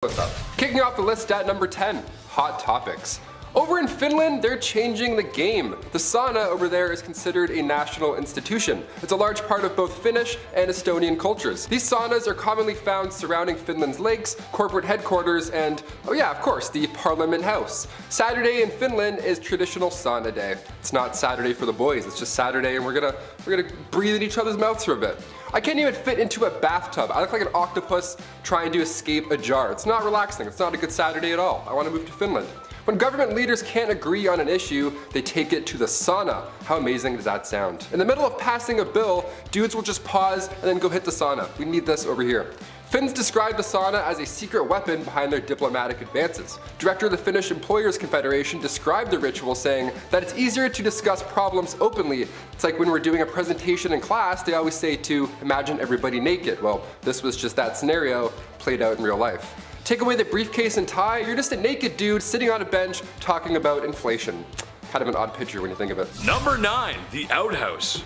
What's up? Kicking off the list at number 10, hot topics. Over in Finland, they're changing the game. The sauna over there is considered a national institution. It's a large part of both Finnish and Estonian cultures. These saunas are commonly found surrounding Finland's lakes, corporate headquarters, and, oh yeah, of course, the Parliament House. Saturday in Finland is traditional sauna day. It's not Saturday for the boys, it's just Saturday and we're gonna breathe in each other's mouths for a bit. I can't even fit into a bathtub. I look like an octopus trying to escape a jar. It's not relaxing. It's not a good Saturday at all. I want to move to Finland. When government leaders can't agree on an issue, they take it to the sauna. How amazing does that sound? In the middle of passing a bill, dudes will just pause and then go hit the sauna. We need this over here. Finns describe the sauna as a secret weapon behind their diplomatic advances. Director of the Finnish Employers Confederation described the ritual saying that it's easier to discuss problems openly. It's like when we're doing a presentation in class, they always say to imagine everybody naked. Well, this was just that scenario played out in real life. Take away the briefcase and tie, you're just a naked dude sitting on a bench talking about inflation. Kind of an odd picture when you think of it. Number 9, the outhouse.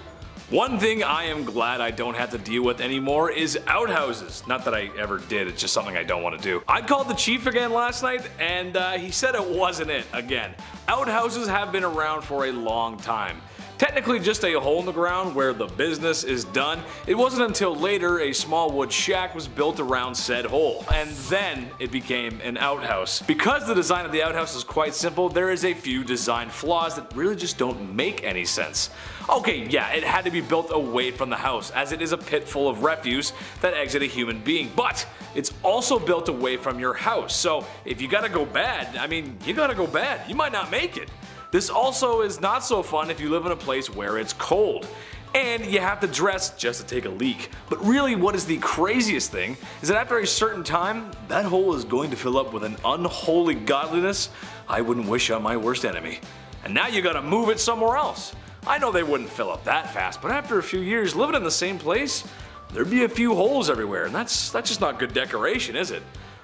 One thing I am glad I don't have to deal with anymore is outhouses. Not that I ever did, it's just something I don't want to do. I called the chief again last night and he said it wasn't it again. Outhouses have been around for a long time. Technically just a hole in the ground where the business is done. It wasn't until later a small wood shack was built around said hole, and then it became an outhouse. Because the design of the outhouse is quite simple, there is a few design flaws that really just don't make any sense. Okay, yeah, it had to be built away from the house, as it is a pit full of refuse that exit a human being, but it's also built away from your house, so if you gotta go bad, I mean, you gotta go bad. You might not make it. This also is not so fun if you live in a place where it's cold, and you have to dress just to take a leak. But really what is the craziest thing is that after a certain time, that hole is going to fill up with an unholy godliness I wouldn't wish on my worst enemy. And now you gotta move it somewhere else. I know they wouldn't fill up that fast, but after a few years living in the same place, there'd be a few holes everywhere, and that's just not good decoration, is it?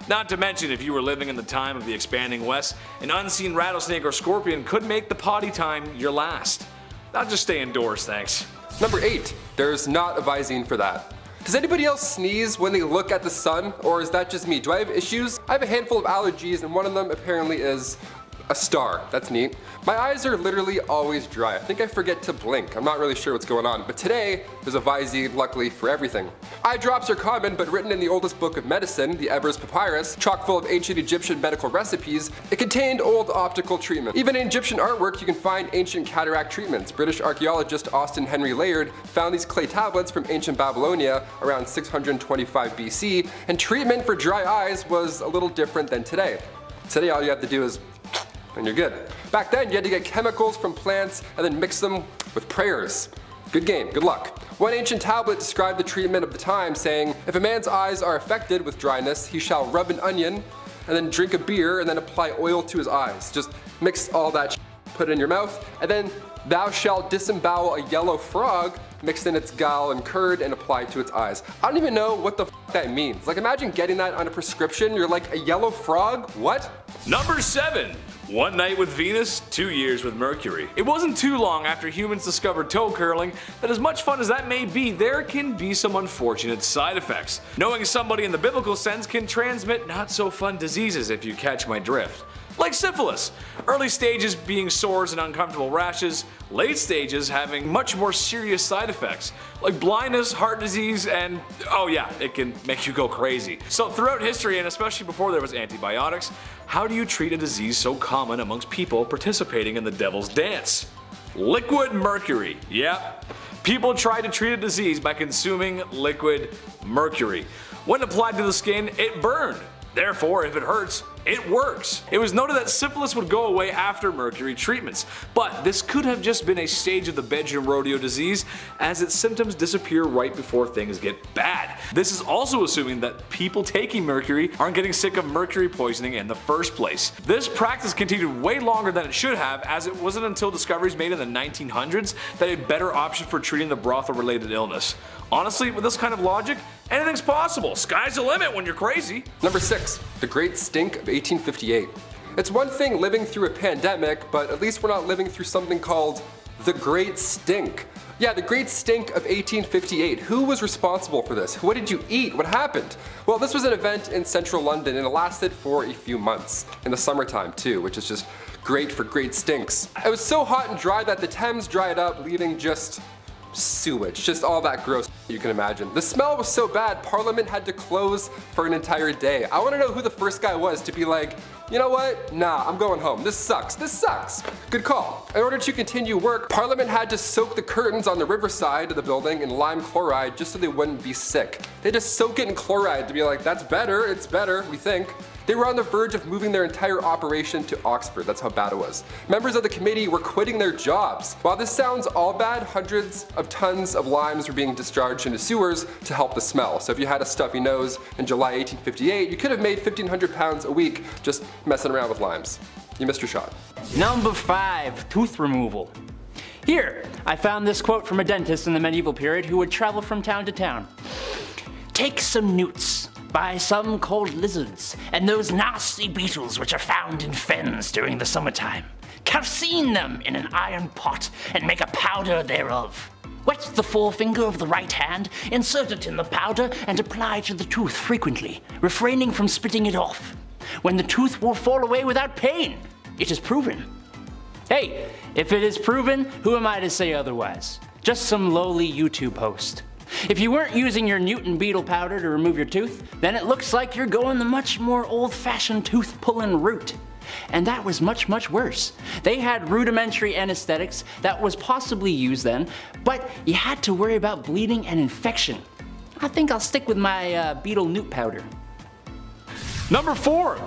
Not to mention, if you were living in the time of the expanding West, an unseen rattlesnake or scorpion could make the potty time your last. I'll just stay indoors, thanks. Number 8, there's not a Visine for that. Does anybody else sneeze when they look at the sun, or is that just me? Do I have issues? I have a handful of allergies and one of them apparently is a star. That's neat. My eyes are literally always dry. I think I forget to blink. I'm not really sure what's going on, but today there's a Visine luckily for everything. Eye drops are common, but written in the oldest book of medicine, the Ebers Papyrus, chock full of ancient Egyptian medical recipes, it contained old optical treatment. Even in Egyptian artwork you can find ancient cataract treatments. British archaeologist Austin Henry Layard found these clay tablets from ancient Babylonia around 625 BC, and treatment for dry eyes was a little different than today. Today all you have to do is and you're good. Back then you had to get chemicals from plants and then mix them with prayers. Good game, good luck. One ancient tablet described the treatment of the time saying, if a man's eyes are affected with dryness, he shall rub an onion and then drink a beer and then apply oil to his eyes. Just mix all that put it in your mouth, and then thou shalt disembowel a yellow frog mixed in its gall and curd and applied to its eyes. I don't even know what the f that means. Like imagine getting that on a prescription, you're like, a yellow frog? What? Number 7. One night with Venus, 2 years with Mercury. It wasn't too long after humans discovered toe curling that as much fun as that may be, there can be some unfortunate side effects. Knowing somebody in the biblical sense can transmit not so fun diseases, if you catch my drift. Like syphilis. Early stages being sores and uncomfortable rashes, late stages having much more serious side effects, like blindness, heart disease, and oh yeah, it can make you go crazy. So throughout history, and especially before there was antibiotics, how do you treat a disease so common amongst people participating in the devil's dance? Liquid mercury. Yep. People try to treat a disease by consuming liquid mercury. When applied to the skin, it burned. Therefore, if it hurts, it works. It was noted that syphilis would go away after mercury treatments, but this could have just been a stage of the bedroom rodeo disease, as its symptoms disappear right before things get bad. This is also assuming that people taking mercury aren't getting sick of mercury poisoning in the first place. This practice continued way longer than it should have, as it wasn't until discoveries made in the 1900s that a better option for treating the brothel-related illness. Honestly, with this kind of logic, anything's possible. Sky's the limit when you're crazy. Number 6. The Great Stink of 1858. It's one thing living through a pandemic, but at least we're not living through something called the Great Stink. Yeah, the Great Stink of 1858. Who was responsible for this? What did you eat? What happened? Well, this was an event in central London and it lasted for a few months. In the summertime too, which is just great for great stinks. It was so hot and dry that the Thames dried up, leaving just sewage, just all that gross you can imagine. The smell was so bad, Parliament had to close for an entire day. I want to know who the first guy was to be like, you know what? Nah, I'm going home. This sucks. This sucks. Good call. In order to continue work, Parliament had to soak the curtains on the riverside of the building in lime chloride just so they wouldn't be sick. They just soak it in chloride to be like, that's better, it's better, we think. They were on the verge of moving their entire operation to Oxford. That's how bad it was. Members of the committee were quitting their jobs. While this sounds all bad, hundreds of tons of limes were being discharged into sewers to help the smell. So if you had a stuffy nose in July 1858, you could have made 1,500 pounds a week just messing around with limes. You missed your shot. Number 5, tooth removal. Here, I found this quote from a dentist in the medieval period who would travel from town to town. Take some newts, by some called lizards, and those nasty beetles which are found in fens during the summertime. Calcine them in an iron pot, and make a powder thereof. Wet the forefinger of the right hand, insert it in the powder, and apply to the tooth frequently, refraining from spitting it off. When the tooth will fall away without pain, it is proven. Hey, if it is proven, who am I to say otherwise? Just some lowly YouTube host. If you weren't using your Newton beetle powder to remove your tooth, then it looks like you're going the much more old-fashioned tooth-pulling route. And that was much, much worse. They had rudimentary anesthetics that was possibly used then, but you had to worry about bleeding and infection. I think I'll stick with my beetle newt powder. Number 4,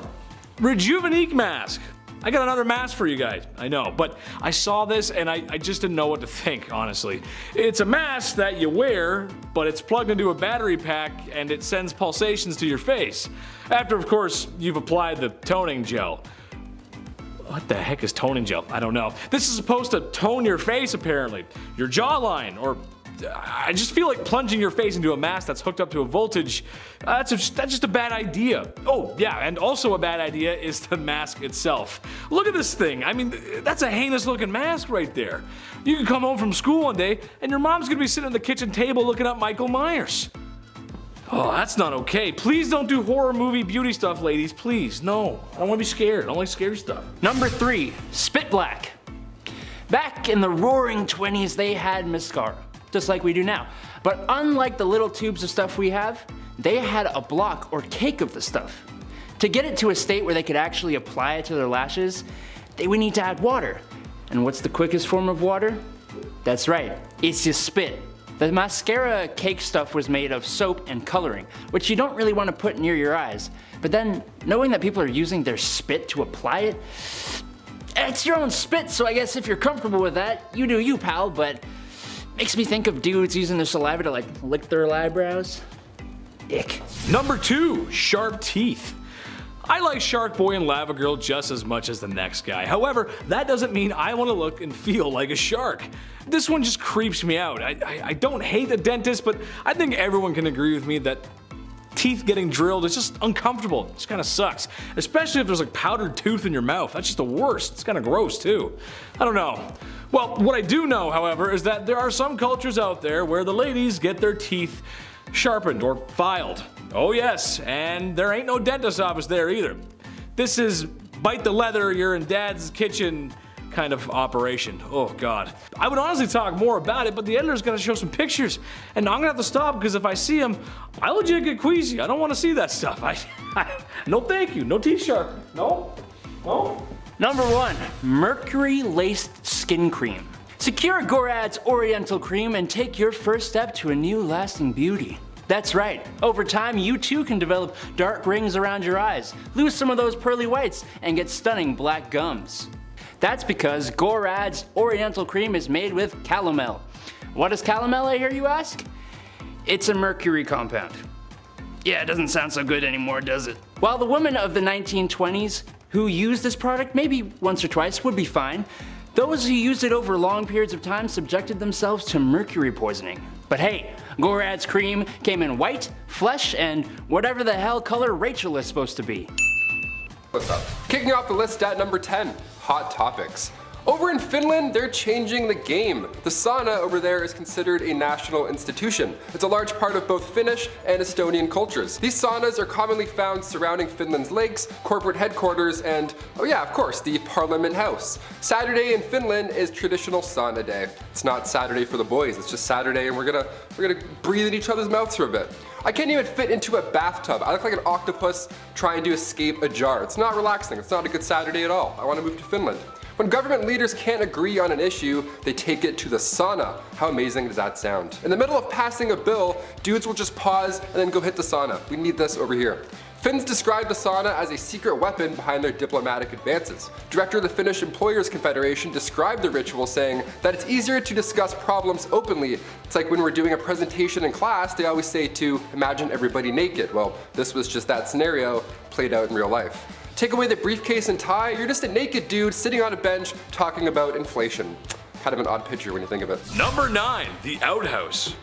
Rejuvenique mask. I got another mask for you guys, I know, but I saw this and I just didn't know what to think, honestly. It's a mask that you wear, but it's plugged into a battery pack and it sends pulsations to your face. After, of course, you've applied the toning gel. What the heck is toning gel? I don't know. This is supposed to tone your face, apparently. Your jawline, or I just feel like plunging your face into a mask that's hooked up to a voltage, that's just a bad idea. Oh yeah, and also a bad idea is the mask itself. Look at this thing. I mean, that's a heinous looking mask right there. You can come home from school one day and your mom's gonna be sitting at the kitchen table looking up Michael Myers. Oh, that's not okay. Please don't do horror movie beauty stuff, ladies, please. No, I don't wanna be scared. I don't like scary stuff. Number 3, spit black. Back in the roaring 20s, they had mascara, just like we do now. But unlike the little tubes of stuff we have, they had a block or cake of the stuff. To get it to a state where they could actually apply it to their lashes, they would need to add water. And what's the quickest form of water? That's right, it's just spit. The mascara cake stuff was made of soap and coloring, which you don't really want to put near your eyes. But then, knowing that people are using their spit to apply it, it's your own spit, so I guess if you're comfortable with that, you do you, pal, but makes me think of dudes using their saliva to like lick their eyebrows. Ick. Number 2, sharp teeth. I like Shark Boy and Lava Girl just as much as the next guy. However, that doesn't mean I want to look and feel like a shark. This one just creeps me out. I don't hate the dentist, but I think everyone can agree with me that teeth getting drilled is just uncomfortable. It just kind of sucks. Especially if there's like powdered tooth in your mouth. That's just the worst. It's kind of gross too. I don't know. Well, what I do know, however, is that there are some cultures out there where the ladies get their teeth sharpened or filed. Oh yes, and there ain't no dentist office there either. This is bite the leather, you're in dad's kitchen kind of operation. Oh god. I would honestly talk more about it, but the editor's gonna show some pictures, and I'm gonna have to stop because if I see them, I legit get queasy. I don't want to see that stuff. No thank you, no teeth sharpening. No. Number 1, mercury laced skin cream. Secure Gorad's Oriental Cream and take your first step to a new lasting beauty. That's right, over time you too can develop dark rings around your eyes, lose some of those pearly whites, and get stunning black gums. That's because Gorad's Oriental Cream is made with calomel. What is calomel, I hear you ask? It's a mercury compound. Yeah, it doesn't sound so good anymore, does it? While the women of the 1920s who used this product maybe once or twice would be fine, those who used it over long periods of time subjected themselves to mercury poisoning. But hey, Gorad's cream came in white, flesh, and whatever the hell color Rachel is supposed to be. What's up? Kicking off the list at number 10, hot topics. Over in Finland, they're changing the game. The sauna over there is considered a national institution. It's a large part of both Finnish and Estonian cultures. These saunas are commonly found surrounding Finland's lakes, corporate headquarters, and, oh yeah, of course, the Parliament House. Saturday in Finland is traditional sauna day. It's not Saturday for the boys, it's just Saturday and we're gonna breathe in each other's mouths for a bit. I can't even fit into a bathtub. I look like an octopus trying to escape a jar. It's not relaxing, it's not a good Saturday at all. I want to move to Finland. When government leaders can't agree on an issue, they take it to the sauna. How amazing does that sound? In the middle of passing a bill, dudes will just pause and then go hit the sauna. We need this over here. Finns describe the sauna as a secret weapon behind their diplomatic advances. Director of the Finnish Employers Confederation described the ritual saying that it's easier to discuss problems openly. It's like when we're doing a presentation in class, they always say to imagine everybody naked. Well, this was just that scenario played out in real life. Take away the briefcase and tie, you're just a naked dude sitting on a bench talking about inflation. Kind of an odd picture when you think of it. Number 9, the outhouse.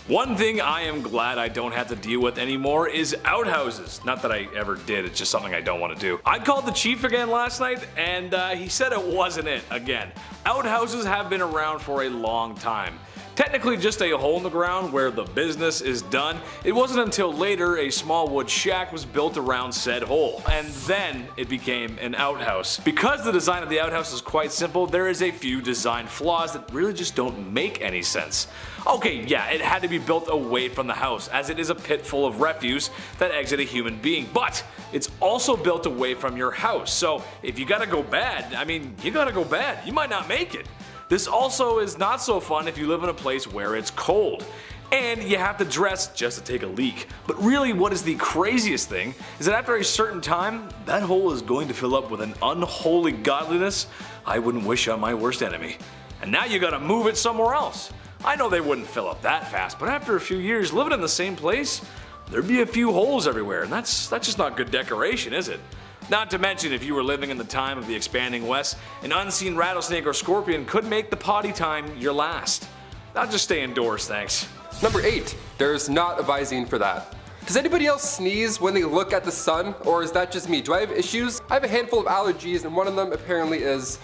One thing I am glad I don't have to deal with anymore is outhouses. Not that I ever did, it's just something I don't want to do. I called the chief again last night and he said it wasn't it again. Outhouses have been around for a long time. Technically just a hole in the ground where the business is done. It wasn't until later a small wood shack was built around said hole, and then it became an outhouse. Because the design of the outhouse is quite simple, there is a few design flaws that really just don't make any sense. Okay, yeah, it had to be built away from the house, as it is a pit full of refuse that exit a human being, but it's also built away from your house, so if you gotta go bad, I mean, you gotta go bad. You might not make it. This also is not so fun if you live in a place where it's cold, and you have to dress just to take a leak. But really what is the craziest thing is that after a certain time, that hole is going to fill up with an unholy godliness I wouldn't wish on my worst enemy. And now you gotta move it somewhere else. I know they wouldn't fill up that fast, but after a few years living in the same place, there'd be a few holes everywhere, and that's just not good decoration, is it? Not to mention, if you were living in the time of the expanding West, an unseen rattlesnake or scorpion could make the potty time your last. I'll just stay indoors, thanks. Number 8, there's not a Visine for that. Does anybody else sneeze when they look at the sun, or is that just me? Do I have issues? I have a handful of allergies and one of them apparently is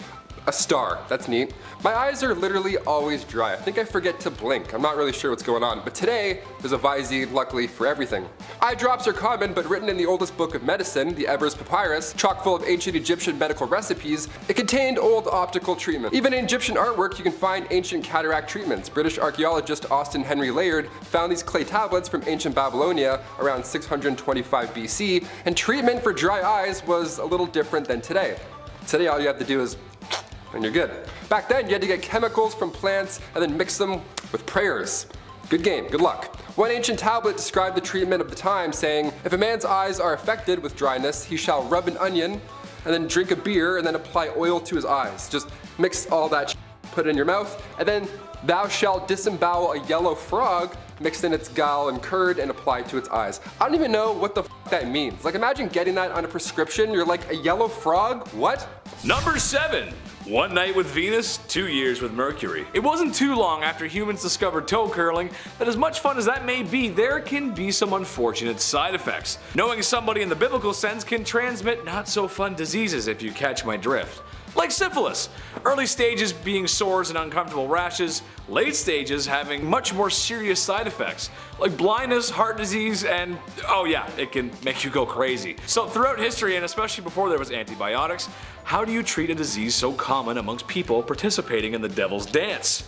a star. That's neat. My eyes are literally always dry. I think I forget to blink. I'm not really sure what's going on, but today there's a Visine luckily for everything. Eye drops are common, but written in the oldest book of medicine, the Ebers Papyrus, chock full of ancient Egyptian medical recipes, it contained old optical treatment. Even in Egyptian artwork you can find ancient cataract treatments. British archaeologist Austin Henry Layard found these clay tablets from ancient Babylonia around 625 BC, and treatment for dry eyes was a little different than today. Today all you have to do is and you're good. Back then you had to get chemicals from plants and then mix them with prayers. Good game, good luck. One ancient tablet described the treatment of the time saying, if a man's eyes are affected with dryness, he shall rub an onion and then drink a beer and then apply oil to his eyes. Just mix all that put it in your mouth, and then thou shalt disembowel a yellow frog mixed in its gall and curd and applied to its eyes. I don't even know what the f that means. Like imagine getting that on a prescription, you're like, a yellow frog? What? Number 7. 1 night with Venus, 2 years with Mercury. It wasn't too long after humans discovered toe curling that as much fun as that may be, there can be some unfortunate side effects. Knowing somebody in the biblical sense can transmit not so fun diseases, if you catch my drift. Like syphilis, early stages being sores and uncomfortable rashes, late stages having much more serious side effects, like blindness, heart disease, and oh yeah, it can make you go crazy. So throughout history, and especially before there was antibiotics, how do you treat a disease so common amongst people participating in the devil's dance?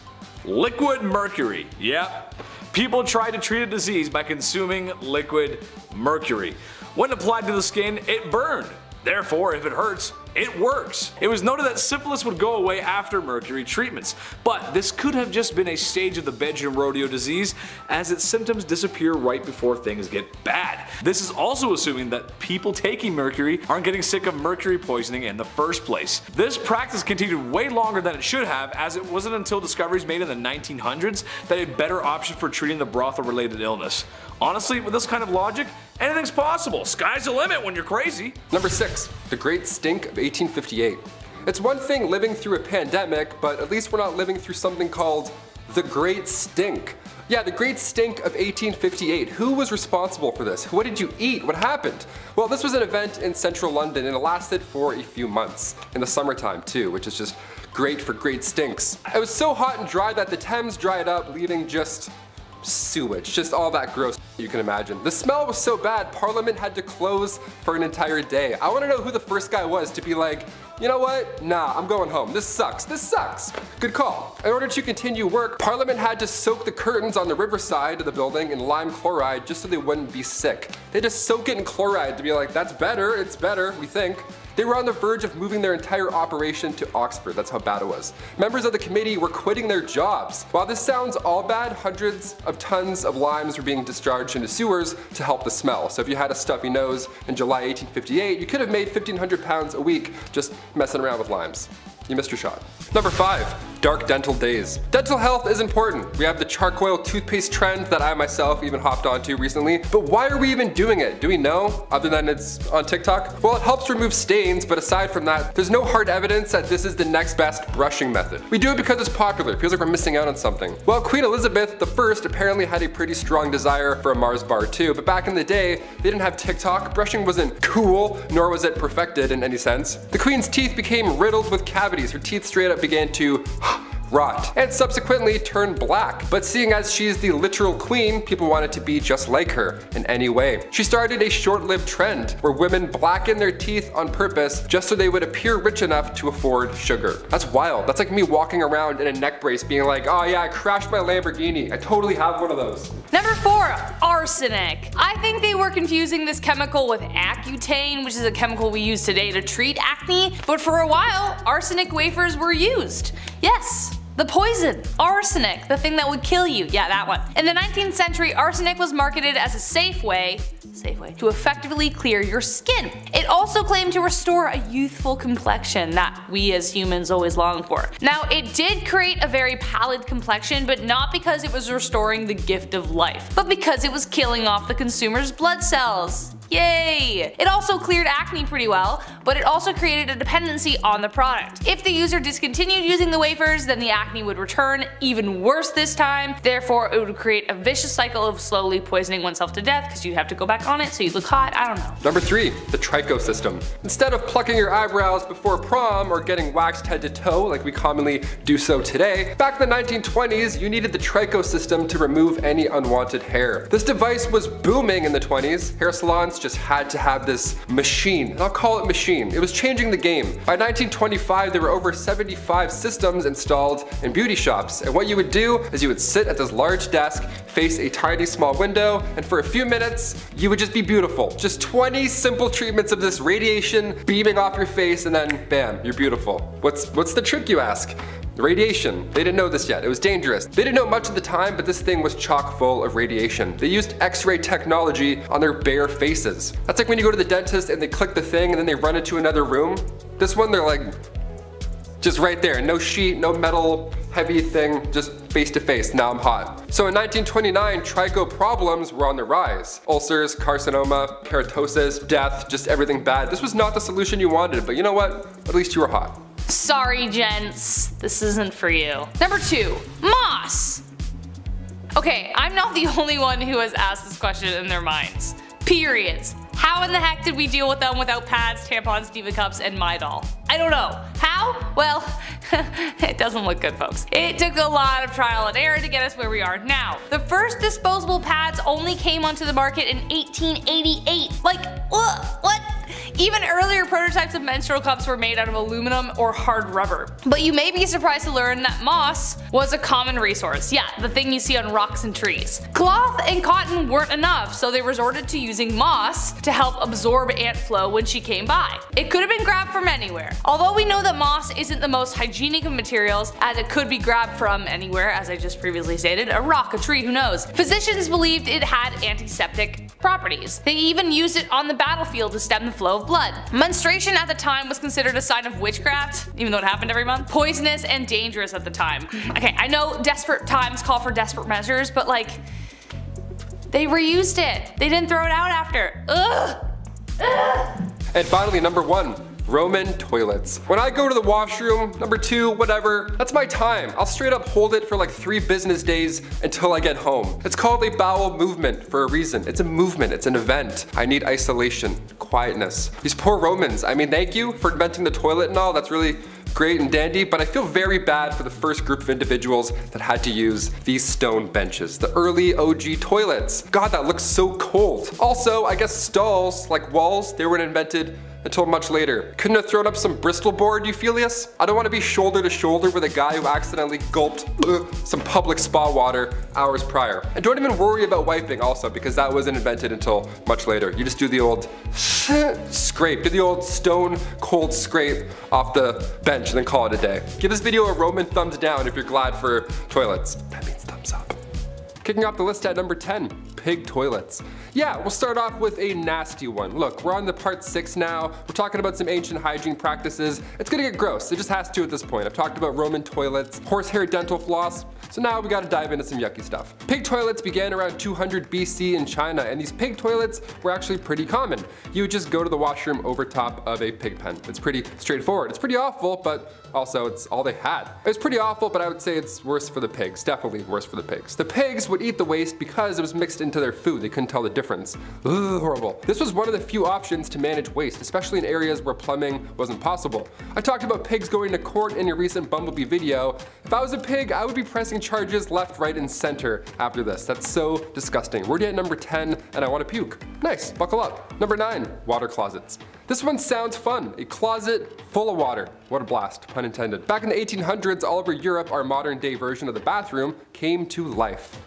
Liquid mercury, yep. People tried to treat a disease by consuming liquid mercury. When applied to the skin, it burned. Therefore, if it hurts, it works. It was noted that syphilis would go away after mercury treatments, but this could have just been a stage of the bedroom rodeo disease, as its symptoms disappear right before things get bad. This is also assuming that people taking mercury aren't getting sick of mercury poisoning in the first place. This practice continued way longer than it should have, as it wasn't until discoveries made in the 1900s that a better option for treating the brothel-related illness. Honestly, with this kind of logic, anything's possible. Sky's the limit when you're crazy. Number 6. The Great Stink of 1858. It's one thing living through a pandemic, but at least we're not living through something called the Great Stink. Yeah, the Great Stink of 1858. Who was responsible for this? What did you eat? What happened? Well, this was an event in central London and it lasted for a few months. In the summertime too, which is just great for great stinks. It was so hot and dry that the Thames dried up, leaving just sewage, just all that gross you can imagine. The smell was so bad, Parliament had to close for an entire day. I want to know who the first guy was to be like, you know what? Nah, I'm going home. This sucks. This sucks. Good call. In order to continue work, Parliament had to soak the curtains on the riverside of the building in lime chloride just so they wouldn't be sick. They just soak it in chloride to be like, that's better, it's better, we think. They were on the verge of moving their entire operation to Oxford. That's how bad it was. Members of the committee were quitting their jobs. While this sounds all bad, hundreds of tons of limes were being discharged into sewers to help the smell. So if you had a stuffy nose in July 1858, you could have made 1,500 pounds a week just messing around with limes. You missed your shot. Number 5, dark dental days. Dental health is important. We have the charcoal toothpaste trend that I myself even hopped onto recently. But why are we even doing it? Do we know, other than it's on TikTok? Well, it helps remove stains, but aside from that, there's no hard evidence that this is the next best brushing method. We do it because it's popular. It feels like we're missing out on something. Well, Queen Elizabeth I apparently had a pretty strong desire for a Mars bar too, but back in the day, they didn't have TikTok. Brushing wasn't cool, nor was it perfected in any sense. The Queen's teeth became riddled with cavities. Her teeth straight up began to rot, and subsequently turned black. But seeing as she's the literal queen, people wanted to be just like her in any way. She started a short-lived trend where women blacken their teeth on purpose just so they would appear rich enough to afford sugar. That's wild. That's like me walking around in a neck brace being like, oh yeah, I crashed my Lamborghini. I totally have one of those. Number 4, arsenic. I think they were confusing this chemical with Accutane, which is a chemical we use today to treat acne, but for a while, arsenic wafers were used. Yes. The poison, arsenic, the thing that would kill you, yeah, that one. In the 19th century, arsenic was marketed as a safe way to effectively clear your skin. It also claimed to restore a youthful complexion that we as humans always long for. Now, it did create a very pallid complexion, but not because it was restoring the gift of life, but because it was killing off the consumer's blood cells. Yay! It also cleared acne pretty well, but it also created a dependency on the product. If the user discontinued using the wafers, then the acne would return, even worse this time. Therefore, it would create a vicious cycle of slowly poisoning oneself to death because you have to go back on it so you look hot, I don't know. Number 3, the tricho system. Instead of plucking your eyebrows before prom or getting waxed head to toe like we commonly do so today, back in the 1920s, you needed the tricho system to remove any unwanted hair. This device was booming in the 20s. Hair salons just had to have this machine, and I'll call it machine. It was changing the game. By 1925, there were over 75 systems installed in beauty shops, and what you would do is you would sit at this large desk, face a tiny small window, and for a few minutes, you would just be beautiful. Just 20 simple treatments of this radiation beaming off your face, and then bam, you're beautiful. What's the trick, you ask? Radiation. They didn't know this yet. It was dangerous. They didn't know much at the time, but this thing was chock full of radiation. They used X-ray technology on their bare faces. That's like when you go to the dentist and they click the thing and then they run into another room. This one, they're like, just right there. No sheet, no metal, heavy thing, just face to face. Now I'm hot. So in 1929, tricho problems were on the rise. Ulcers, carcinoma, keratosis, death, just everything bad. This was not the solution you wanted, but you know what? At least you were hot. Sorry, gents, this isn't for you. Number 2, moss. Okay, I'm not the only one who has asked this question in their minds. Periods. How in the heck did we deal with them without pads, tampons, Diva cups, and Midol? I don't know. How? Well, it doesn't look good, folks. It took a lot of trial and error to get us where we are now. The first disposable pads only came onto the market in 1888. Like, what? Even earlier prototypes of menstrual cups were made out of aluminum or hard rubber. But you may be surprised to learn that moss was a common resource. Yeah, the thing you see on rocks and trees. Cloth and cotton weren't enough, so they resorted to using moss to help absorb ant flow when she came by. It could have been grabbed from anywhere. Although we know that moss isn't the most hygienic of materials, as it could be grabbed from anywhere, as I just previously stated, a rock, a tree, who knows. Physicians believed it had antiseptic properties. They even used it on the battlefield to stem the flow of blood. Menstruation at the time was considered a sign of witchcraft, even though it happened every month. Poisonous and dangerous at the time. Okay, I know desperate times call for desperate measures, but like, they reused it. They didn't throw it out after. Ugh. Ugh. And finally, number 1. Roman toilets. When I go to the washroom, number 2, whatever, that's my time. I'll straight up hold it for like 3 business days until I get home. It's called a bowel movement for a reason. It's a movement, it's an event. I need isolation, quietness. These poor Romans, I mean, thank you for inventing the toilet and all, that's really great and dandy, but I feel very bad for the first group of individuals that had to use these stone benches. The early OG toilets. God, that looks so cold. Also, I guess stalls, like walls, they weren't invented until much later. Couldn't have thrown up some Bristol board, Euphelius? I don't want to be shoulder to shoulder with a guy who accidentally gulped some public spa water hours prior. And don't even worry about wiping also, because that wasn't invented until much later. You just do the old scrape, do the old stone cold scrape off the bench and then call it a day. Give this video a Roman thumbs down if you're glad for toilets. That means thumbs up. Kicking off the list at number 10, pig toilets. Yeah, we'll start off with a nasty one. Look, we're on the part 6 now. We're talking about some ancient hygiene practices. It's gonna get gross, it just has to at this point. I've talked about Roman toilets, horsehair dental floss, so now we gotta dive into some yucky stuff. Pig toilets began around 200 BC in China, and these pig toilets were actually pretty common. You would just go to the washroom over top of a pig pen. It's pretty straightforward. It's pretty awful, but also it's all they had. It's pretty awful, but I would say it's worse for the pigs. Definitely worse for the pigs. The pigs would eat the waste because it was mixed into their food. They couldn't tell the difference. Ugh, horrible. This was one of the few options to manage waste, especially in areas where plumbing wasn't possible. I talked about pigs going to court in a recent Bumblebee video. If I was a pig, I would be pressing charges left, right, and center after this. That's so disgusting. We're at number 10, and I want to puke. Nice, buckle up. Number 9, water closets. This one sounds fun. A closet full of water. What a blast, pun intended. Back in the 1800s, all over Europe, our modern day version of the bathroom came to life.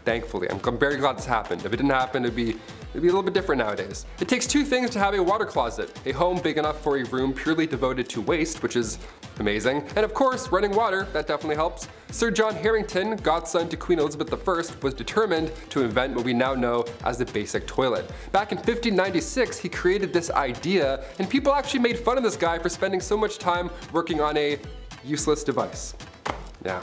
Thankfully, I'm very glad this happened. If it didn't happen, it'd be a little bit different nowadays. It takes 2 things to have a water closet. A home big enough for a room purely devoted to waste, which is amazing. And of course, running water, that definitely helps. Sir John Harington, godson to Queen Elizabeth I, was determined to invent what we now know as the basic toilet. Back in 1596, he created this idea, and people actually made fun of this guy for spending so much time working on a useless device. Yeah.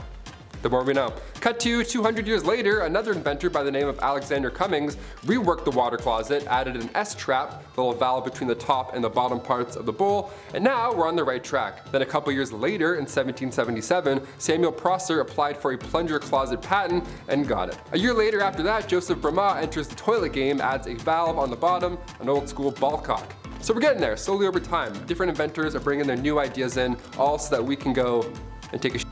The more we know. Cut to 200 years later, another inventor by the name of Alexander Cummings reworked the water closet, added an S-trap, the little valve between the top and the bottom parts of the bowl, and now we're on the right track. Then a couple years later, in 1777, Samuel Prosser applied for a plunger closet patent and got it. A year later after that, Joseph Bramah enters the toilet game, adds a valve on the bottom, an old school ball cock. So we're getting there, slowly over time. Different inventors are bringing their new ideas in, all so that we can go and take a shit.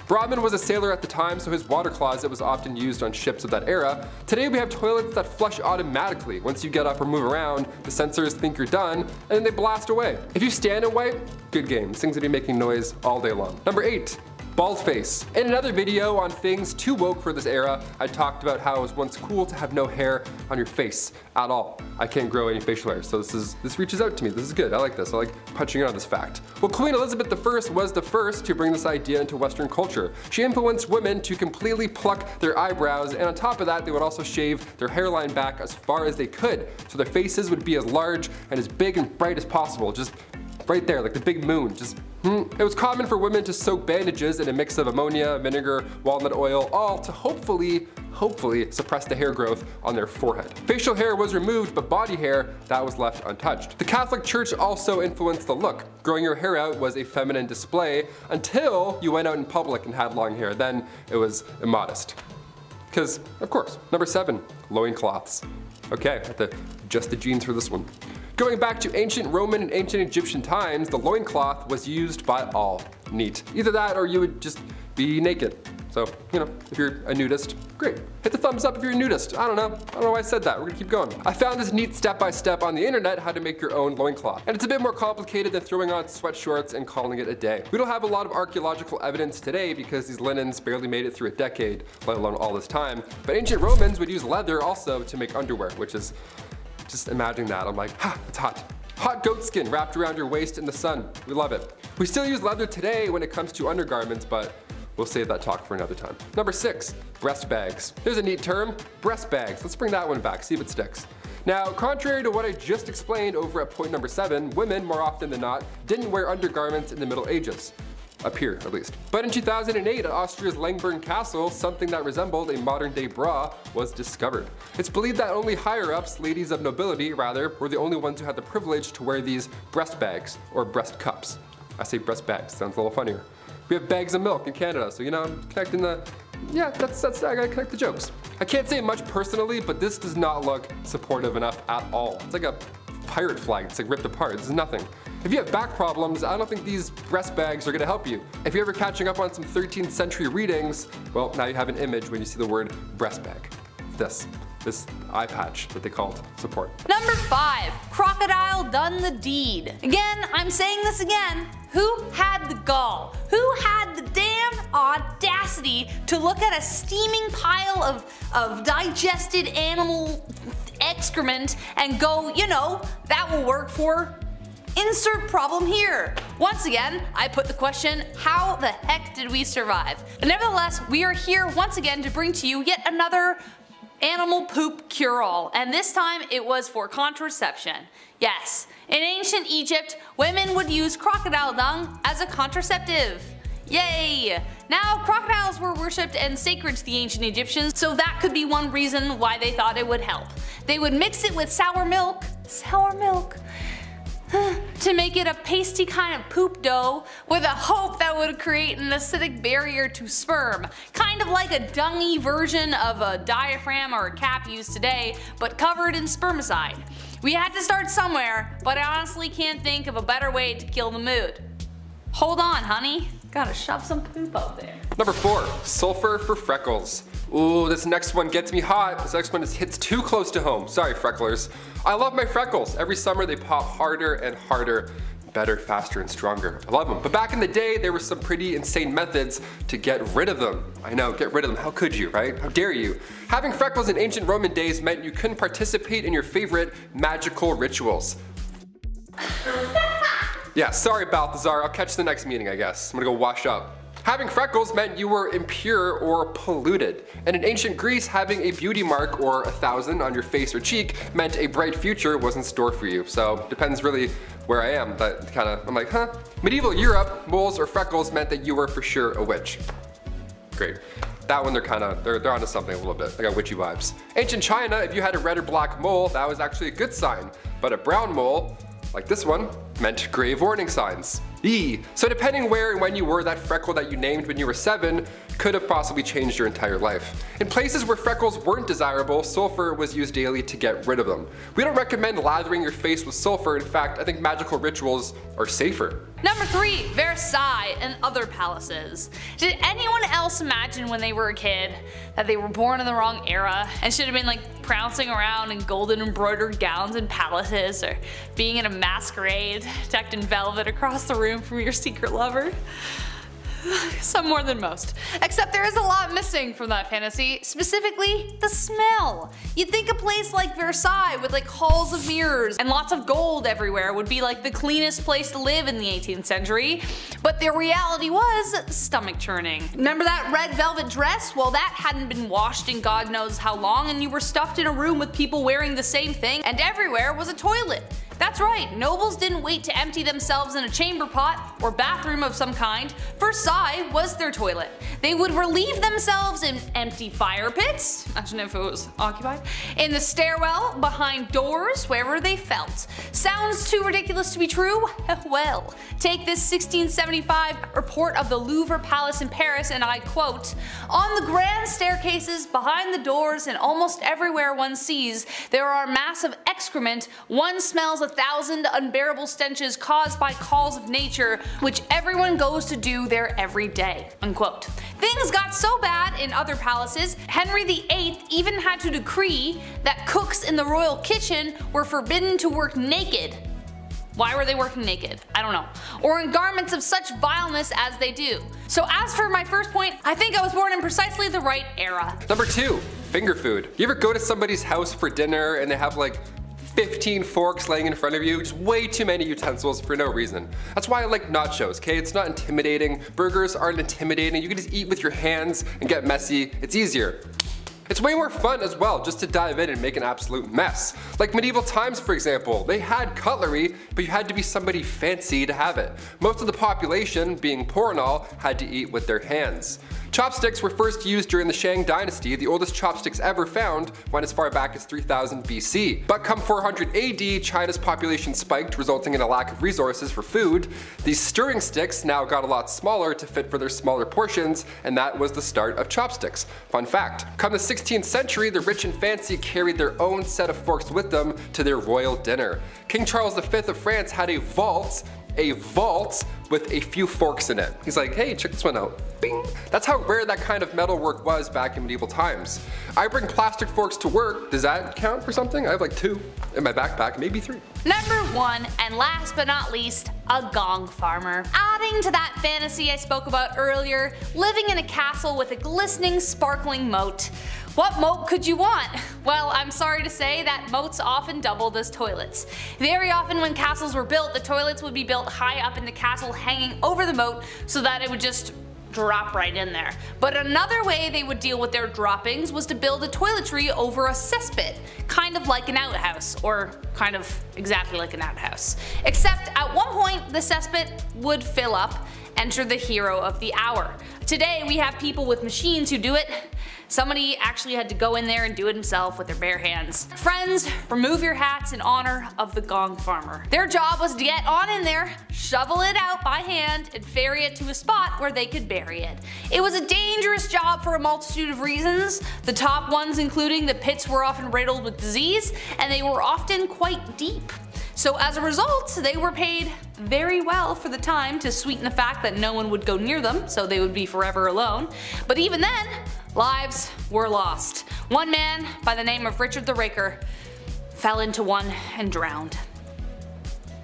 Brahman was a sailor at the time, so his water closet was often used on ships of that era. Today we have toilets that flush automatically. Once you get up or move around, the sensors think you're done, and then they blast away. If you stand and wipe, good game. This thing's gonna be making noise all day long. Number 8. Bald face. In another video on things too woke for this era, I talked about how it was once cool to have no hair on your face at all. I can't grow any facial hair, so this reaches out to me. This is good. I like this. I like punching in on this fact. Well, Queen Elizabeth I was the first to bring this idea into Western culture. She influenced women to completely pluck their eyebrows, and on top of that, they would also shave their hairline back as far as they could, so their faces would be as large and as big and bright as possible. Just right there, like the big moon. It was common for women to soak bandages in a mix of ammonia, vinegar, walnut oil, all to hopefully suppress the hair growth on their forehead. Facial hair was removed, but body hair, that was left untouched. The Catholic Church also influenced the look. Growing your hair out was a feminine display until you went out in public and had long hair. Then it was immodest. Because, of course. Number 7, loincloths. Okay, I have to adjust the jeans for this one. Going back to ancient Roman and ancient Egyptian times, the loincloth was used by all. Neat. Either that or you would just be naked. So, you know, if you're a nudist, great. Hit the thumbs up if you're a nudist. I don't know why I said that. We're gonna keep going. I found this neat step-by-step on the internet how to make your own loincloth. And it's a bit more complicated than throwing on sweatshorts and calling it a day. We don't have a lot of archaeological evidence today because these linens barely made it through a decade, let alone all this time. But ancient Romans would use leather also to make underwear, which is, just imagining that, I'm like, ha, it's hot. Hot goat skin wrapped around your waist in the sun. We love it. We still use leather today when it comes to undergarments, but we'll save that talk for another time. Number 6, breast bags. There's a neat term, breast bags. Let's bring that one back, see if it sticks. Now, contrary to what I just explained over at point number 7, women, more often than not, didn't wear undergarments in the Middle Ages. Up here, at least. But in 2008 at Austria's Langborn Castle, something that resembled a modern day bra was discovered. It's believed that only higher ups, ladies of nobility rather, were the only ones who had the privilege to wear these breast bags, or breast cups. I say breast bags, sounds a little funnier. We have bags of milk in Canada, so you know, I'm connecting the, yeah, that's I gotta connect the jokes. I can't say much personally, but this does not look supportive enough at all. It's like a pirate flag, it's like ripped apart, this is nothing. If you have back problems, I don't think these breast bags are gonna help you. If you're ever catching up on some 13th century readings, well, now you have an image when you see the word breast bag. This eye patch that they called support. Number 5, crocodile done the deed. Again, I'm saying this again. Who had the gall? Who had the damn audacity to look at a steaming pile of digested animal excrement and go, you know, that will work for insert problem here. Once again, I put the question, how the heck did we survive? But nevertheless, we are here once again to bring to you yet another animal poop cure-all, and this time it was for contraception. Yes, in ancient Egypt, women would use crocodile dung as a contraceptive. Yay! Now, crocodiles were worshipped and sacred to the ancient Egyptians, so that could be one reason why they thought it would help. They would mix it with sour milk, to make it a pasty kind of poop dough with a hope that would create an acidic barrier to sperm. Kind of like a dungy version of a diaphragm or a cap used today, but covered in spermicide. We had to start somewhere, but I honestly can't think of a better way to kill the mood. Hold on, honey. Gotta shove some poop out there. Number 4, sulfur for freckles. Ooh, this next one gets me hot. This next one hits too close to home. Sorry, frecklers. I love my freckles. Every summer they pop harder and harder. Better, faster, and stronger. I love them. But back in the day, there were some pretty insane methods to get rid of them. I know, get rid of them. How could you, right? How dare you? Having freckles in ancient Roman days meant you couldn't participate in your favorite magical rituals. Yeah, sorry, Balthazar. I'll catch the next meeting, I guess. I'm gonna go wash up. Having freckles meant you were impure or polluted. And in ancient Greece, having a beauty mark or 1,000 on your face or cheek meant a bright future was in store for you. So depends really where I am. I'm like, huh? Medieval Europe, moles or freckles meant that you were for sure a witch. Great. That one they're onto something a little bit. I got witchy vibes. Ancient China, if you had a red or black mole, that was actually a good sign. But a brown mole, like this one, meant grave warning signs. Eee. So depending where and when you were, that freckle that you named when you were 7 could have possibly changed your entire life. In places where freckles weren't desirable, sulfur was used daily to get rid of them. We don't recommend lathering your face with sulfur. In fact, I think magical rituals are safer. Number 3, Versailles and other palaces. Did anyone else imagine when they were a kid that they were born in the wrong era and should have been like prancing around in golden embroidered gowns in palaces, or being in a masquerade decked in velvet across the room from your secret lover? Some more than most. Except there is a lot missing from that fantasy, specifically the smell. You'd think a place like Versailles with like halls of mirrors and lots of gold everywhere would be like the cleanest place to live in the 18th century, but the reality was stomach churning. Remember that red velvet dress? Well, that hadn't been washed in God knows how long, and you were stuffed in a room with people wearing the same thing, and everywhere was a toilet. That's right, nobles didn't wait to empty themselves in a chamber pot or bathroom of some kind. Versailles was their toilet. They would relieve themselves in empty fire pits, imagine if it was occupied, in the stairwell, behind doors, wherever they felt. Sounds too ridiculous to be true? Well, take this 1675 report of the Louvre Palace in Paris, and I quote, "On the grand staircases, behind the doors, and almost everywhere one sees, there are masses of excrement. One smells 1,000 unbearable stenches caused by calls of nature, which everyone goes to do there every day." Unquote. Things got so bad in other palaces, Henry VIII even had to decree that cooks in the royal kitchen were forbidden to work naked. Why were they working naked? I don't know. Or in garments of such vileness as they do. So as for my first point, I think I was born in precisely the right era. Number 2, finger food. You ever go to somebody's house for dinner and they have like 15 forks laying in front of you, just way too many utensils for no reason. That's why I like nachos, okay? It's not intimidating. Burgers aren't intimidating. You can just eat with your hands and get messy. It's easier. It's way more fun as well, just to dive in and make an absolute mess. Like medieval times, for example, they had cutlery, but you had to be somebody fancy to have it. Most of the population, being poor and all, had to eat with their hands. Chopsticks were first used during the Shang dynasty. The oldest chopsticks ever found went as far back as 3000 BC. But come 400 AD, China's population spiked, resulting in a lack of resources for food. These stirring sticks now got a lot smaller to fit for their smaller portions, and that was the start of chopsticks. Fun fact, come the 16th century, the rich and fancy carried their own set of forks with them to their royal dinner. King Charles V of France had a vault with a few forks in it. He's like, hey, check this one out. Bing. That's how rare that kind of metalwork was back in medieval times. I bring plastic forks to work. Does that count for something? I have like 2 in my backpack, maybe 3. Number 1, and last but not least, a gong farmer. Adding to that fantasy I spoke about earlier, living in a castle with a glistening, sparkling moat. What moat could you want? Well, I'm sorry to say that moats often doubled as toilets. Very often when castles were built, the toilets would be built high up in the castle hanging over the moat so that it would just drop right in there. But another way they would deal with their droppings was to build a toiletry over a cesspit, kind of like an outhouse, or kind of exactly like an outhouse. Except at one point the cesspit would fill up. Enter the hero of the hour. Today we have people with machines who do it. Somebody actually had to go in there and do it himself with their bare hands. Friends, remove your hats in honor of the gong farmer. Their job was to get on in there, shovel it out by hand, and ferry it to a spot where they could bury it. It was a dangerous job for a multitude of reasons, the top ones including the pits were often riddled with disease, and they were often quite deep. So as a result, they were paid very well for the time to sweeten the fact that no one would go near them, so they would be forever alone. But even then, lives were lost. One man by the name of Richard the Raker fell into one and drowned.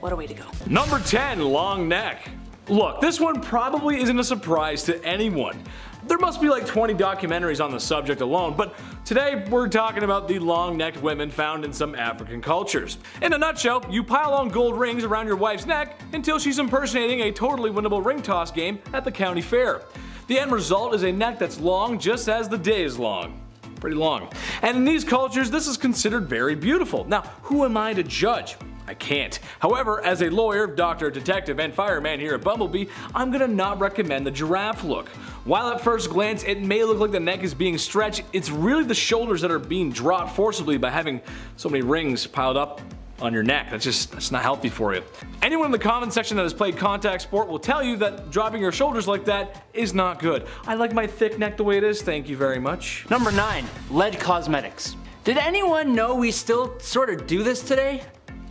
What a way to go. Number 10, long neck. Look, this one probably isn't a surprise to anyone. There must be like 20 documentaries on the subject alone, but today we're talking about the long-necked women found in some African cultures. In a nutshell, you pile on gold rings around your wife's neck until she's impersonating a totally winnable ring toss game at the county fair. The end result is a neck that's long just as the day is long. Pretty long. And in these cultures, this is considered very beautiful. Now, who am I to judge? I can't. However, as a lawyer, doctor, detective, and fireman here at Bumblebee, I'm gonna not recommend the giraffe look. While at first glance it may look like the neck is being stretched, it's really the shoulders that are being dropped forcibly by having so many rings piled up on your neck. That's not healthy for you. Anyone in the comment section that has played contact sport will tell you that dropping your shoulders like that is not good. I like my thick neck the way it is, thank you very much. Number 9, lead cosmetics. Did anyone know we still sort of do this today?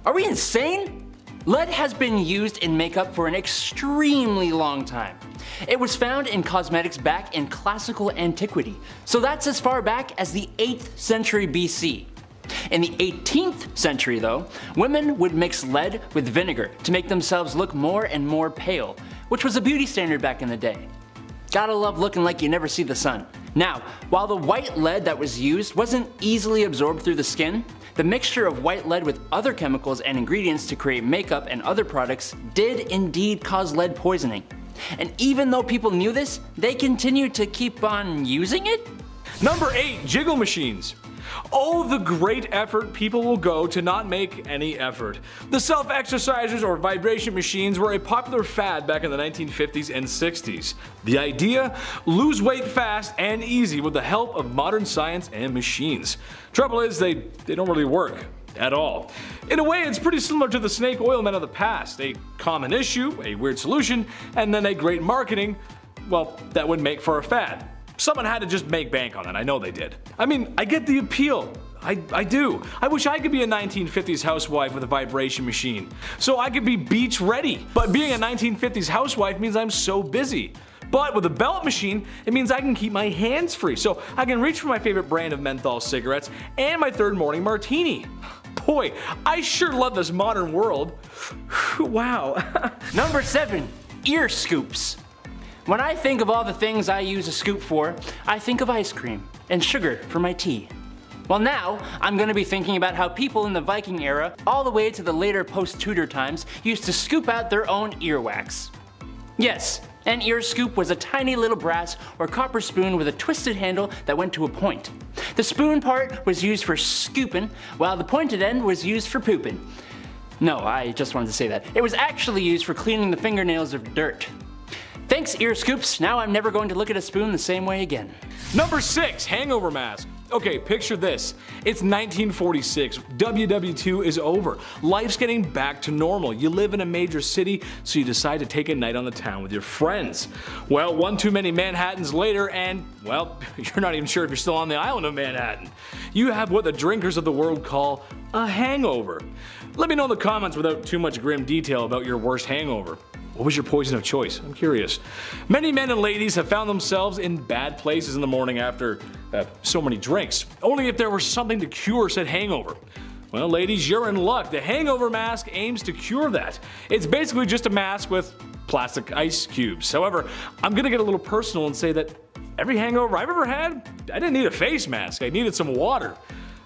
Are we insane? Lead has been used in makeup for an extremely long time. It was found in cosmetics back in classical antiquity, so that's as far back as the 8th century BC. In the 18th century though, women would mix lead with vinegar to make themselves look more and more pale, which was a beauty standard back in the day. Gotta love looking like you never see the sun. Now, while the white lead that was used wasn't easily absorbed through the skin, the mixture of white lead with other chemicals and ingredients to create makeup and other products did indeed cause lead poisoning. And even though people knew this, they continued to keep on using it? Number 8, jiggle machines. Oh, the great effort people will go to not make any effort. The self-exercisers or vibration machines were a popular fad back in the 1950s and 60s. The idea? Lose weight fast and easy with the help of modern science and machines. Trouble is, they don't really work. At all. In a way, it's pretty similar to the snake oil men of the past. A common issue, a weird solution, and then a great marketing, well, that would make for a fad. Someone had to just make bank on it, I know they did. I mean, I get the appeal. I do. I wish I could be a 1950s housewife with a vibration machine, so I could be beach ready. But being a 1950s housewife means I'm so busy. But with a belt machine, it means I can keep my hands free, so I can reach for my favorite brand of menthol cigarettes and my third morning martini. Boy, I sure love this modern world. Wow. Number 7, ear scoops. When I think of all the things I use a scoop for, I think of ice cream and sugar for my tea. Well, now I'm going to be thinking about how people in the Viking era, all the way to the later post-Tudor times, used to scoop out their own earwax. Yes, an ear scoop was a tiny little brass or copper spoon with a twisted handle that went to a point. The spoon part was used for scooping, while the pointed end was used for pooping. No, I just wanted to say that. It was actually used for cleaning the fingernails of dirt. Thanks, ear scoops. Now I'm never going to look at a spoon the same way again. Number 6, hangover mask. Okay, picture this. It's 1946. WW2 is over. Life's getting back to normal. You live in a major city, so you decide to take a night on the town with your friends. Well, one too many Manhattans later, and, well, you're not even sure if you're still on the island of Manhattan. You have what the drinkers of the world call a hangover. Let me know in the comments without too much grim detail about your worst hangover. What was your poison of choice? I'm curious. Many men and ladies have found themselves in bad places in the morning after so many drinks, only if there was something to cure said hangover. Well, ladies, you're in luck. The hangover mask aims to cure that. It's basically just a mask with plastic ice cubes. However, I'm gonna get a little personal and say that every hangover I've ever had, I didn't need a face mask. I needed some water.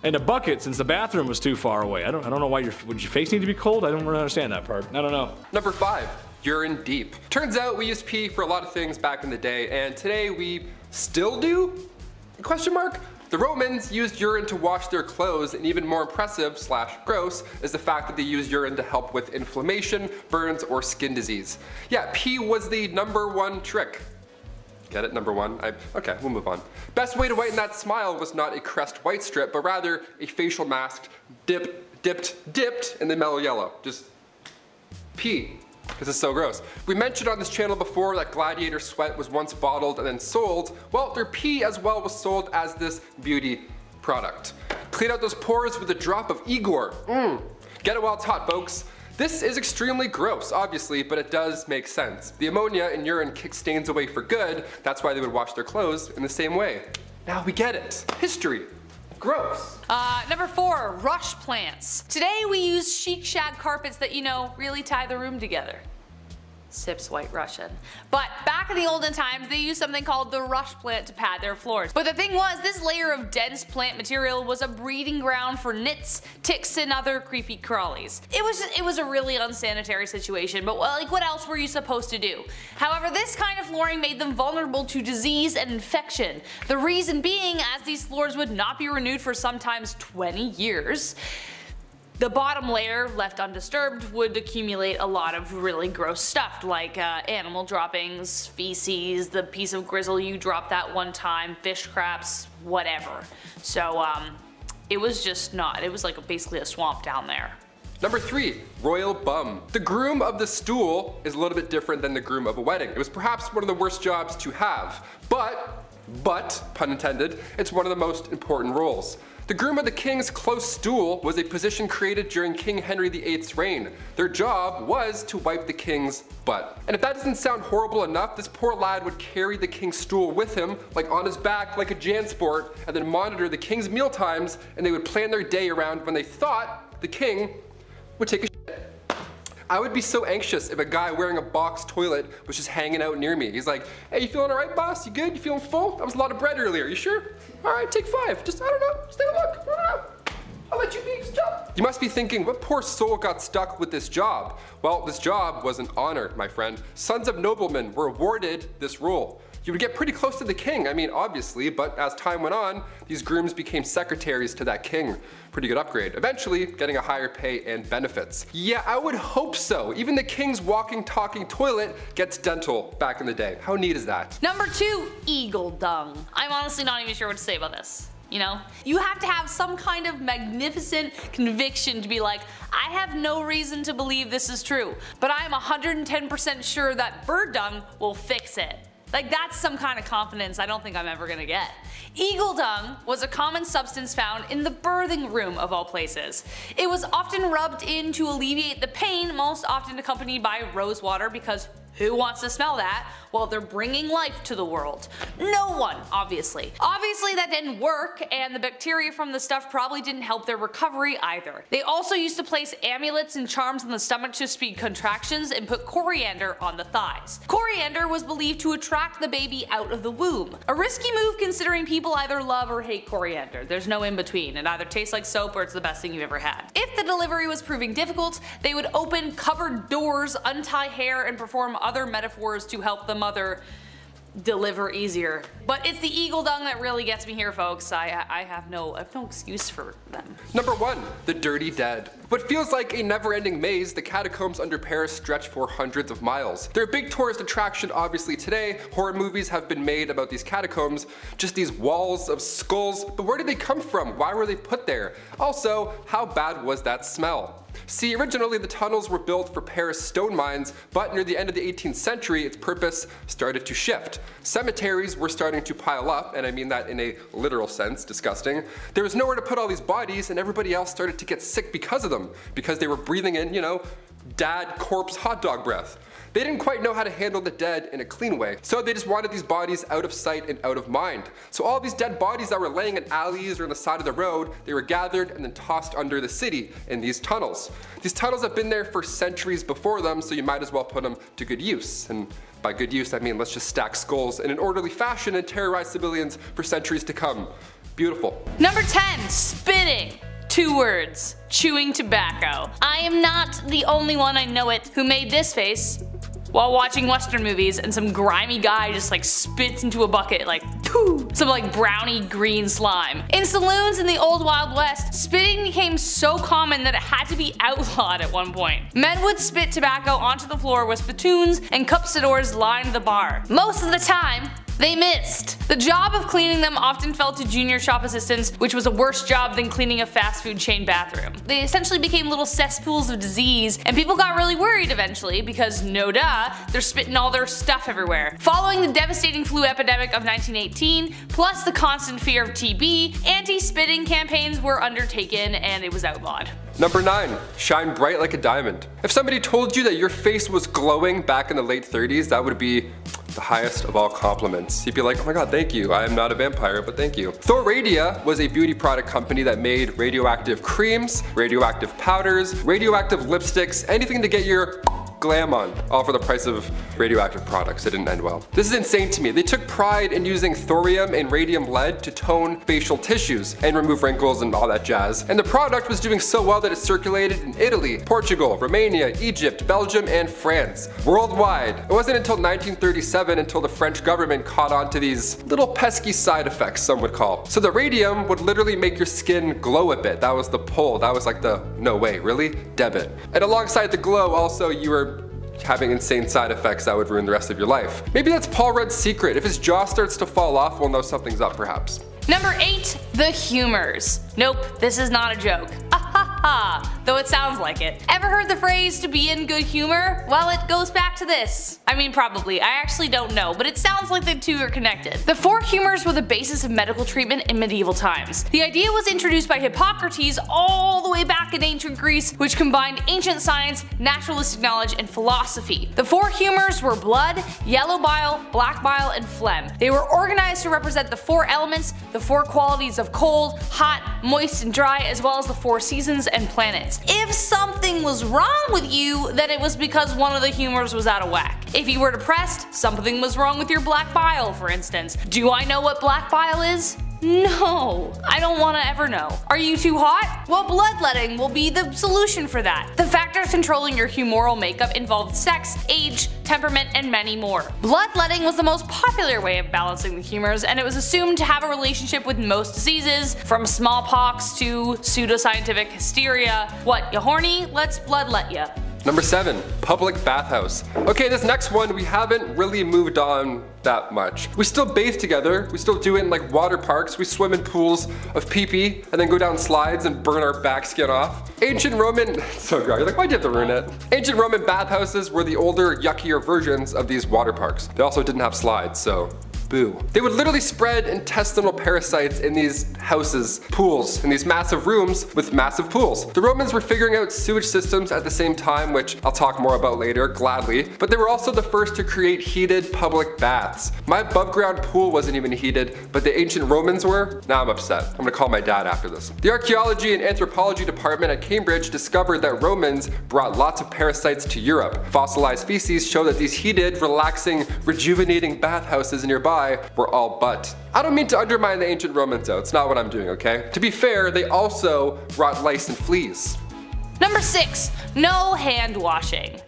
And a bucket since the bathroom was too far away. I don't know why would your face need to be cold? I don't really understand that part. I don't know. Number 5, urine deep. Turns out we used pee for a lot of things back in the day, and today we still do? Question mark? The Romans used urine to wash their clothes, and even more impressive / gross is the fact that they used urine to help with inflammation, burns, or skin disease. Yeah, pee was the #1 trick. Get it? Number 1? Okay, we'll move on. Best way to whiten that smile was not a Crest white strip, but rather a facial mask dipped in the mellow yellow. Just pee. This is so gross. We mentioned on this channel before that Gladiator sweat was once bottled and then sold. Well, their pee as well was sold as this beauty product. Clean out those pores with a drop of Igor. Get it while it's hot, folks. This is extremely gross, obviously, but it does make sense. The ammonia in urine kicks stains away for good. That's why they would wash their clothes in the same way. Now we get it. History. Gross. Number 4, rush plants. Today we use chic shag carpets that, you know, really tie the room together. Sips White Russian. But back in the olden times, they used something called the rush plant to pad their floors. But the thing was, this layer of dense plant material was a breeding ground for nits, ticks, and other creepy crawlies. It was a really unsanitary situation, but like, what else were you supposed to do? However, this kind of flooring made them vulnerable to disease and infection. The reason being, as these floors would not be renewed for sometimes 20 years, the bottom layer, left undisturbed, would accumulate a lot of really gross stuff like animal droppings, feces, the piece of grizzle you dropped that one time, fish scraps, whatever. So it was just not, it was like basically a swamp down there. Number 3, royal bum. The groom of the stool is a little bit different than the groom of a wedding. It was perhaps one of the worst jobs to have, but, pun intended, it's one of the most important roles. The groom of the king's close stool was a position created during King Henry VIII's reign. Their job was to wipe the king's butt. And if that doesn't sound horrible enough, this poor lad would carry the king's stool with him, like on his back like a JanSport, and then monitor the king's meal times, and they would plan their day around when they thought the king would take a shit. I would be so anxious if a guy wearing a box toilet was just hanging out near me. He's like, hey, you feeling alright, boss? You good? You feeling full? That was a lot of bread earlier. You sure? Alright, take 5. Just, I don't know. Just take a look. I don't know. I'll let you be. Just jump. You must be thinking, what poor soul got stuck with this job? Well, this job was an honor, my friend. Sons of noblemen were awarded this role. You would get pretty close to the king, I mean, obviously, but as time went on, these grooms became secretaries to that king. Pretty good upgrade. Eventually, getting a higher pay and benefits. Yeah, I would hope so. Even the king's walking, talking toilet gets dental back in the day. How neat is that? Number 2, eagle dung. I'm honestly not even sure what to say about this. You know? You have to have some kind of magnificent conviction to be like, I have no reason to believe this is true, but I am 110% sure that bird dung will fix it. Like, that's some kind of confidence I don't think I'm ever gonna get. Eagle dung was a common substance found in the birthing room of all places. It was often rubbed in to alleviate the pain, most often accompanied by rose water, because who wants to smell that while they're bringing life to the world? No one, obviously. Obviously that didn't work, and the bacteria from the stuff probably didn't help their recovery either. They also used to place amulets and charms on the stomach to speed contractions and put coriander on the thighs. Coriander was believed to attract the baby out of the womb. A risky move considering people either love or hate coriander. There's no in between. It either tastes like soap or it's the best thing you've ever had. If the delivery was proving difficult, they would open cupboard doors, untie hair, and perform other metaphors to help the mother deliver easier. But it's the eagle dung that really gets me here, folks. I have no excuse for them. Number 1, the dirty dead. What feels like a never-ending maze, the catacombs under Paris stretch for hundreds of miles. They're a big tourist attraction obviously today. Horror movies have been made about these catacombs, just these walls of skulls, but where did they come from? Why were they put there? Also, how bad was that smell? See, originally the tunnels were built for Paris stone mines, but near the end of the 18th century, its purpose started to shift. Cemeteries were starting to pile up, and I mean that in a literal sense, disgusting. There was nowhere to put all these bodies, and everybody else started to get sick because of them, because they were breathing in, you know, dad corpse hot dog breath. They didn't quite know how to handle the dead in a clean way, so they just wanted these bodies out of sight and out of mind. So all these dead bodies that were laying in alleys or on the side of the road, they were gathered and then tossed under the city in these tunnels. These tunnels have been there for centuries before them, so you might as well put them to good use. And by good use, I mean let's just stack skulls in an orderly fashion and terrorize civilians for centuries to come. Beautiful. Number 10, spitting. 2 words, chewing tobacco. I am not the only one, I know it, who made this face while watching Western movies and some grimy guy just like spits into a bucket like poo, some like browny green slime. In saloons in the old Wild West, spitting became so common that it had to be outlawed at one point. Men would spit tobacco onto the floor with spittoons and cuspidors lined the bar. Most of the time, they missed. The job of cleaning them often fell to junior shop assistants, which was a worse job than cleaning a fast food chain bathroom. They essentially became little cesspools of disease, and people got really worried eventually because, no duh, they're spitting all their stuff everywhere. Following the devastating flu epidemic of 1918, plus the constant fear of TB, anti-spitting campaigns were undertaken and it was outlawed. Number 9, shine bright like a diamond. If somebody told you that your face was glowing back in the late 30s, that would be the highest of all compliments. You'd be like, oh my god, thank you. I am not a vampire, but thank you. Thoradia was a beauty product company that made radioactive creams, radioactive powders, radioactive lipsticks, anything to get your glam on, all for the price of radioactive products. It didn't end well. This is insane to me. They took pride in using thorium and radium lead to tone facial tissues and remove wrinkles and all that jazz. And the product was doing so well that it circulated in Italy, Portugal, Romania, Egypt, Belgium, and France. Worldwide. It wasn't until 1937 until the French government caught on to these little pesky side effects, some would call. So the radium would literally make your skin glow a bit. That was the pull. That was like the, no way, really? Debit. And alongside the glow, also you were having insane side effects that would ruin the rest of your life. Maybe that's Paul Rudd's secret. If his jaw starts to fall off, we'll know something's up perhaps. Number 8, the humors. Nope, this is not a joke. Though it sounds like it. Ever heard the phrase to be in good humor? Well, it goes back to this. I mean, probably. I actually don't know, but it sounds like the two are connected. The 4 humors were the basis of medical treatment in medieval times. The idea was introduced by Hippocrates all the way back in ancient Greece, which combined ancient science, naturalistic knowledge, and philosophy. The 4 humors were blood, yellow bile, black bile, and phlegm. They were organized to represent the 4 elements, the 4 qualities of cold, hot, moist, and dry, as well as the 4 seasons and planets. If something was wrong with you, then it was because one of the humors was out of whack. If you were depressed, something was wrong with your black bile, for instance. Do I know what black bile is? No, I don't want to ever know. Are you too hot? Well, bloodletting will be the solution for that. The factors controlling your humoral makeup involved sex, age, temperament, and many more. Bloodletting was the most popular way of balancing the humors, and it was assumed to have a relationship with most diseases, from smallpox to pseudoscientific hysteria. What, you horny? Let's bloodlet ya. Number 7, public bathhouse. Okay, this next one we haven't really moved on that much. We still bathe together, we still do it in like water parks, we swim in pools of pee-pee and then go down slides and burn our back skin off. Ancient Roman, so gross, you're like, why'd you have to ruin it? Ancient Roman bathhouses were the older, yuckier versions of these water parks. They also didn't have slides, so boo. They would literally spread intestinal parasites in these houses, pools, in these massive rooms with massive pools. The Romans were figuring out sewage systems at the same time, which I'll talk more about later, gladly, but they were also the first to create heated public baths. My above ground pool wasn't even heated, but the ancient Romans were. Now I'm upset. I'm gonna call my dad after this. The archaeology and anthropology department at Cambridge discovered that Romans brought lots of parasites to Europe. Fossilized feces show that these heated, relaxing, rejuvenating bathhouses nearby were all but. I don't mean to undermine the ancient Romans though, it's not what I'm doing, okay? To be fair, they also brought lice and fleas. Number 6, no hand washing.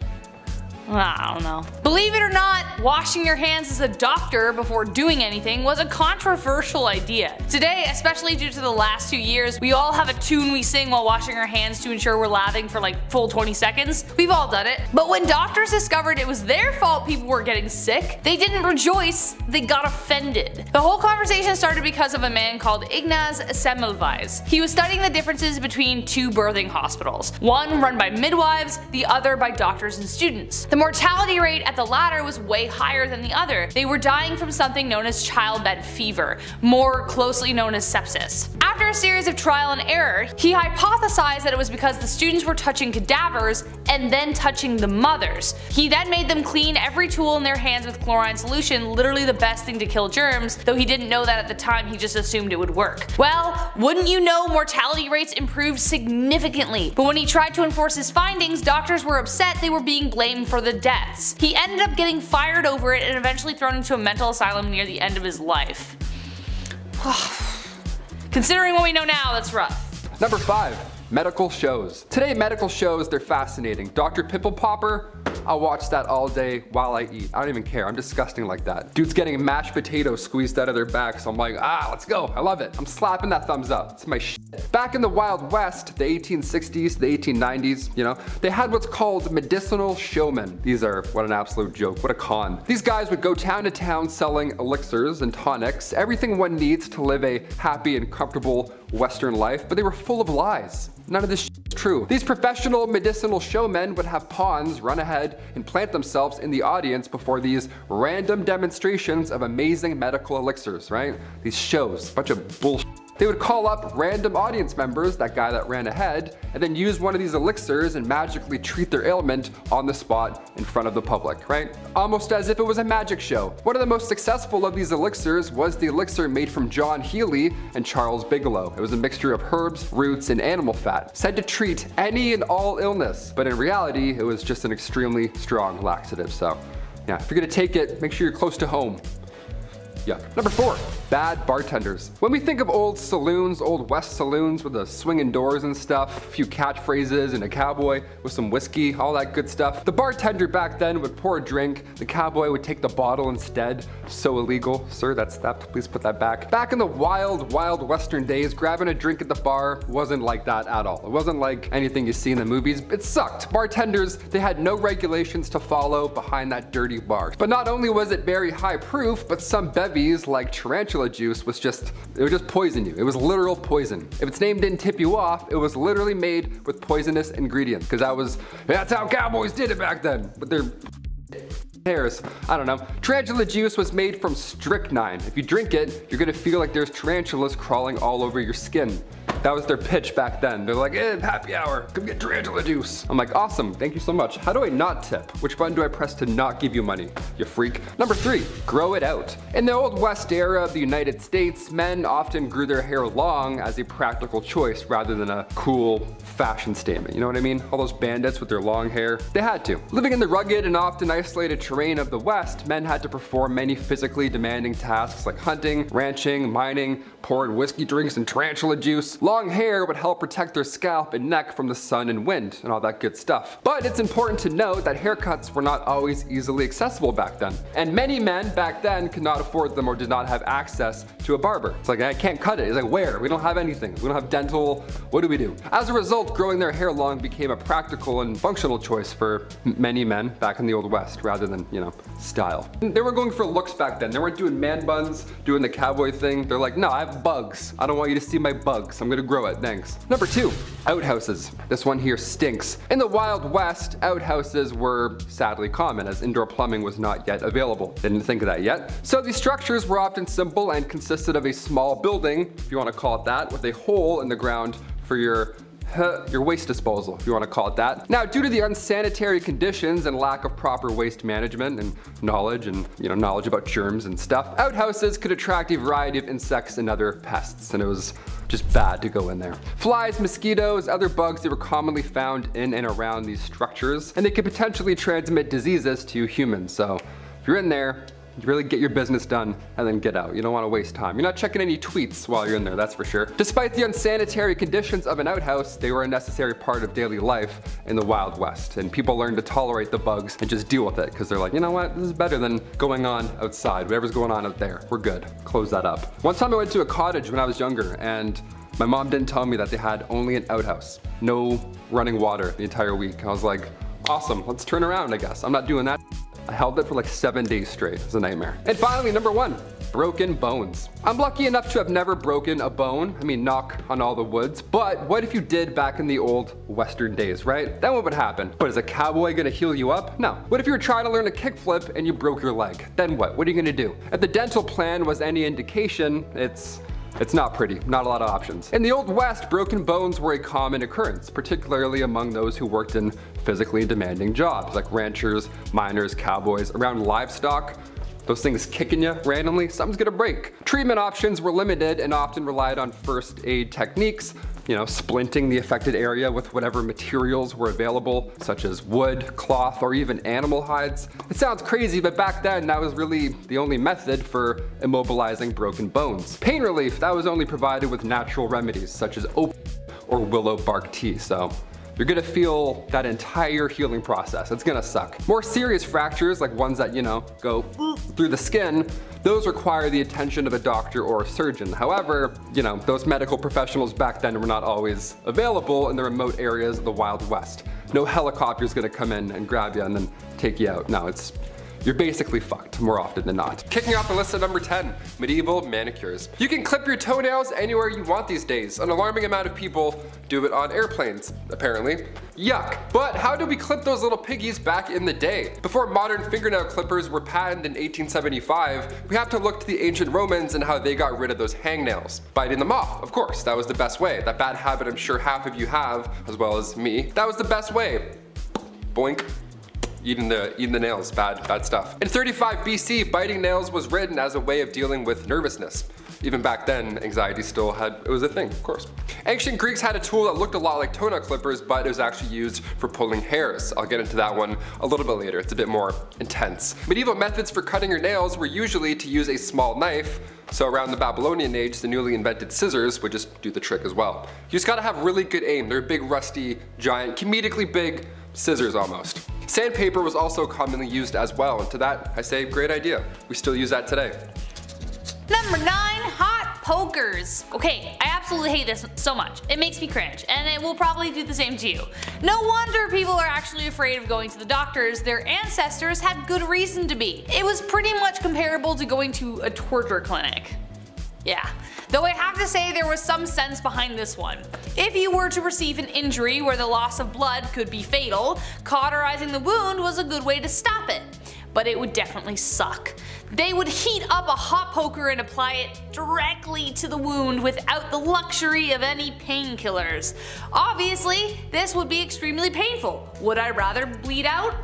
I don't know. Believe it or not, washing your hands as a doctor before doing anything was a controversial idea. Today, especially due to the last 2 years, we all have a tune we sing while washing our hands to ensure we're lathering for like full 20 seconds. We've all done it. But when doctors discovered it was their fault people were getting sick, they didn't rejoice, they got offended. The whole conversation started because of a man called Ignaz Semmelweis. He was studying the differences between two birthing hospitals, one run by midwives, the other by doctors and students. The mortality rate at the latter was way higher than the other. They were dying from something known as childbed fever, more closely known as sepsis. After a series of trial and error, he hypothesized that it was because the students were touching cadavers and then touching the mothers. He then made them clean every tool in their hands with chlorine solution, literally the best thing to kill germs, though he didn't know that at the time, he just assumed it would work. Well, wouldn't you know, mortality rates improved significantly, but when he tried to enforce his findings, doctors were upset they were being blamed for the deaths. He ended up getting fired over it and eventually thrown into a mental asylum near the end of his life. Considering what we know now, that's rough. Number 5. Medical shows. Today, medical shows, they're fascinating. Dr. Pimple Popper, I'll watch that all day while I eat. I don't even care. I'm disgusting like that. Dude's getting mashed potatoes squeezed out of their back, so I'm like, let's go. I love it. I'm slapping that thumbs up. It's my shit. Back in the Wild West, the 1860s, the 1890s, you know, they had what's called medicinal showmen. These are, what an absolute joke, what a con. These guys would go town to town selling elixirs and tonics, everything one needs to live a happy and comfortable Western life, but they were full of lies. None of this shit is true. These professional medicinal showmen would have pawns run ahead and plant themselves in the audience before these random demonstrations of amazing medical elixirs, right? These shows, bunch of bullshit. They would call up random audience members, that guy that ran ahead, and then use one of these elixirs and magically treat their ailment on the spot in front of the public, right? Almost as if it was a magic show. One of the most successful of these elixirs was the elixir made from John Healy and Charles Bigelow. It was a mixture of herbs, roots, and animal fat, said to treat any and all illness, but in reality, it was just an extremely strong laxative. So yeah, if you're gonna take it, make sure you're close to home. Yeah. Number 4, bad bartenders. When we think of old saloons, old West saloons with the swinging doors and stuff, a few catchphrases and a cowboy with some whiskey, all that good stuff, the bartender back then would pour a drink, the cowboy would take the bottle instead. So illegal. Sir, that's that. Please put that back. Back in the wild, wild Western days, grabbing a drink at the bar wasn't like that at all. It wasn't like anything you see in the movies. It sucked. Bartenders, they had no regulations to follow behind that dirty bar. But not only was it very high proof, but some bevies like tarantula juice would just poison you. It was literal poison. If its name didn't tip you off, it was literally made with poisonous ingredients, because that's how cowboys did it back then. But they're hairs. I don't know. Tarantula juice was made from strychnine. If you drink it, you're gonna feel like there's tarantulas crawling all over your skin. That was their pitch back then. They're like, happy hour, come get tarantula juice. I'm like, awesome, thank you so much. How do I not tip? Which button do I press to not give you money, you freak? Number 3, grow it out. In the Old West era of the United States, men often grew their hair long as a practical choice rather than a cool fashion statement. You know what I mean? All those bandits with their long hair, they had to. Living in the rugged and often isolated terrain of the West, men had to perform many physically demanding tasks like hunting, ranching, mining, pouring whiskey drinks and tarantula juice. Long hair would help protect their scalp and neck from the sun and wind and all that good stuff. But it's important to note that haircuts were not always easily accessible back then. And many men back then could not afford them or did not have access to a barber. It's like, I can't cut it. It's like, where? We don't have anything. We don't have dental. What do we do? As a result, growing their hair long became a practical and functional choice for many men back in the Old West rather than, you know, style. They were going for looks back then. They weren't doing man buns, doing the cowboy thing. They're like, no, I have bugs. I don't want you to see my bugs. I'm gonna grow it, thanks. Number 2, outhouses. This one here stinks. In the Wild West, outhouses were sadly common as indoor plumbing was not yet available. They didn't think of that yet. So these structures were often simple and consisted of a small building, if you want to call it that, with a hole in the ground for your waste disposal, if you want to call it that. Now, due to the unsanitary conditions and lack of proper waste management and knowledge knowledge about germs and stuff, outhouses could attract a variety of insects and other pests, and it was just bad to go in there. Flies, mosquitoes, other bugs that were commonly found in and around these structures, and they could potentially transmit diseases to humans. So if you're in there, really get your business done and then get out. You don't want to waste time. You're not checking any tweets while you're in there, that's for sure. Despite the unsanitary conditions of an outhouse, they were a necessary part of daily life in the Wild West, and people learned to tolerate the bugs and just deal with it because they're like, you know what, this is better than going on outside. Whatever's going on out there, we're good. Close that up. One time I went to a cottage when I was younger, and my mom didn't tell me that they had only an outhouse. No running water the entire week. I was like, awesome, let's turn around, I guess. I'm not doing that. I held it for like 7 days straight. It was a nightmare. And finally, number 1, broken bones. I'm lucky enough to have never broken a bone. I mean, knock on all the woods. But what if you did back in the old Western days, right? Then what would happen? But is a cowboy gonna heal you up? No. What if you were trying to learn a kickflip and you broke your leg? Then what? What are you gonna do? If the dental plan was any indication, it's not pretty, not a lot of options. In the Old West, broken bones were a common occurrence, particularly among those who worked in physically demanding jobs, like ranchers, miners, cowboys, around livestock. Those things kicking you randomly, something's gonna break. Treatment options were limited and often relied on first aid techniques, splinting the affected area with whatever materials were available, such as wood, cloth, or even animal hides. It sounds crazy, but back then that was really the only method for immobilizing broken bones. Pain relief, that was only provided with natural remedies, such as opium or willow bark tea, so you're gonna feel that entire healing process. It's gonna suck. More serious fractures, like ones that, go through the skin, those require the attention of a doctor or a surgeon. However, those medical professionals back then were not always available in the remote areas of the Wild West. No helicopter's gonna come in and grab you and then take you out. No, you're basically fucked more often than not. Kicking off the list at number 10, medieval manicures. You can clip your toenails anywhere you want these days. An alarming amount of people do it on airplanes, apparently. Yuck. But how did we clip those little piggies back in the day? Before modern fingernail clippers were patented in 1875, we have to look to the ancient Romans and how they got rid of those hangnails. Biting them off, of course, that was the best way. That bad habit I'm sure half of you have, as well as me. That was the best way. Boink. Eating the nails, bad stuff. In 35 BC, biting nails was written as a way of dealing with nervousness. Even back then, anxiety it was a thing, of course. Ancient Greeks had a tool that looked a lot like toenail clippers, but it was actually used for pulling hairs. I'll get into that one a little bit later, it's a bit more intense. Medieval methods for cutting your nails were usually to use a small knife, so around the Babylonian age, the newly invented scissors would just do the trick as well. You just gotta have really good aim. They're big, rusty, giant, comedically big scissors almost. Sandpaper was also commonly used as well, and to that I say great idea. We still use that today. Number 9, hot pokers. Okay, I absolutely hate this so much. It makes me cringe, and it will probably do the same to you. No wonder people are actually afraid of going to the doctors. Their ancestors had good reason to be. It was pretty much comparable to going to a torture clinic. Yeah. Though I have to say there was some sense behind this one. If you were to receive an injury where the loss of blood could be fatal, cauterizing the wound was a good way to stop it. But it would definitely suck. They would heat up a hot poker and apply it directly to the wound without the luxury of any painkillers. Obviously, this would be extremely painful. Would I rather bleed out?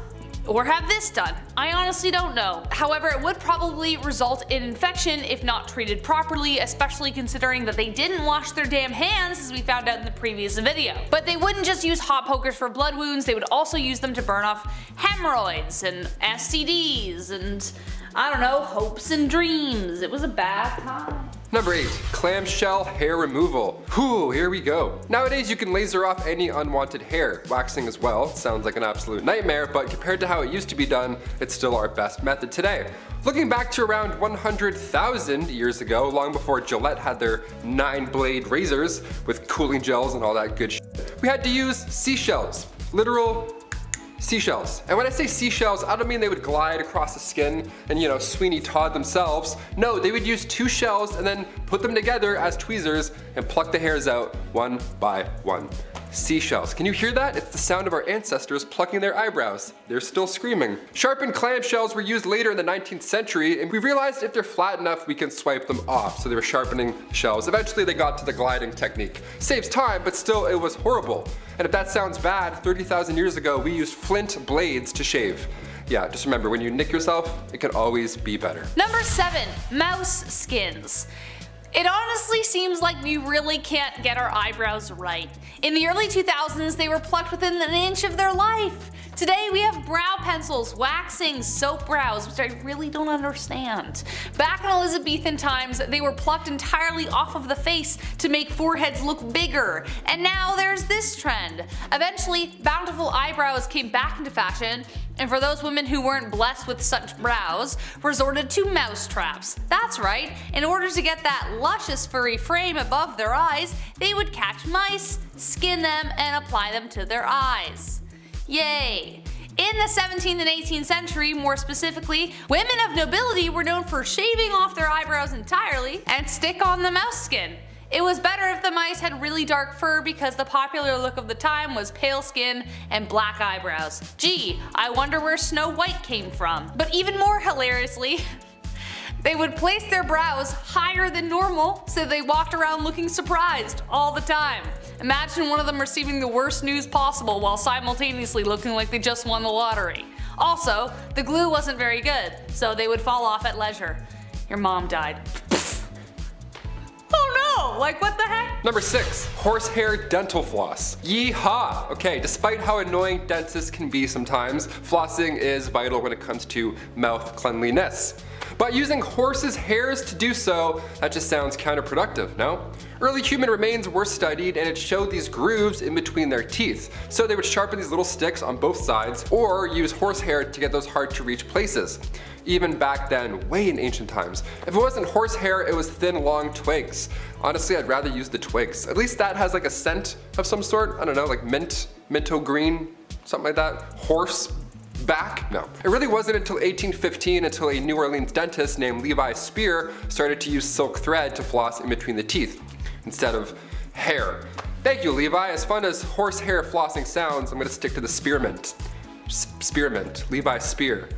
Or have this done? I honestly don't know. However, it would probably result in infection if not treated properly, especially considering that they didn't wash their damn hands, as we found out in the previous video. But they wouldn't just use hot pokers for blood wounds, they would also use them to burn off hemorrhoids and STDs and, I don't know, hopes and dreams. It was a bad time. Number 8, clamshell hair removal. Whew, here we go. Nowadays you can laser off any unwanted hair. Waxing as well, sounds like an absolute nightmare, but compared to how it used to be done, it's still our best method today. Looking back to around 100,000 years ago, long before Gillette had their 9-blade razors with cooling gels and all that good shit, we had to use seashells. Literal seashells. And when I say seashells, I don't mean they would glide across the skin and Sweeney Todd themselves. No, they would use 2 shells and then put them together as tweezers and pluck the hairs out one by one. Seashells. Can you hear that? It's the sound of our ancestors plucking their eyebrows. They're still screaming. Sharpened clamshells were used later in the 19th century, and we realized if they're flat enough, we can swipe them off. So they were sharpening shells. Eventually they got to the gliding technique. Saves time, but still it was horrible. And if that sounds bad, 30,000 years ago, we used flint blades to shave. Yeah, just remember, when you nick yourself, it can always be better. Number 7, mouse skins. It honestly seems like we really can't get our eyebrows right. In the early 2000s, they were plucked within an inch of their life. Today we have brow pencils, waxing, soap brows, which I really don't understand. Back in Elizabethan times, they were plucked entirely off of the face to make foreheads look bigger, and now there's this trend. Eventually, bountiful eyebrows came back into fashion, and for those women who weren't blessed with such brows, resorted to mouse traps. That's right, in order to get that luscious furry frame above their eyes, they would catch mice, skin them, and apply them to their eyes. Yay! In the 17th and 18th century, more specifically, women of nobility were known for shaving off their eyebrows entirely and stick on the mouse skin. It was better if the mice had really dark fur because the popular look of the time was pale skin and black eyebrows. Gee, I wonder where Snow White came from. But even more hilariously, they would place their brows higher than normal so they walked around looking surprised all the time. Imagine one of them receiving the worst news possible while simultaneously looking like they just won the lottery. Also, the glue wasn't very good, so they would fall off at leisure. Your mom died. Oh no, like what the heck? Number 6. Horsehair dental floss. Yeehaw! Okay, despite how annoying dentists can be sometimes, flossing is vital when it comes to mouth cleanliness. But using horses' hairs to do so, that just sounds counterproductive, no? Early human remains were studied and it showed these grooves in between their teeth. So they would sharpen these little sticks on both sides or use horsehair to get those hard to reach places. Even back then, way in ancient times. If it wasn't horsehair, it was thin, long twigs. Honestly, I'd rather use the twigs. At least that has like a scent of some sort. I don't know, like mint, minto green, something like that. Horse back? No. It really wasn't until 1815 until a New Orleans dentist named Levi Spear started to use silk thread to floss in between the teeth instead of hair. Thank you, Levi. As fun as horsehair flossing sounds, I'm gonna stick to the spearmint. Spearmint. Levi Spear.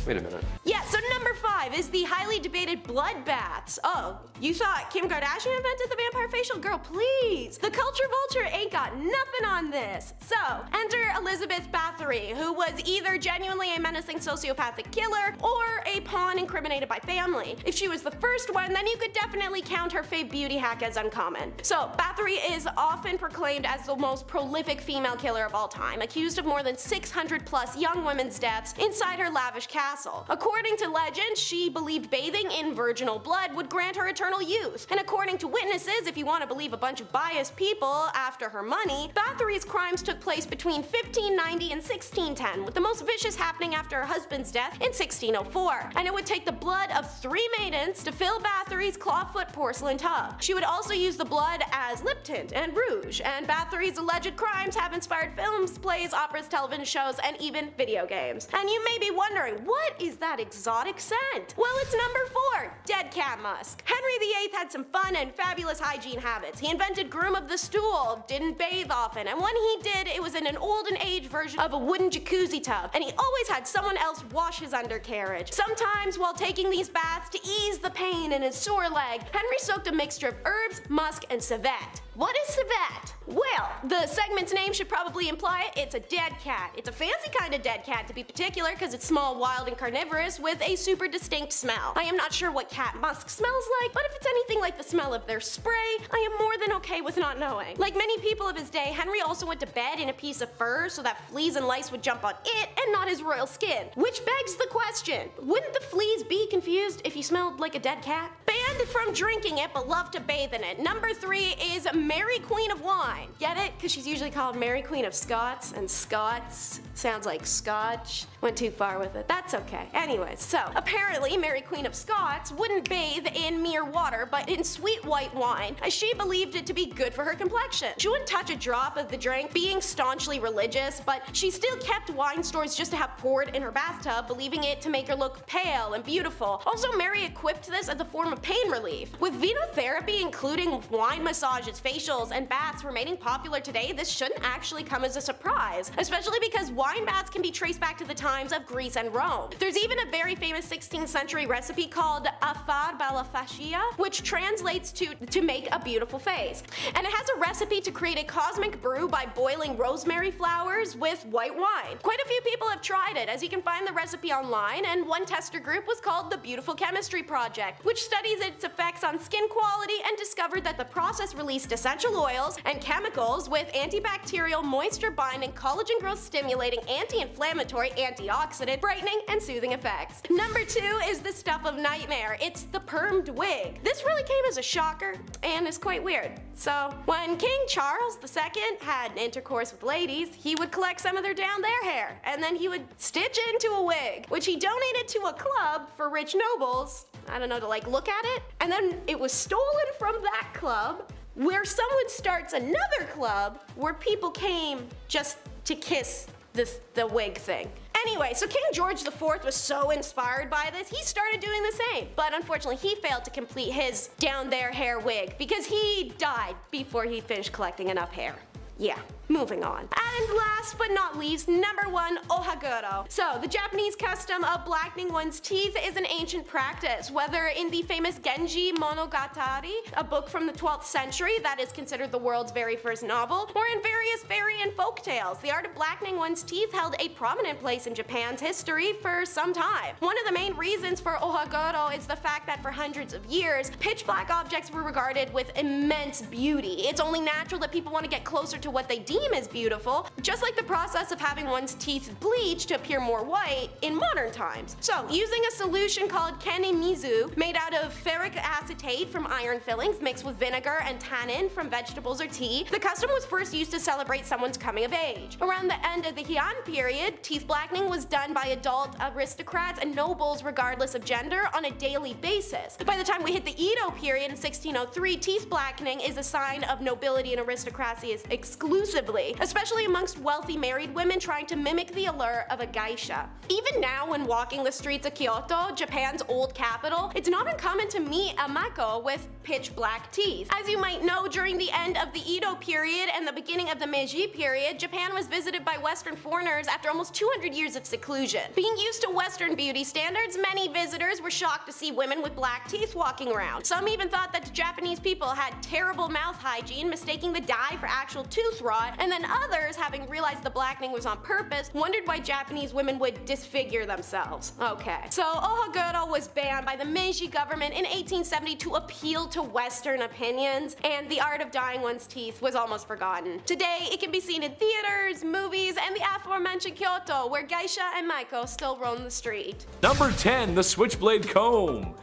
Wait a minute. Yeah, so number 5 is the highly debated blood baths. Oh, you thought Kim Kardashian invented the vampire facial? Girl, please. The culture vulture ain't got nothing on this. So, enter Elizabeth Bathory, who was either genuinely a menacing sociopathic killer or a pawn incriminated by family. If she was the first one, then you could definitely count her fave beauty hack as uncommon. So, Bathory is often proclaimed as the most prolific female killer of all time, accused of more than 600 plus young women's deaths inside her lavish castle. According to legend, she believed bathing in virginal blood would grant her eternal youth. And according to witnesses, if you want to believe a bunch of biased people after her money, Bathory's crimes took place between 1590 and 1610, with the most vicious happening after her husband's death in 1604. And it would take the blood of 3 maidens to fill Bathory's clawfoot porcelain tub. She would also use the blood as lip tint and rouge, and Bathory's alleged crimes have inspired films, plays, operas, television shows, and even video games. And you may be wondering, what is that exotic scent? Well, it's number 4, dead cat musk. Henry VIII had some fun and fabulous hygiene habits. He invented groom of the stool, didn't bathe often, and when he did, it was in an olden age version of a wooden jacuzzi tub, and he always had someone else wash his undercarriage. Sometimes while taking these baths to ease the pain in his sore leg, Henry soaked a mixture of herbs, musk, and civet. What is civet? Well, the segment's name should probably imply it. It's a dead cat. It's a fancy kind of dead cat to be particular because it's small, wild, and carnivorous with a super distinct smell. I am not sure what cat musk smells like, but if it's anything like the smell of their spray, I am more than okay with not knowing. Like many people of his day, Henry also went to bed in a piece of fur so that fleas and lice would jump on it and not his royal skin. Which begs the question, wouldn't the fleas be confused if you smelled like a dead cat? Banned from drinking it but love to bathe in it. Number 3 is Mary Queen of Wine. Get it? Because she's usually called Mary Queen of Scots, and Scots sounds like Scotch. Went too far with it. That's okay. Anyways, so apparently Mary Queen of Scots wouldn't bathe in mere water but in sweet white wine, as she believed it to be good for her complexion. She wouldn't touch a drop of the drink, being staunchly religious, but she still kept wine stores just to have poured in her bathtub, believing it to make her look pale and beautiful. Also, Mary equipped this as a form of pain relief. With venotherapy, including wine massages, facials, and baths remaining popular today, this shouldn't actually come as a surprise, especially because wine baths can be traced back to the times of Greece and Rome. There's even a very famous 16th century recipe called affar balafashia, which translates to make a beautiful face. And it has a recipe to create a cosmic brew by boiling rosemary flowers with white wine. Quite a few people have tried it, as you can find the recipe online, and one tester group was called the Beautiful Chemistry Project, which studies its effects on skin quality and discovered that the process released essential oils and chemicals with antibacterial, moisture binding, collagen growth stimulating, stimulating, anti-inflammatory, antioxidant, brightening, and soothing effects. Number 2 is the stuff of nightmare. It's the permed wig. This really came as a shocker and is quite weird. So, when King Charles II had intercourse with ladies, he would collect some of their down there hair, and then he would stitch it into a wig, which he donated to a club for rich nobles, I don't know, to like look at it, and then it was stolen from that club, where someone starts another club where people came just to kiss the wig thing. Anyway, so King George IV was so inspired by this, he started doing the same. But unfortunately, he failed to complete his down there hair wig because he died before he finished collecting enough hair. Yeah, moving on. And last but not least, number 1, ohaguro. So, the Japanese custom of blackening one's teeth is an ancient practice, whether in the famous Genji Monogatari, a book from the 12th century that is considered the world's very first novel, or in various fairy and folk tales. The art of blackening one's teeth held a prominent place in Japan's history for some time. One of the main reasons for ohaguro is the fact that for hundreds of years, pitch black objects were regarded with immense beauty. It's only natural that people want to get closer to what they deem as beautiful, just like the process of having one's teeth bleached to appear more white in modern times. So, using a solution called kenemizu, made out of ferric acetate from iron fillings mixed with vinegar and tannin from vegetables or tea, the custom was first used to celebrate someone's coming of age. Around the end of the Heian period, teeth blackening was done by adult aristocrats and nobles regardless of gender on a daily basis. By the time we hit the Edo period in 1603, teeth blackening is a sign of nobility and aristocracy exclusively, especially amongst wealthy married women trying to mimic the allure of a geisha. Even now, when walking the streets of Kyoto, Japan's old capital, it's not uncommon to meet a mako with pitch black teeth. As you might know, during the end of the Edo period and the beginning of the Meiji period, Japan was visited by Western foreigners after almost 200 years of seclusion. Being used to Western beauty standards, many visitors were shocked to see women with black teeth walking around. Some even thought that the Japanese people had terrible mouth hygiene, mistaking the dye for actual tooth rot, and then others, having realized the blackening was on purpose, wondered why Japanese women would disfigure themselves. Okay, so ohaguro was banned by the Meiji government in 1870 to appeal to Western opinions, and the art of dyeing one's teeth was almost forgotten. Today, it can be seen in theaters, movies, and the aforementioned Kyoto, where geisha and maiko still roam the street. Number 10, the switchblade comb.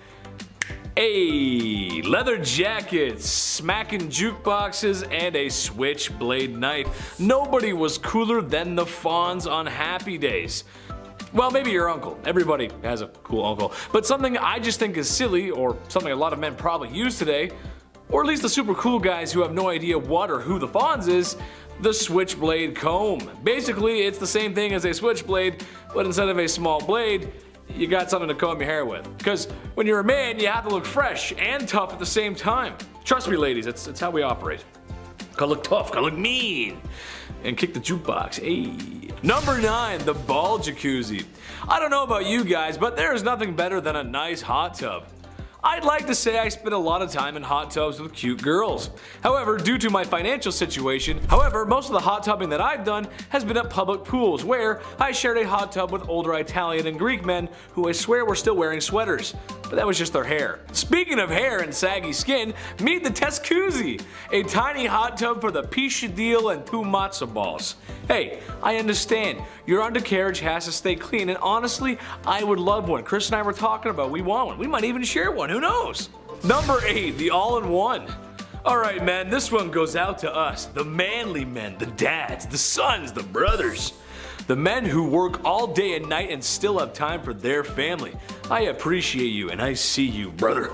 Hey, leather jackets, smacking jukeboxes, and a switchblade knife. Nobody was cooler than the Fonz on Happy Days. Well, maybe your uncle. Everybody has a cool uncle. But something I just think is silly, or something a lot of men probably use today, or at least the super cool guys who have no idea what or who the Fonz is, the switchblade comb. Basically, it's the same thing as a switchblade, but instead of a small blade, you got something to comb your hair with. Because when you're a man, you have to look fresh and tough at the same time. Trust me, ladies, it's how we operate. Gotta look tough, gotta look mean. And kick the jukebox, ayy. Number 9, the ball jacuzzi. I don't know about you guys, but there is nothing better than a nice hot tub. I'd like to say I spend a lot of time in hot tubs with cute girls. However, due to my financial situation, most of the hot tubbing that I've done has been at public pools where I shared a hot tub with older Italian and Greek men who I swear were still wearing sweaters. But that was just their hair. Speaking of hair and saggy skin, meet the Tescuzzi, a tiny hot tub for the piscadille and 2 matzo balls. Hey, I understand, your undercarriage has to stay clean, and honestly, I would love one. Chris and I were talking about we want one. We might even share one, who knows? Number 8, the all-in-one. Alright man, this one goes out to us, the manly men, the dads, the sons, the brothers. The men who work all day and night and still have time for their family. I appreciate you and I see you, brother.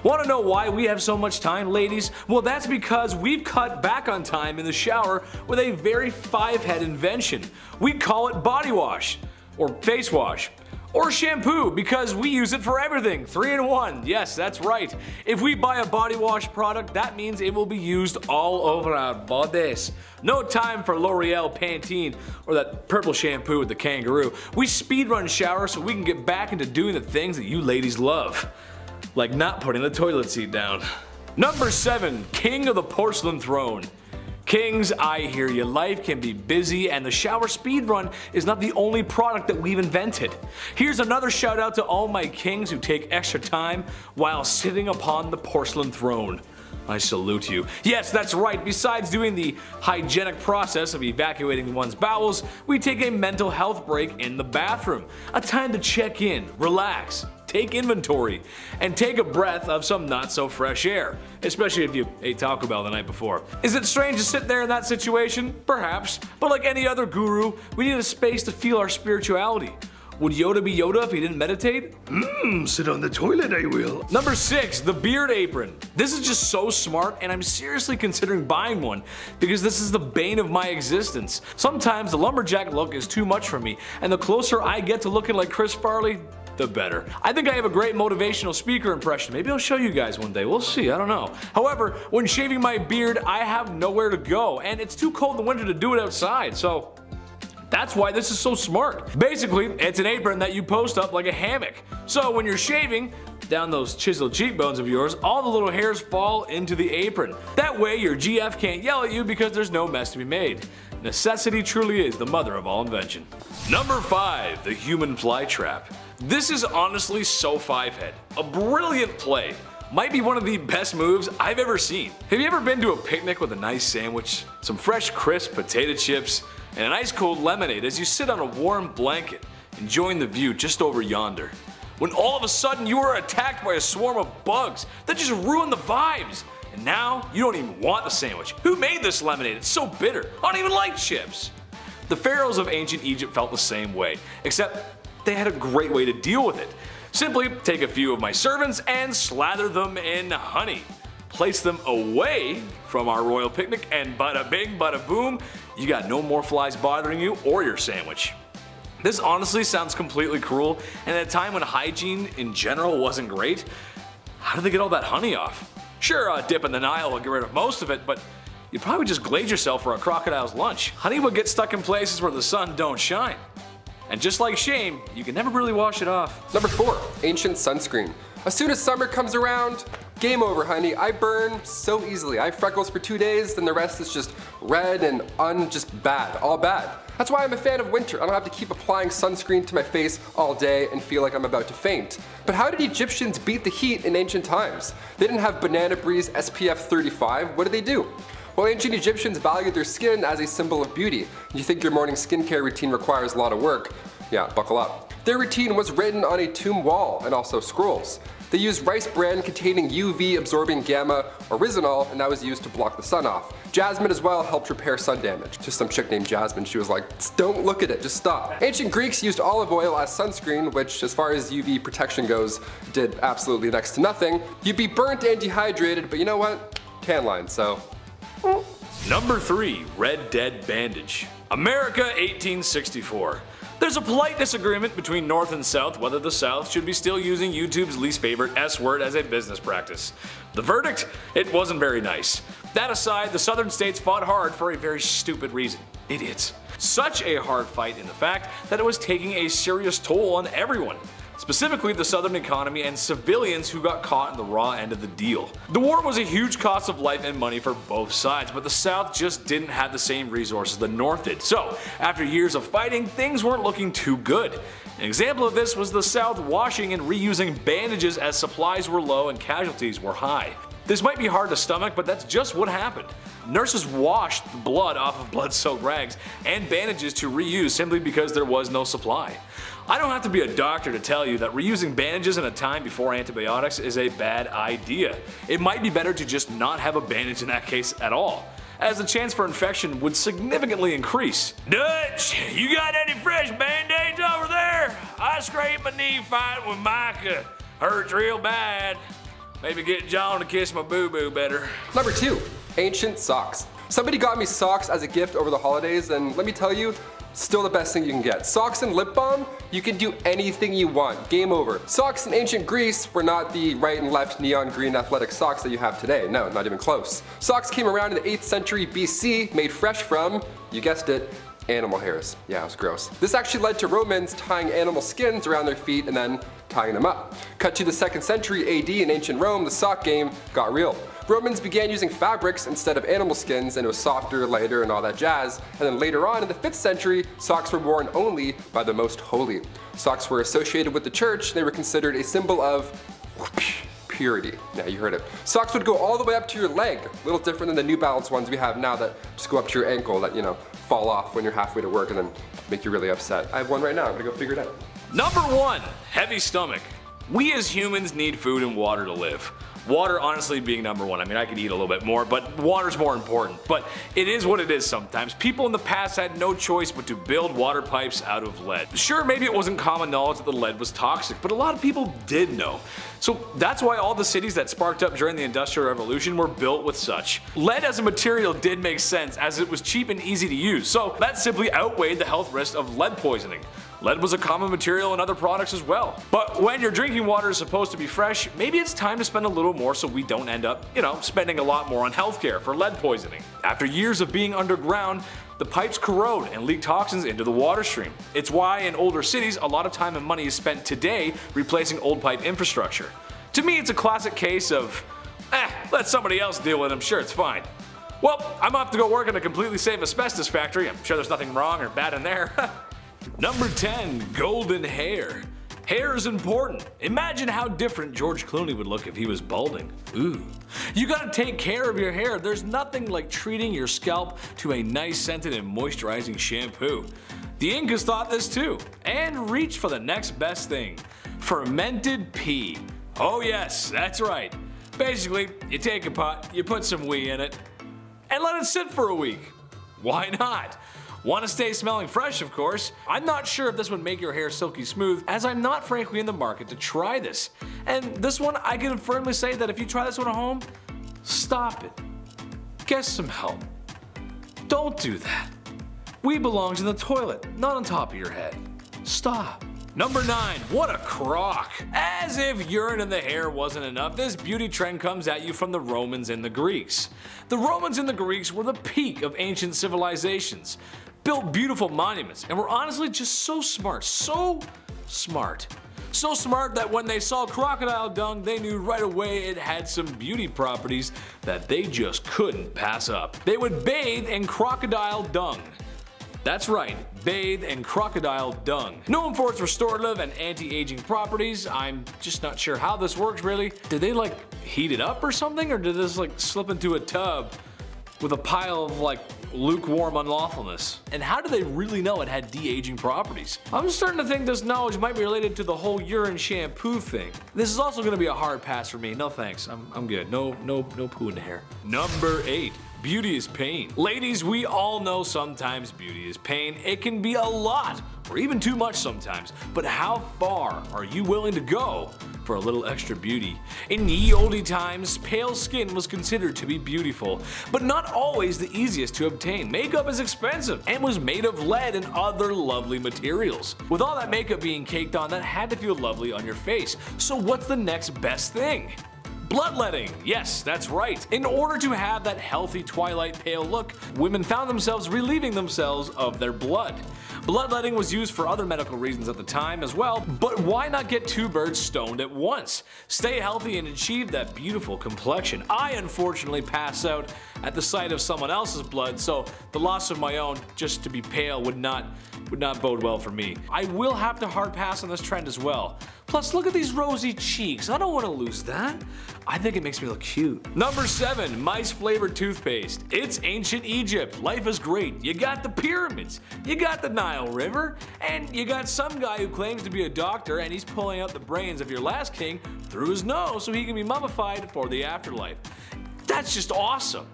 Want to know why we have so much time, ladies? Well, that's because we've cut back on time in the shower with a very 5-head invention. We call it body wash, or face wash, or shampoo, because we use it for everything. 3-in-1, yes, that's right. If we buy a body wash product, that means it will be used all over our bodies. No time for L'Oreal Pantene or that purple shampoo with the kangaroo. We speedrun shower so we can get back into doing the things that you ladies love. Like not putting the toilet seat down. Number 7, king of the porcelain throne. Kings, I hear you. Life can be busy and the shower speedrun is not the only product that we've invented. Here's another shout out to all my kings who take extra time while sitting upon the porcelain throne. I salute you. Yes, that's right. Besides doing the hygienic process of evacuating one's bowels, we take a mental health break in the bathroom. A time to check in, relax, take inventory, and take a breath of some not so fresh air, especially if you ate Taco Bell the night before. Is it strange to sit there in that situation? Perhaps, but like any other guru, we need a space to feel our spirituality. Would Yoda be Yoda if he didn't meditate? Sit on the toilet, I will. Number 6, the beard apron. This is just so smart, and I'm seriously considering buying one because this is the bane of my existence. Sometimes the lumberjack look is too much for me, and the closer I get to looking like Chris Farley, the better. I think I have a great motivational speaker impression. Maybe I'll show you guys one day. We'll see. I don't know. However, when shaving my beard, I have nowhere to go, and it's too cold in the winter to do it outside, so that's why this is so smart. Basically, it's an apron that you post up like a hammock. So when you're shaving down those chiseled cheekbones of yours, all the little hairs fall into the apron. That way your GF can't yell at you because there's no mess to be made. Necessity truly is the mother of all invention. Number 5, the human fly trap. This is honestly so 5-head. A brilliant play. Might be one of the best moves I've ever seen. Have you ever been to a picnic with a nice sandwich, some fresh crisp potato chips, and an ice cold lemonade as you sit on a warm blanket, enjoying the view just over yonder? When all of a sudden you are attacked by a swarm of bugs that just ruin the vibes, and now you don't even want the sandwich. Who made this lemonade? It's so bitter. I don't even like chips. The pharaohs of ancient Egypt felt the same way, except they had a great way to deal with it. Simply take a few of my servants and slather them in honey. Place them away from our royal picnic, and bada bing, bada boom, you got no more flies bothering you or your sandwich. This honestly sounds completely cruel, and at a time when hygiene in general wasn't great, how did they get all that honey off? Sure, a dip in the Nile will get rid of most of it, but you'd probably just glaze yourself for a crocodile's lunch. Honey would get stuck in places where the sun don't shine. And just like shame, you can never really wash it off. Number 4, ancient sunscreen. As soon as summer comes around, game over, honey. I burn so easily. I have freckles for 2 days, then the rest is just red and just bad, all bad. That's why I'm a fan of winter. I don't have to keep applying sunscreen to my face all day and feel like I'm about to faint. But how did Egyptians beat the heat in ancient times? They didn't have Banana Breeze SPF 35. What did they do? Well, ancient Egyptians valued their skin as a symbol of beauty. You think your morning skincare routine requires a lot of work? Yeah, buckle up. Their routine was written on a tomb wall and also scrolls. They used rice bran containing UV absorbing gamma oryzanol, and that was used to block the sun off. Jasmine as well helped repair sun damage. Just some chick named Jasmine, she was like, don't look at it, just stop. Ancient Greeks used olive oil as sunscreen, which as far as UV protection goes, did absolutely next to nothing. You'd be burnt and dehydrated, but you know what? Tan line, so. Number 3, Red Dead Bandage. America 1864. There's a polite disagreement between North and South whether the South should be still using YouTube's least favorite S word as a business practice. The verdict? It wasn't very nice. That aside, the Southern states fought hard for a very stupid reason. Idiots. Such a hard fight in the fact that it was taking a serious toll on everyone. Specifically the Southern economy and civilians who got caught in the raw end of the deal. The war was a huge cost of life and money for both sides, but the South just didn't have the same resources the North did. So, after years of fighting, things weren't looking too good. An example of this was the South washing and reusing bandages as supplies were low and casualties were high. This might be hard to stomach, but that's just what happened. Nurses washed the blood off of blood-soaked rags and bandages to reuse simply because there was no supply. I don't have to be a doctor to tell you that reusing bandages in a time before antibiotics is a bad idea. It might be better to just not have a bandage in that case at all, as the chance for infection would significantly increase. Dutch, you got any fresh band-aids over there? I scraped my knee fighting with Micah. Hurts real bad. Maybe get John to kiss my boo-boo better. Number 2, ancient socks. Somebody got me socks as a gift over the holidays, and let me tell you, still the best thing you can get. Socks and lip balm, you can do anything you want. Game over. Socks in ancient Greece were not the right and left neon green athletic socks that you have today. No, not even close. Socks came around in the 8th century BC, made fresh from, you guessed it, animal hairs. Yeah, it was gross. This actually led to Romans tying animal skins around their feet and then tying them up. Cut to the 2nd century AD in ancient Rome, the sock game got real. Romans began using fabrics instead of animal skins, and it was softer, lighter, and all that jazz. And then later on in the 5th century, socks were worn only by the most holy. Socks were associated with the church, they were considered a symbol of purity. Yeah, you heard it. Socks would go all the way up to your leg. A little different than the New Balance ones we have now that just go up to your ankle that, you know, fall off when you're halfway to work and then make you really upset. I have one right now, I'm gonna go figure it out. Number 1, heavy stomach. We as humans need food and water to live. Water honestly being number 1. I mean, I could eat a little bit more, but water's more important. But it is what it is sometimes. People in the past had no choice but to build water pipes out of lead. Sure, maybe it wasn't common knowledge that the lead was toxic, but a lot of people did know. So that's why all the cities that sparked up during the Industrial Revolution were built with such. Lead as a material did make sense as it was cheap and easy to use, so that simply outweighed the health risks of lead poisoning. Lead was a common material in other products as well. But when your drinking water is supposed to be fresh, maybe it's time to spend a little more so we don't end up, you know, spending a lot more on healthcare for lead poisoning. After years of being underground, the pipes corrode and leak toxins into the water stream. It's why in older cities, a lot of time and money is spent today replacing old pipe infrastructure. To me, it's a classic case of, let somebody else deal with it, I'm sure it's fine. Well, I'm off to go work in a completely safe asbestos factory. I'm sure there's nothing wrong or bad in there. Number 10, golden hair. Hair is important. Imagine how different George Clooney would look if he was balding. Ooh. You gotta take care of your hair. There's nothing like treating your scalp to a nice scented and moisturizing shampoo. The Incas thought this too, and reached for the next best thing. Fermented pea. Oh yes, that's right. Basically, you take a pot, you put some wee in it, and let it sit for a week. Why not? Want to stay smelling fresh, of course. I'm not sure if this would make your hair silky smooth, as I'm not frankly in the market to try this. And this one, I can firmly say that if you try this one at home, stop it. Get some help. Don't do that. We belongs in the toilet, not on top of your head. Stop. Number 9, what a crock. As if urine in the hair wasn't enough, this beauty trend comes at you from the Romans and the Greeks. The Romans and the Greeks were the peak of ancient civilizations, built beautiful monuments, and were honestly just so smart, so smart. So smart that when they saw crocodile dung, they knew right away it had some beauty properties that they just couldn't pass up. They would bathe in crocodile dung. That's right, bathe in crocodile dung. Known for its restorative and anti-aging properties, I'm just not sure how this works really. Did they like heat it up or something, or did this like slip into a tub with a pile of like lukewarm unlawfulness? And how do they really know it had de-aging properties? I'm starting to think this knowledge might be related to the whole urine shampoo thing. This is also gonna be a hard pass for me. No thanks, I'm good. No poo in the hair. Number 8. Beauty is pain. Ladies, we all know sometimes beauty is pain. It can be a lot, or even too much sometimes. But how far are you willing to go for a little extra beauty? In ye olde times, pale skin was considered to be beautiful, but not always the easiest to obtain. Makeup is expensive and was made of lead and other lovely materials. With all that makeup being caked on, that had to feel lovely on your face. So what's the next best thing? Bloodletting. Yes, that's right. In order to have that healthy twilight pale look, women found themselves relieving themselves of their blood. Bloodletting was used for other medical reasons at the time as well, but why not get 2 birds stoned at once? Stay healthy and achieve that beautiful complexion. I unfortunately pass out at the sight of someone else's blood, so the loss of my own just to be pale would not bode well for me. I will have to hard pass on this trend as well. Plus, look at these rosy cheeks. I don't want to lose that. I think it makes me look cute. Number 7, mice flavored toothpaste. It's ancient Egypt. Life is great. You got the pyramids, you got the Nile River, and you got some guy who claims to be a doctor and he's pulling out the brains of your last king through his nose so he can be mummified for the afterlife. That's just awesome.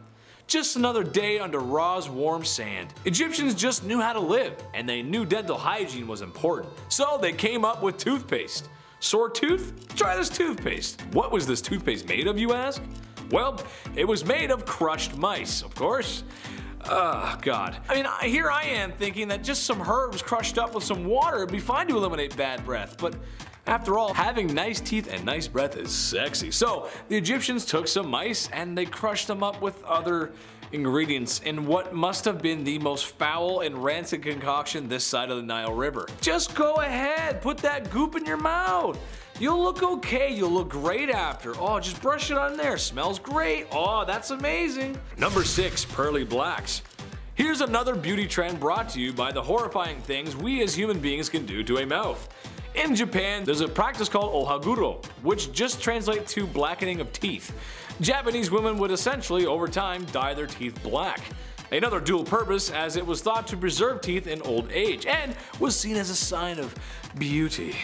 Just another day under Ra's warm sand. Egyptians just knew how to live, and they knew dental hygiene was important. So they came up with toothpaste. Sore tooth? Try this toothpaste. What was this toothpaste made of, you ask? Well, it was made of crushed mice, of course. Oh, God. I mean, here I am thinking that just some herbs crushed up with some water would be fine to eliminate bad breath, but after all, having nice teeth and nice breath is sexy. So the Egyptians took some mice and they crushed them up with other ingredients in what must have been the most foul and rancid concoction this side of the Nile River. Just go ahead, put that goop in your mouth. You'll look okay, you'll look great after. Oh, just brush it on there, smells great. Oh, that's amazing. Number 6, pearly blacks. Here's another beauty trend brought to you by the horrifying things we as human beings can do to a mouth. In Japan, there's a practice called ohaguro, which just translates to blackening of teeth. Japanese women would essentially, over time, dye their teeth black. Another dual purpose, as it was thought to preserve teeth in old age, and was seen as a sign of beauty.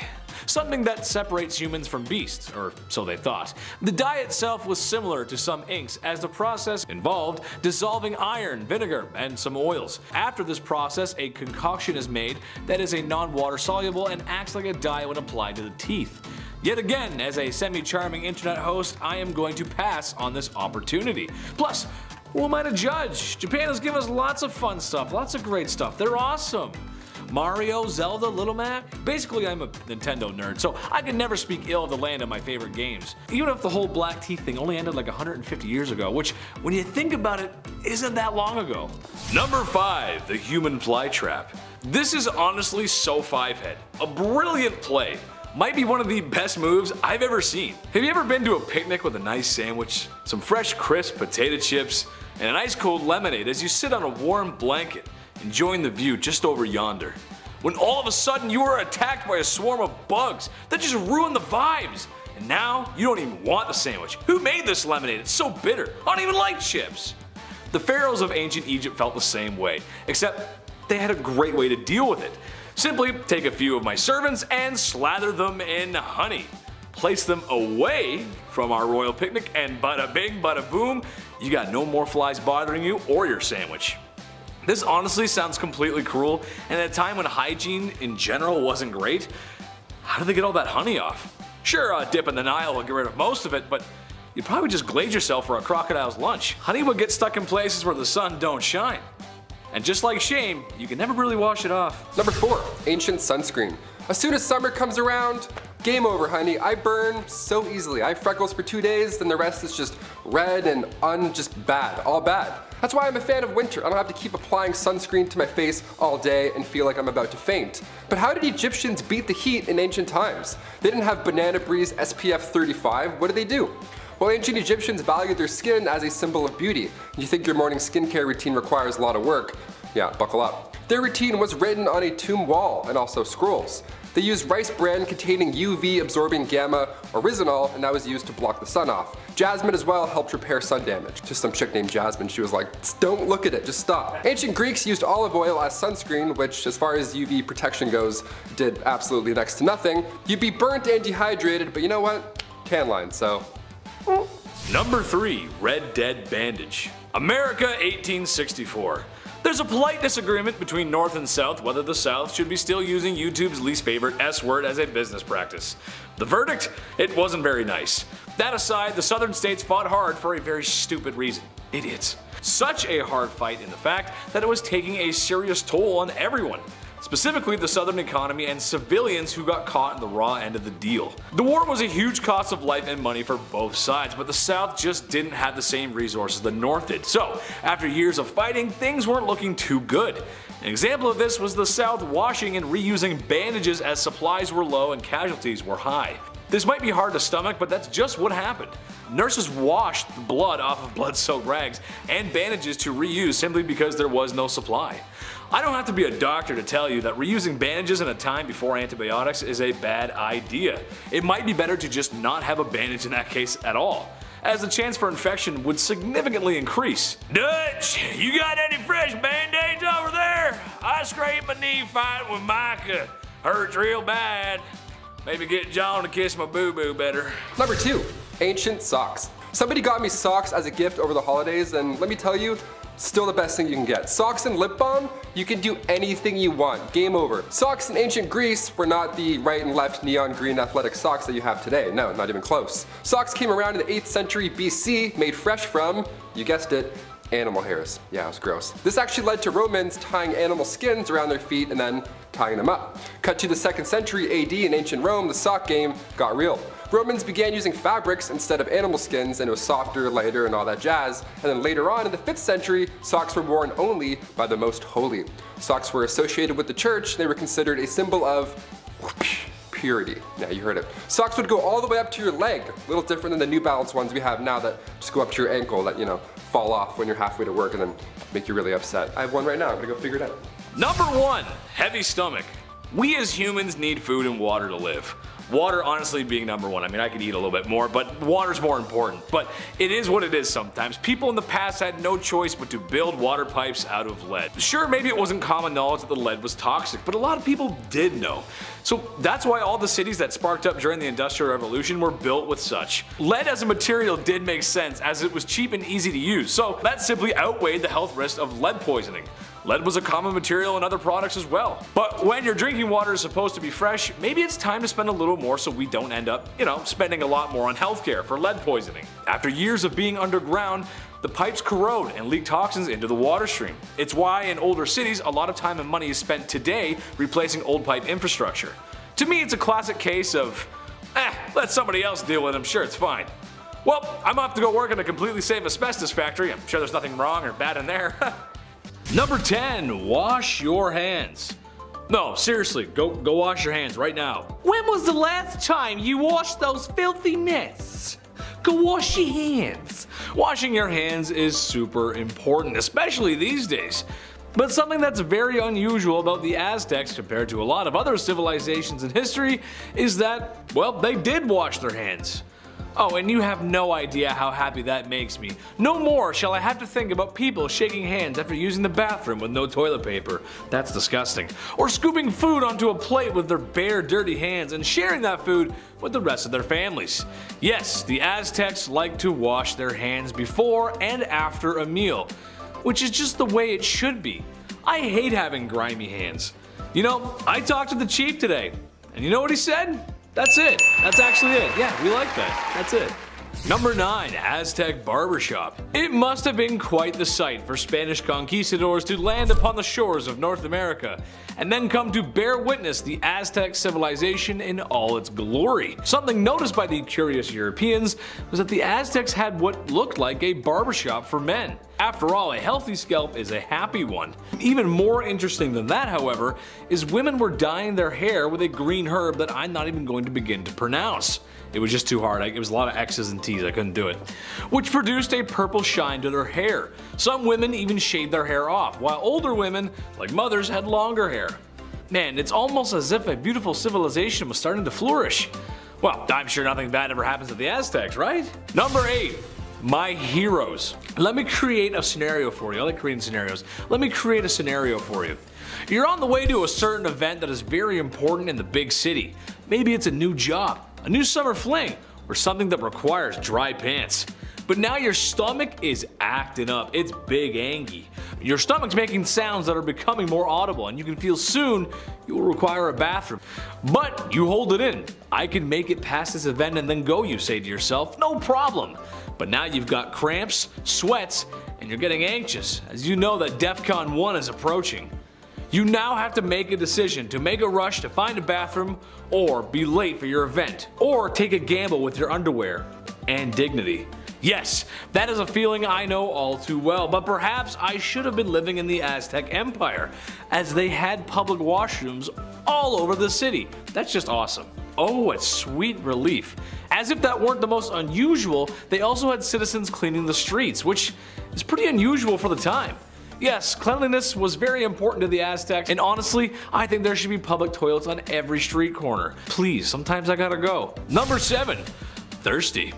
Something that separates humans from beasts, or so they thought. The dye itself was similar to some inks, as the process involved dissolving iron, vinegar, and some oils. After this process, a concoction is made that is a non-water soluble and acts like a dye when applied to the teeth. Yet again, as a semi-charming internet host, I am going to pass on this opportunity. Plus, who am I to judge? Japan has given us lots of fun stuff, lots of great stuff. They're awesome. Mario, Zelda, Little Mac? Basically, I'm a Nintendo nerd, so I can never speak ill of the land of my favorite games. Even if the whole black teeth thing only ended like 150 years ago, which, when you think about it, isn't that long ago. Number 5, the human fly trap. This is honestly so five-head. A brilliant play. Might be one of the best moves I've ever seen. Have you ever been to a picnic with a nice sandwich, some fresh crisp potato chips, and an ice cold lemonade as you sit on a warm blanket, enjoying the view just over yonder, when all of a sudden you are attacked by a swarm of bugs that just ruin the vibes, and now you don't even want the sandwich? Who made this lemonade? It's so bitter. I don't even like chips. The pharaohs of ancient Egypt felt the same way, except they had a great way to deal with it. Simply take a few of my servants and slather them in honey. Place them away from our royal picnic, and bada bing bada boom, you got no more flies bothering you or your sandwich. This honestly sounds completely cruel, and at a time when hygiene in general wasn't great. How did they get all that honey off? Sure, a dip in the Nile will get rid of most of it, but you'd probably just glaze yourself for a crocodile's lunch. Honey would get stuck in places where the sun don't shine. And just like shame, you can never really wash it off. Number 4, ancient sunscreen. As soon as summer comes around, game over, honey. I burn so easily. I have freckles for 2 days, then the rest is just red and just bad, all bad. That's why I'm a fan of winter. I don't have to keep applying sunscreen to my face all day and feel like I'm about to faint. But how did Egyptians beat the heat in ancient times? They didn't have Banana Breeze SPF 35. What did they do? Well, ancient Egyptians valued their skin as a symbol of beauty. You think your morning skincare routine requires a lot of work? Yeah, buckle up. Their routine was written on a tomb wall and also scrolls. They used rice bran containing UV absorbing gamma oryzanol, and that was used to block the sun off. Jasmine as well helped repair sun damage. Just some chick named Jasmine, she was like, don't look at it, just stop. Ancient Greeks used olive oil as sunscreen, which as far as UV protection goes, did absolutely next to nothing. You'd be burnt and dehydrated, but you know what? Tan line, so. Number 3, Red Dead Bandage. America 1864. There's a polite disagreement between North and South whether the South should be still using YouTube's least favorite S word as a business practice. The verdict? It wasn't very nice. That aside, the Southern states fought hard for a very stupid reason. Idiots. Such a hard fight in the fact that it was taking a serious toll on everyone. Specifically the Southern economy and civilians who got caught in the raw end of the deal. The war was a huge cost of life and money for both sides, but the South just didn't have the same resources the North did. So, after years of fighting, things weren't looking too good. An example of this was the South washing and reusing bandages as supplies were low and casualties were high. This might be hard to stomach, but that's just what happened. Nurses washed the blood off of blood-soaked rags and bandages to reuse simply because there was no supply. I don't have to be a doctor to tell you that reusing bandages in a time before antibiotics is a bad idea. It might be better to just not have a bandage in that case at all, as the chance for infection would significantly increase. Dutch, you got any fresh band-aids over there? I scraped my knee fighting with Micah. Hurts real bad. Maybe get John to kiss my boo-boo better. Number 2, ancient socks. Somebody got me socks as a gift over the holidays, and let me tell you, still the best thing you can get. Socks and lip balm, you can do anything you want. Game over. Socks in ancient Greece were not the right and left neon green athletic socks that you have today. No, not even close. Socks came around in the 8th century BC, made fresh from, you guessed it, animal hairs. Yeah, it was gross. This actually led to Romans tying animal skins around their feet and then tying them up. Cut to the 2nd century AD in ancient Rome, the sock game got real. Romans began using fabrics instead of animal skins, and it was softer, lighter, and all that jazz. And then later on in the 5th century, socks were worn only by the most holy. Socks were associated with the church. They were considered a symbol of purity. Yeah, you heard it. Socks would go all the way up to your leg. A little different than the New Balance ones we have now that just go up to your ankle that, you know, fall off when you're halfway to work and then make you really upset. I have one right now. I'm gonna go figure it out. Number 1, heavy stomach. We as humans need food and water to live. Water honestly being number one. I mean, I could eat a little bit more, but water's more important. But it is what it is sometimes. People in the past had no choice but to build water pipes out of lead. Sure, maybe it wasn't common knowledge that the lead was toxic, but a lot of people did know. So that's why all the cities that sparked up during the Industrial Revolution were built with such. Lead as a material did make sense as it was cheap and easy to use, so that simply outweighed the health risk of lead poisoning. Lead was a common material in other products as well. But when your drinking water is supposed to be fresh, maybe it's time to spend a little more so we don't end up, spending a lot more on healthcare for lead poisoning. After years of being underground, the pipes corrode and leak toxins into the water stream. It's why in older cities, a lot of time and money is spent today replacing old pipe infrastructure. To me, it's a classic case of, let somebody else deal with it, I'm sure it's fine. Well, I'm off to go work in a completely safe asbestos factory. I'm sure there's nothing wrong or bad in there. Number 10, wash your hands. No, seriously, go wash your hands right now. When was the last time you washed those filthy mitts? Go wash your hands. Washing your hands is super important, especially these days. But something that's very unusual about the Aztecs compared to a lot of other civilizations in history is that, well, they did wash their hands. Oh, and you have no idea how happy that makes me. No more shall I have to think about people shaking hands after using the bathroom with no toilet paper. That's disgusting. Or scooping food onto a plate with their bare, dirty hands and sharing that food with the rest of their families. Yes, the Aztecs like to wash their hands before and after a meal, which is just the way it should be. I hate having grimy hands. I talked to the chief today, and you know what he said? That's it. That's actually it. Yeah, we like that. That's it. Number 9, Aztec barbershop. It must have been quite the sight for Spanish conquistadors to land upon the shores of North America and then come to bear witness the Aztec civilization in all its glory. Something noticed by the curious Europeans was that the Aztecs had what looked like a barbershop for men. After all, a healthy scalp is a happy one. Even more interesting than that, however, is women were dyeing their hair with a green herb that I'm not even going to begin to pronounce. It was just too hard. It was a lot of X's and T's. I couldn't do it. Which produced a purple shine to their hair. Some women even shaved their hair off, while older women, like mothers, had longer hair. Man, it's almost as if a beautiful civilization was starting to flourish. Well, I'm sure nothing bad ever happens to the Aztecs, right? Number 8. My heroes. Let me create a scenario for you. I like creating scenarios. Let me create a scenario for you. You're on the way to a certain event that is very important in the big city. Maybe it's a new job, a new summer fling, or something that requires dry pants. But now your stomach is acting up. It's big angy. Your stomach's making sounds that are becoming more audible, and you can feel soon you will require a bathroom. But you hold it in. I can make it past this event and then go, you say to yourself. No problem. But now you've got cramps, sweats, and you're getting anxious as you know that DEFCON 1 is approaching. You now have to make a decision to make a rush to find a bathroom, or be late for your event, or take a gamble with your underwear and dignity. Yes, that is a feeling I know all too well, but perhaps I should have been living in the Aztec Empire, as they had public washrooms all over the city. That's just awesome. Oh, what sweet relief. As if that weren't the most unusual, they also had citizens cleaning the streets, which is pretty unusual for the time. Yes, cleanliness was very important to the Aztecs, and honestly, I think there should be public toilets on every street corner. Please, sometimes I gotta go. Number 7, thirsty.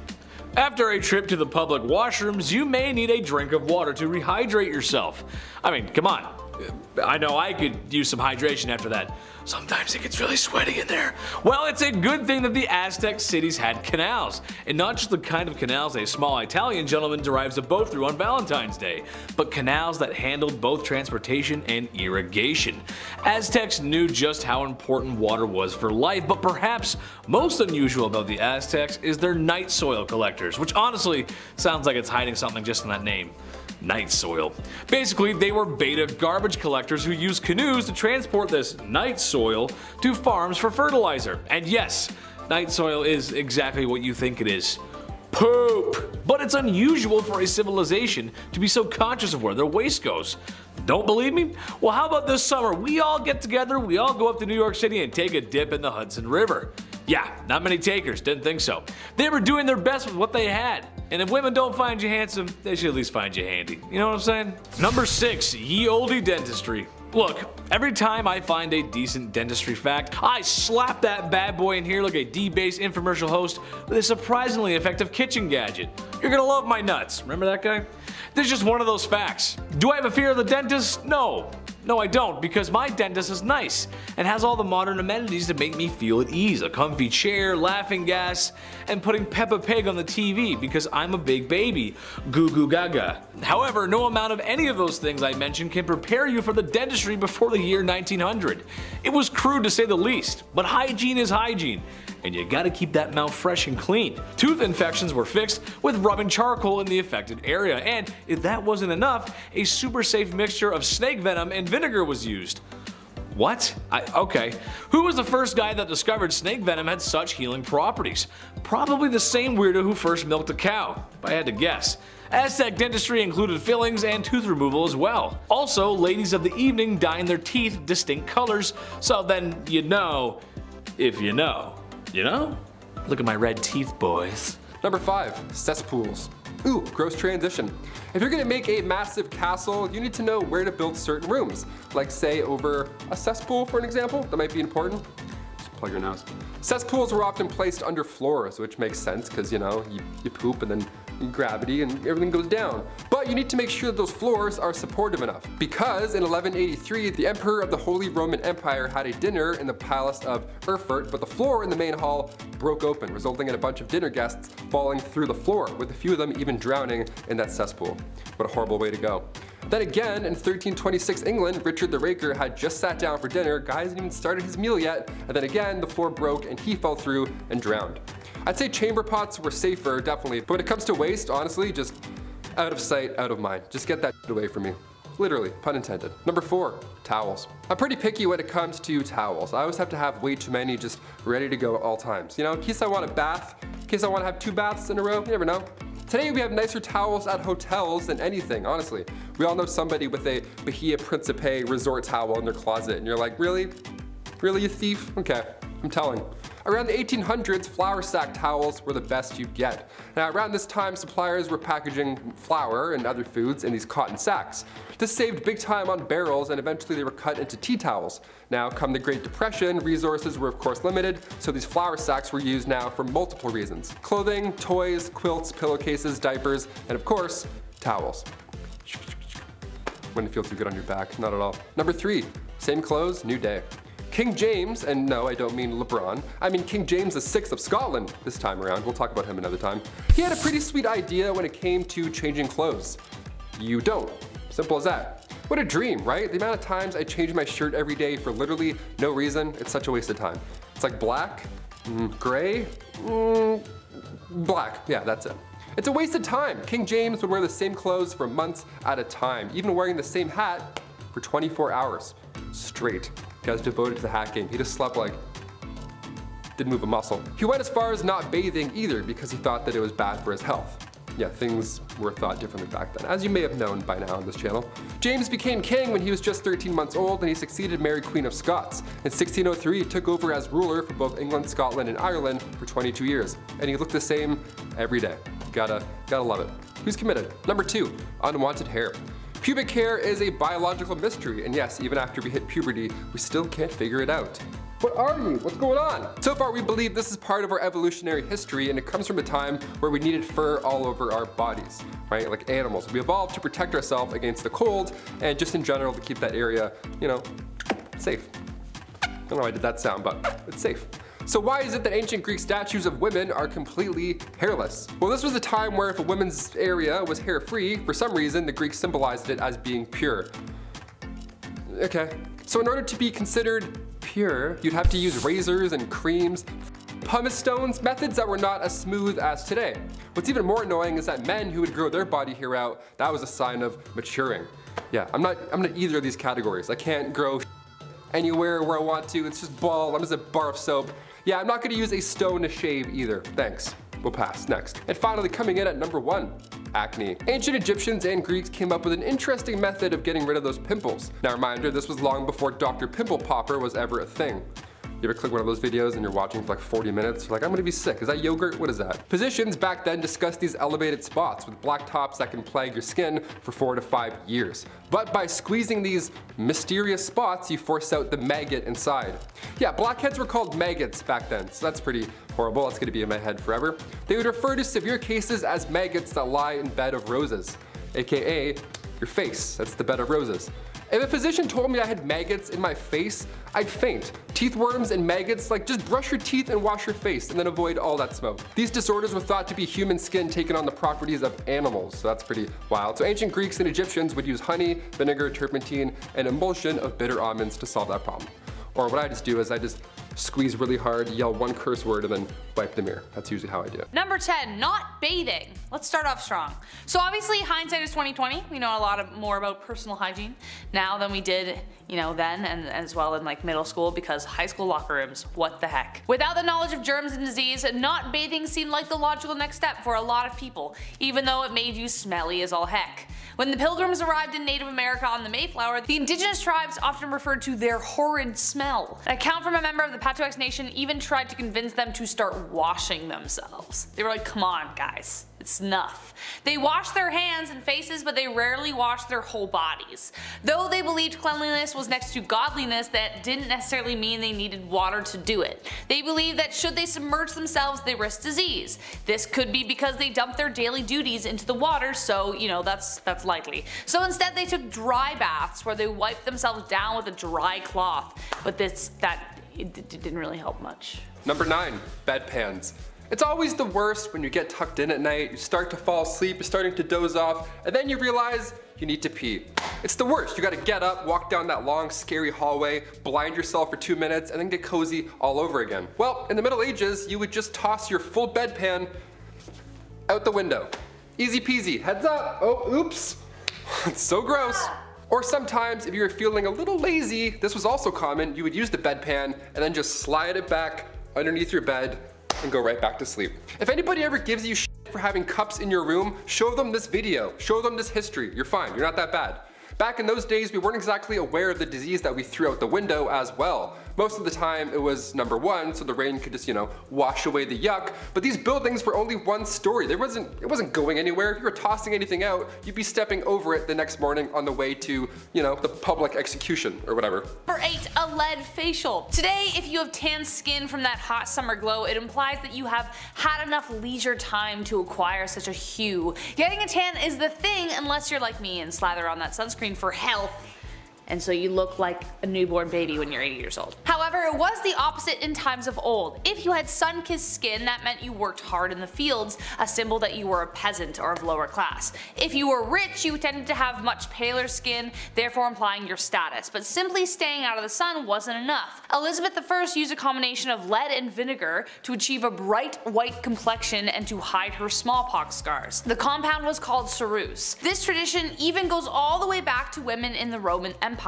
After a trip to the public washrooms, you may need a drink of water to rehydrate yourself. I mean, come on. I know I could use some hydration after that. Sometimes it gets really sweaty in there. Well, it's a good thing that the Aztec cities had canals, and not just the kind of canals a small Italian gentleman drives a boat through on Valentine's Day, but canals that handled both transportation and irrigation. Aztecs knew just how important water was for life, but perhaps most unusual about the Aztecs is their night soil collectors, which honestly sounds like it's hiding something just in that name. Night soil. Basically, they were beta garbage collectors who used canoes to transport this night soil to farms for fertilizer. And yes, night soil is exactly what you think it is. Poop! But it's unusual for a civilization to be so conscious of where their waste goes. Don't believe me? Well, how about this summer we all get together, we all go up to New York City and take a dip in the Hudson River. Yeah, not many takers, didn't think so. They were doing their best with what they had. And if women don't find you handsome, they should at least find you handy. You know what I'm saying? Number 6, ye olde dentistry. Look, every time I find a decent dentistry fact, I slap that bad boy in here like a D-based infomercial host with a surprisingly effective kitchen gadget. You're gonna love my nuts. Remember that guy? There's just one of those facts. Do I have a fear of the dentist? No. No, I don't, because my dentist is nice and has all the modern amenities to make me feel at ease. A comfy chair, laughing gas, and putting Peppa Pig on the TV because I'm a big baby. Goo goo gaga. However, no amount of any of those things I mentioned can prepare you for the dentistry before the year 1900. It was crude to say the least, but hygiene is hygiene, and you gotta keep that mouth fresh and clean. Tooth infections were fixed with rubbing charcoal in the affected area, and if that wasn't enough, a super safe mixture of snake venom and vinegar was used. What? Okay. Who was the first guy that discovered snake venom had such healing properties? Probably the same weirdo who first milked a cow, if I had to guess. Aztec dentistry included fillings and tooth removal as well. Also, ladies of the evening dyeing their teeth distinct colors, so then you know, if you know. You know? Look at my red teeth, boys. Number 5, cesspools. Ooh, gross transition. If you're gonna make a massive castle, you need to know where to build certain rooms. Like say over a cesspool for an example, that might be important. Just plug your nose. Cesspools were often placed under floors, which makes sense because you know, you poop and then gravity and everything goes down. But you need to make sure that those floors are supportive enough. Because in 1183, the Emperor of the Holy Roman Empire had a dinner in the palace of Erfurt, but the floor in the main hall broke open, resulting in a bunch of dinner guests falling through the floor, with a few of them even drowning in that cesspool. What a horrible way to go. Then again, in 1326 England, Richard the Raker had just sat down for dinner, guy hasn't even started his meal yet, and then again, the floor broke and he fell through and drowned. I'd say chamber pots were safer, definitely, but when it comes to waste, honestly, just out of sight, out of mind. Just get that away from me. Literally, pun intended. Number 4, towels. I'm pretty picky when it comes to towels. I always have to have way too many just ready to go at all times. You know, in case I want a bath, in case I want to have 2 baths in a row, you never know. Today we have nicer towels at hotels than anything, honestly. We all know somebody with a Bahia Principe resort towel in their closet, and you're like, really? Really, you thief? Okay, I'm telling. Around the 1800s, flour sack towels were the best you'd get. Now around this time, suppliers were packaging flour and other foods in these cotton sacks. This saved big time on barrels, and eventually they were cut into tea towels. Now come the Great Depression, resources were of course limited, so these flour sacks were used now for multiple reasons. Clothing, toys, quilts, pillowcases, diapers, and of course, towels. Wouldn't feel too good on your back, not at all. Number 3, same clothes, new day. King James, and no, I don't mean LeBron, I mean King James VI of Scotland this time around. We'll talk about him another time. He had a pretty sweet idea when it came to changing clothes. You don't. Simple as that. What a dream, right? The amount of times I change my shirt every day for literally no reason, it's such a waste of time. It's like black, gray, black, yeah, that's it. It's a waste of time. King James would wear the same clothes for months at a time, even wearing the same hat for 24 hours straight. Guy's devoted to the hat game. He just slept like, didn't move a muscle. He went as far as not bathing either because he thought that it was bad for his health. Yeah, things were thought differently back then, as you may have known by now on this channel. James became king when he was just 13 months old, and he succeeded Mary Queen of Scots. In 1603, he took over as ruler for both England, Scotland, and Ireland for 22 years. And he looked the same every day. Gotta love it. Who's committed? Number 2, unwanted hair. Pubic hair is a biological mystery, and yes, even after we hit puberty, we still can't figure it out. What are you? What's going on? So far we believe this is part of our evolutionary history, and it comes from a time where we needed fur all over our bodies, right? Like animals. We evolved to protect ourselves against the cold, and just in general to keep that area, you know, safe. I don't know why I did that sound, but it's safe. So why is it that ancient Greek statues of women are completely hairless? Well, this was a time where if a woman's area was hair-free, for some reason the Greeks symbolized it as being pure. Okay. So in order to be considered pure, you'd have to use razors and creams, pumice stones, methods that were not as smooth as today. What's even more annoying is that men who would grow their body hair out, that was a sign of maturing. Yeah, I'm not either of these categories. I can't grow anywhere where I want to. It's just bald. I'm just a bar of soap. Yeah, I'm not gonna use a stone to shave either. Thanks. We'll pass. Next. And finally, coming in at number 1, acne. Ancient Egyptians and Greeks came up with an interesting method of getting rid of those pimples. Now reminder, this was long before Dr. Pimple Popper was ever a thing. You ever click one of those videos and you're watching for like 40 minutes? You're like, I'm gonna be sick. Is that yogurt? What is that? Physicians back then discussed these elevated spots with black tops that can plague your skin for 4 to 5 years. But by squeezing these mysterious spots, you force out the maggot inside. Yeah, blackheads were called maggots back then, so that's pretty horrible. That's gonna be in my head forever. They would refer to severe cases as maggots that lie in bed of roses, aka your face. That's the bed of roses. If a physician told me I had maggots in my face, I'd faint. Teeth worms and maggots, like just brush your teeth and wash your face and then avoid all that smoke. These disorders were thought to be human skin taking on the properties of animals, so that's pretty wild. So ancient Greeks and Egyptians would use honey, vinegar, turpentine, and emulsion of bitter almonds to solve that problem. Or what I just do is I just squeeze really hard, yell one curse word, and then wipe the mirror. That's usually how I do it. Number 10, not bathing. Let's start off strong. So obviously hindsight is 2020. We know a lot more about personal hygiene now than we did, then and as well in like middle school, because high school locker rooms, what the heck. Without the knowledge of germs and disease, not bathing seemed like the logical next step for a lot of people, even though it made you smelly as all heck. When the Pilgrims arrived in Native America on the Mayflower, the indigenous tribes often referred to their horrid smell. An account from a member of the Patuxet Nation even tried to convince them to start washing themselves. They were like, come on guys, it's enough. They washed their hands and faces, but they rarely washed their whole bodies. Though they believed cleanliness was next to godliness, that didn't necessarily mean they needed water to do it. They believed that should they submerge themselves, they risked disease. This could be because they dumped their daily duties into the water, so that's likely. So instead they took dry baths where they wiped themselves down with a dry cloth, but it didn't really help much. Number 9, bedpans. It's always the worst when you get tucked in at night, you start to fall asleep, you're starting to doze off, and then you realize you need to pee. It's the worst. You gotta get up, walk down that long, scary hallway, blind yourself for 2 minutes, and then get cozy all over again. Well, in the Middle Ages, you would just toss your full bedpan out the window. Easy peasy. Heads up. Oh, oops. It's so gross. Or sometimes, if you were feeling a little lazy, this was also common, you would use the bedpan and then just slide it back underneath your bed and go right back to sleep. If anybody ever gives you shit for having cups in your room, show them this video, show them this history. You're fine, you're not that bad. Back in those days, we weren't exactly aware of the disease that we threw out the window as well. Most of the time it was number 1, so the rain could just, wash away the yuck, but these buildings were only one story. It wasn't going anywhere. If you were tossing anything out, you'd be stepping over it the next morning on the way to, the public execution or whatever. Number 8, a lead facial. Today, if you have tan skin from that hot summer glow, it implies that you have had enough leisure time to acquire such a hue. Getting a tan is the thing unless you're like me and slather on that sunscreen for health, and so you look like a newborn baby when you're 80 years old. However, it was the opposite in times of old. If you had sun-kissed skin, that meant you worked hard in the fields, a symbol that you were a peasant or of lower class. If you were rich, you tended to have much paler skin, therefore implying your status, but simply staying out of the sun wasn't enough. Elizabeth I used a combination of lead and vinegar to achieve a bright white complexion and to hide her smallpox scars. The compound was called ceruse. This tradition even goes all the way back to women in the Roman Empire.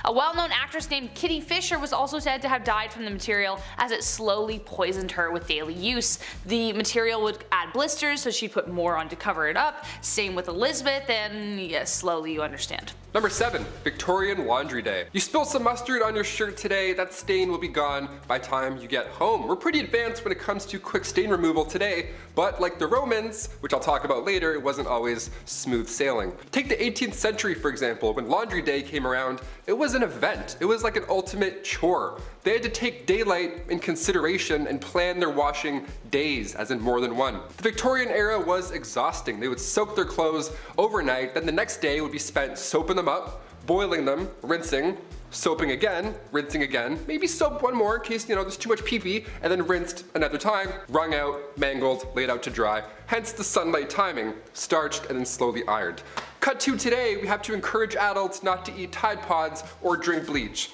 A well-known actress named Kitty Fisher was also said to have died from the material as it slowly poisoned her with daily use. The material would add blisters, so she put more on to cover it up. Same with Elizabeth, and yes, slowly you understand. Number 7, Victorian Laundry Day. You spill some mustard on your shirt today, that stain will be gone by the time you get home. We're pretty advanced when it comes to quick stain removal today, but like the Romans, which I'll talk about later, it wasn't always smooth sailing. Take the 18th century for example. When Laundry Day came around, it was an event. It was like an ultimate chore. They had to take daylight in consideration and plan their washing days, as in more than one. The Victorian era was exhausting. They would soak their clothes overnight, then the next day would be spent soaping them up, boiling them, rinsing, soaping again, rinsing again, maybe soap one more in case there's too much pee-pee, and then rinsed another time, wrung out, mangled, laid out to dry. Hence the sunlight timing, starched and then slowly ironed. Cut to today, we have to encourage adults not to eat Tide Pods or drink bleach.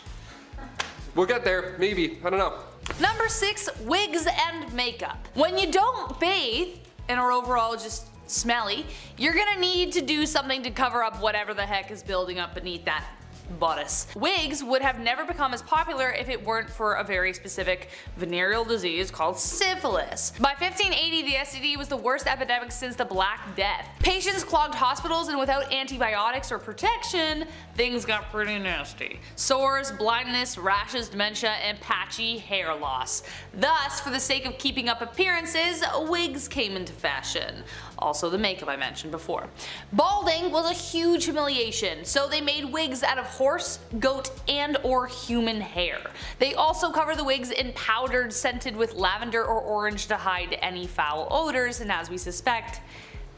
We'll get there, maybe, I don't know. Number 6, wigs and makeup. When you don't bathe and are overall just smelly, you're gonna need to do something to cover up whatever the heck is building up beneath that bodice. Wigs would have never become as popular if it weren't for a very specific venereal disease called syphilis. By 1580, the STD was the worst epidemic since the Black Death. Patients clogged hospitals, and without antibiotics or protection, things got pretty nasty. Sores, blindness, rashes, dementia, and patchy hair loss. Thus, for the sake of keeping up appearances, wigs came into fashion. Also the makeup I mentioned before. Balding was a huge humiliation, so they made wigs out of horse, goat, and or human hair. They also cover the wigs in powdered, scented with lavender or orange to hide any foul odors, and as we suspect,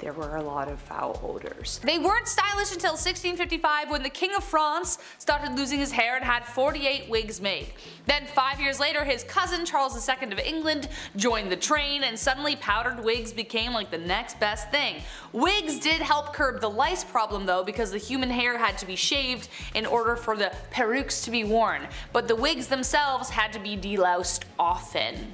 there were a lot of foul odors. They weren't stylish until 1655 when the King of France started losing his hair and had 48 wigs made. Then 5 years later, his cousin Charles II of England joined the train, and suddenly powdered wigs became like the next best thing. Wigs did help curb the lice problem though, because the human hair had to be shaved in order for the perukes to be worn, but the wigs themselves had to be deloused often.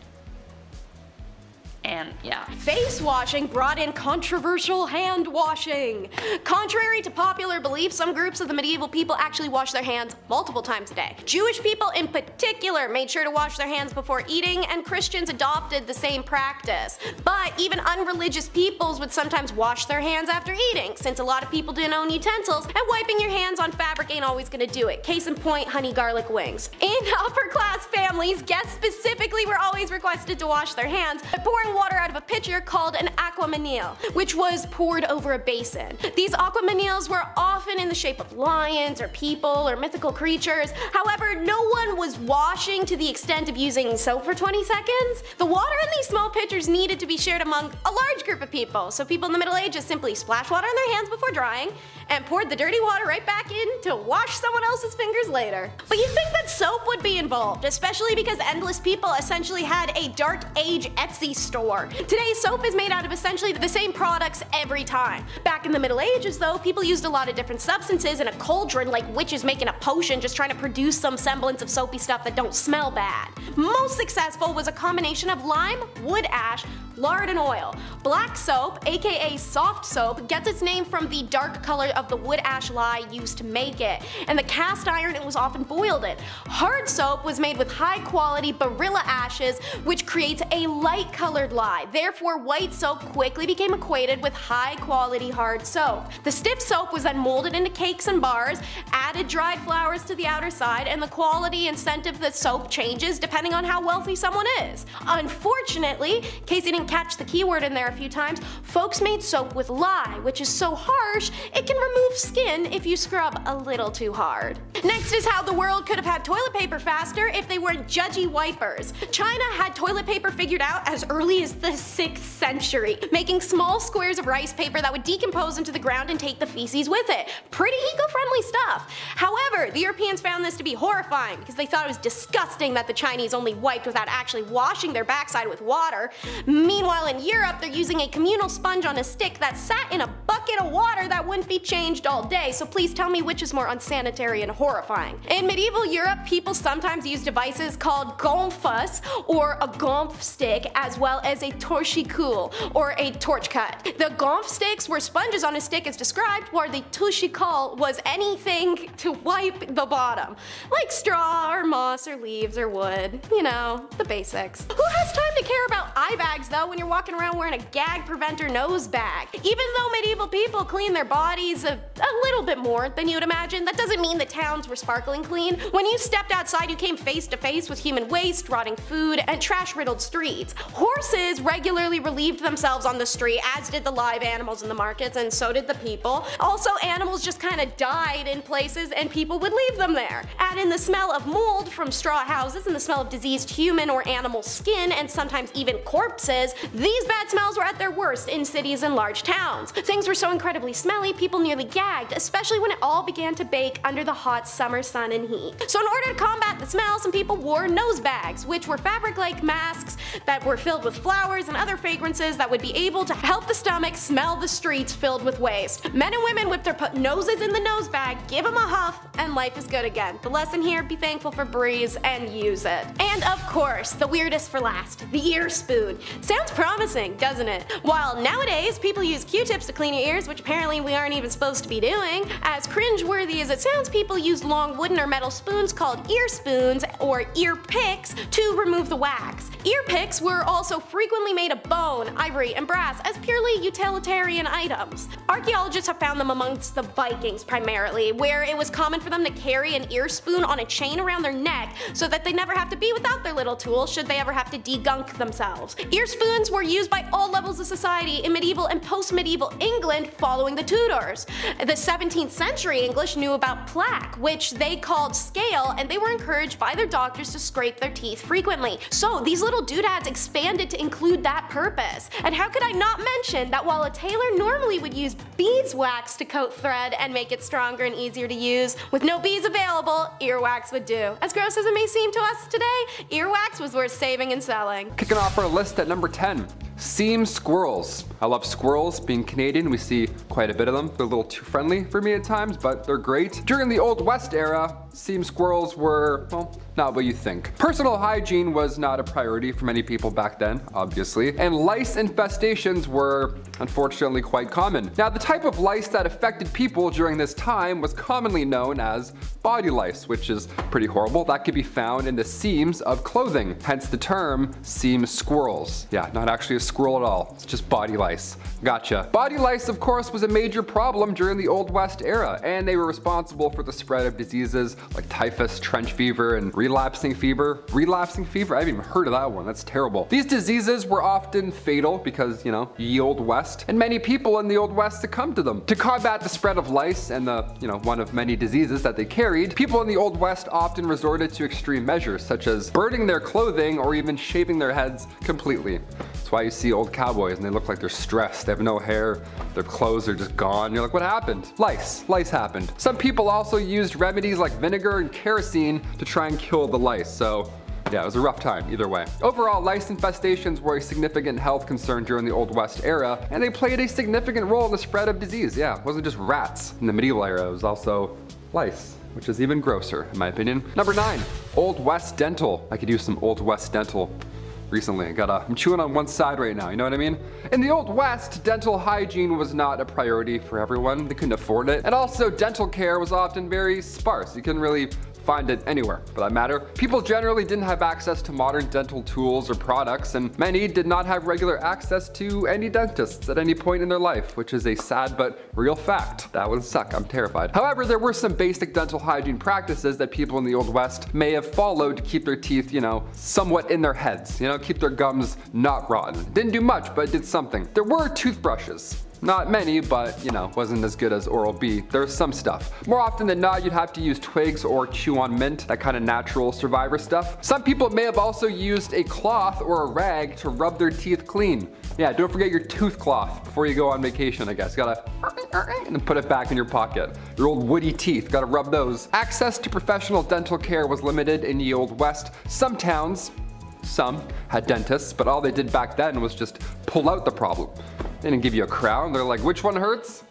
And yeah. Face washing brought in controversial hand washing. Contrary to popular belief, some groups of the medieval people actually washed their hands multiple times a day. Jewish people in particular made sure to wash their hands before eating, and Christians adopted the same practice. But even unreligious peoples would sometimes wash their hands after eating, since a lot of people didn't own utensils, and wiping your hands on fabric ain't always gonna do it. Case in point, honey garlic wings. In upper class families, guests specifically were always requested to wash their hands by pouring water out of a pitcher called an aquamanile, which was poured over a basin. These aquamaniles were often in the shape of lions or people or mythical creatures. However, no one was washing to the extent of using soap for 20 seconds. The water in these small pitchers needed to be shared among a large group of people, so people in the Middle Ages simply splashed water in their hands before drying and poured the dirty water right back in to wash someone else's fingers later. But you'd think that soap would be involved, especially because endless people essentially had a dark age Etsy store. Today, soap is made out of essentially the same products every time. Back in the Middle Ages though, people used a lot of different substances in a cauldron, like witches making a potion just trying to produce some semblance of soapy stuff that don't smell bad. Most successful was a combination of lime, wood ash, lard, and oil. Black soap, aka soft soap, gets its name from the dark color of the wood ash lye used to make it, and the cast iron it was often boiled in. Hard soap was made with high quality barilla ashes, which creates a light colored lye. Therefore, white soap quickly became equated with high quality hard soap. The stiff soap was then molded into cakes and bars, added dried flowers to the outer side, and the quality and scent of the soap changes depending on how wealthy someone is. Unfortunately, in case you didn't catch the keyword in there a few times, folks made soap with lye, which is so harsh it can remove skin if you scrub a little too hard. Next is how the world could have had toilet paper faster if they weren't judgy wipers. China had toilet paper figured out as early as the 6th century, making small squares of rice paper that would decompose into the ground and take the feces with it. Pretty eco-friendly stuff. However, the Europeans found this to be horrifying because they thought it was disgusting that the Chinese only wiped without actually washing their backside with water. Meanwhile, in Europe, they're using a communal sponge on a stick that sat in a bucket of water that wouldn't be changed all day, so please tell me which is more unsanitary and horrifying. In medieval Europe, people sometimes used devices called gonfas, or a gonf stick, as well as a torchicule, or a torch cut. The gonf sticks were sponges on a stick as described, while the torchicule was anything to wipe the bottom, like straw or moss or leaves or wood, you know, the basics. Who has time to care about eye bags though when you're walking around wearing a gag preventer nose bag? Even though medieval people clean their bodies a little bit more than you'd imagine, that doesn't mean the towns were sparkling clean. When you stepped outside, you came face to face with human waste, rotting food, and trash-riddled streets. Horses regularly relieved themselves on the street, as did the live animals in the markets, and so did the people. Also, animals just kinda died in places and people would leave them there. Add in the smell of mold from straw houses and the smell of diseased human or animal skin, and sometimes even corpses. These bad smells were at their worst in cities and large towns. Things were so incredibly smelly, people nearly gagged, especially when it all began to bake under the hot summer sun and heat. So in order to combat the smell, some people wore nose bags, which were fabric-like masks that were filled with flowers and other fragrances that would be able to help the stomach smell the streets filled with waste. Men and women whipped their noses in the nose bag, give them a huff, and life is good again. The lesson here, be thankful for breeze and use it. And of course, the weirdest for last, the ear spoon. Sounds promising, doesn't it? While nowadays people use Q-tips to clean your ears, which apparently we aren't even supposed to be doing, as cringe-worthy as it sounds, people use long wooden or metal spoons called ear spoons or ear picks to remove the wax. Ear picks were also frequently made of bone, ivory, and brass as purely utilitarian items. Archaeologists have found them amongst the Vikings primarily, where it was common for them to carry an ear spoon on a chain around their neck so that they never have to be without their little tool should they ever have to degunk themselves. Ear spoons were used by all levels of society in medieval and post-medieval England following the Tudors. The 17th century English knew about plaque, which they called scale, and they were encouraged by their doctors to scrape their teeth frequently. So these little doodads expanded to include that purpose. And how could I not mention that while a tailor normally would use beeswax to coat thread and make it stronger and easier to use, with no bees available, earwax would do. As gross as it may seem to us today, earwax was worth saving and selling. Kicking off our list at number 10. Seam squirrels. I love squirrels. Being Canadian, we see quite a bit of them. They're a little too friendly for me at times, but they're great. During the Old West era, seam squirrels were, well, not what you think. Personal hygiene was not a priority for many people back then, obviously, and lice infestations were unfortunately quite common. Now, the type of lice that affected people during this time was commonly known as body lice, which is pretty horrible. That could be found in the seams of clothing, hence the term seam squirrels. Yeah, not actually a squirrel at all, it's just body lice. Gotcha. Body lice, of course, was a major problem during the Old West era, and they were responsible for the spread of diseases like typhus, trench fever, and relapsing fever. Relapsing fever? I haven't even heard of that one. That's terrible. These diseases were often fatal because, you know, ye Old West, and many people in the Old West succumbed to them. To combat the spread of lice and the, one of many diseases that they carried, people in the Old West often resorted to extreme measures, such as burning their clothing or even shaving their heads completely. That's why you see old cowboys and they look like they're stressed. They have no hair, their clothes are just gone. You're like, what happened? Lice. Lice happened. Some people also used remedies like vinegar and kerosene to try and kill the lice, so yeah, it was a rough time either way. Overall, lice infestations were a significant health concern during the Old West era, and they played a significant role in the spread of disease. Yeah, it wasn't just rats in the medieval era, it was also lice, which is even grosser in my opinion. Number 9, Old West dental. I could use some Old West dental recently. I'm chewing on one side right now, you know what I mean? In the Old West, dental hygiene was not a priority for everyone. They couldn't afford it. And also, dental care was often very sparse. You couldn't really find it anywhere for that matter. People generally didn't have access to modern dental tools or products, and many did not have regular access to any dentists at any point in their life, which is a sad but real fact. That would suck, I'm terrified. However, there were some basic dental hygiene practices that people in the Old West may have followed to keep their teeth, somewhat in their heads, keep their gums not rotten. Didn't do much, but it did something. There were toothbrushes. Not many, but wasn't as good as Oral-B. There's some stuff. More often than not, you'd have to use twigs or chew on mint, that kind of natural survivor stuff. Some people may have also used a cloth or a rag to rub their teeth clean. Yeah, don't forget your tooth cloth before you go on vacation, I guess. Gotta and then put it back in your pocket. Your old woody teeth, gotta rub those. Access to professional dental care was limited in the Old West. Some towns, some had dentists, but all they did back then was just pull out the problem. They didn't give you a crown. They're like, which one hurts?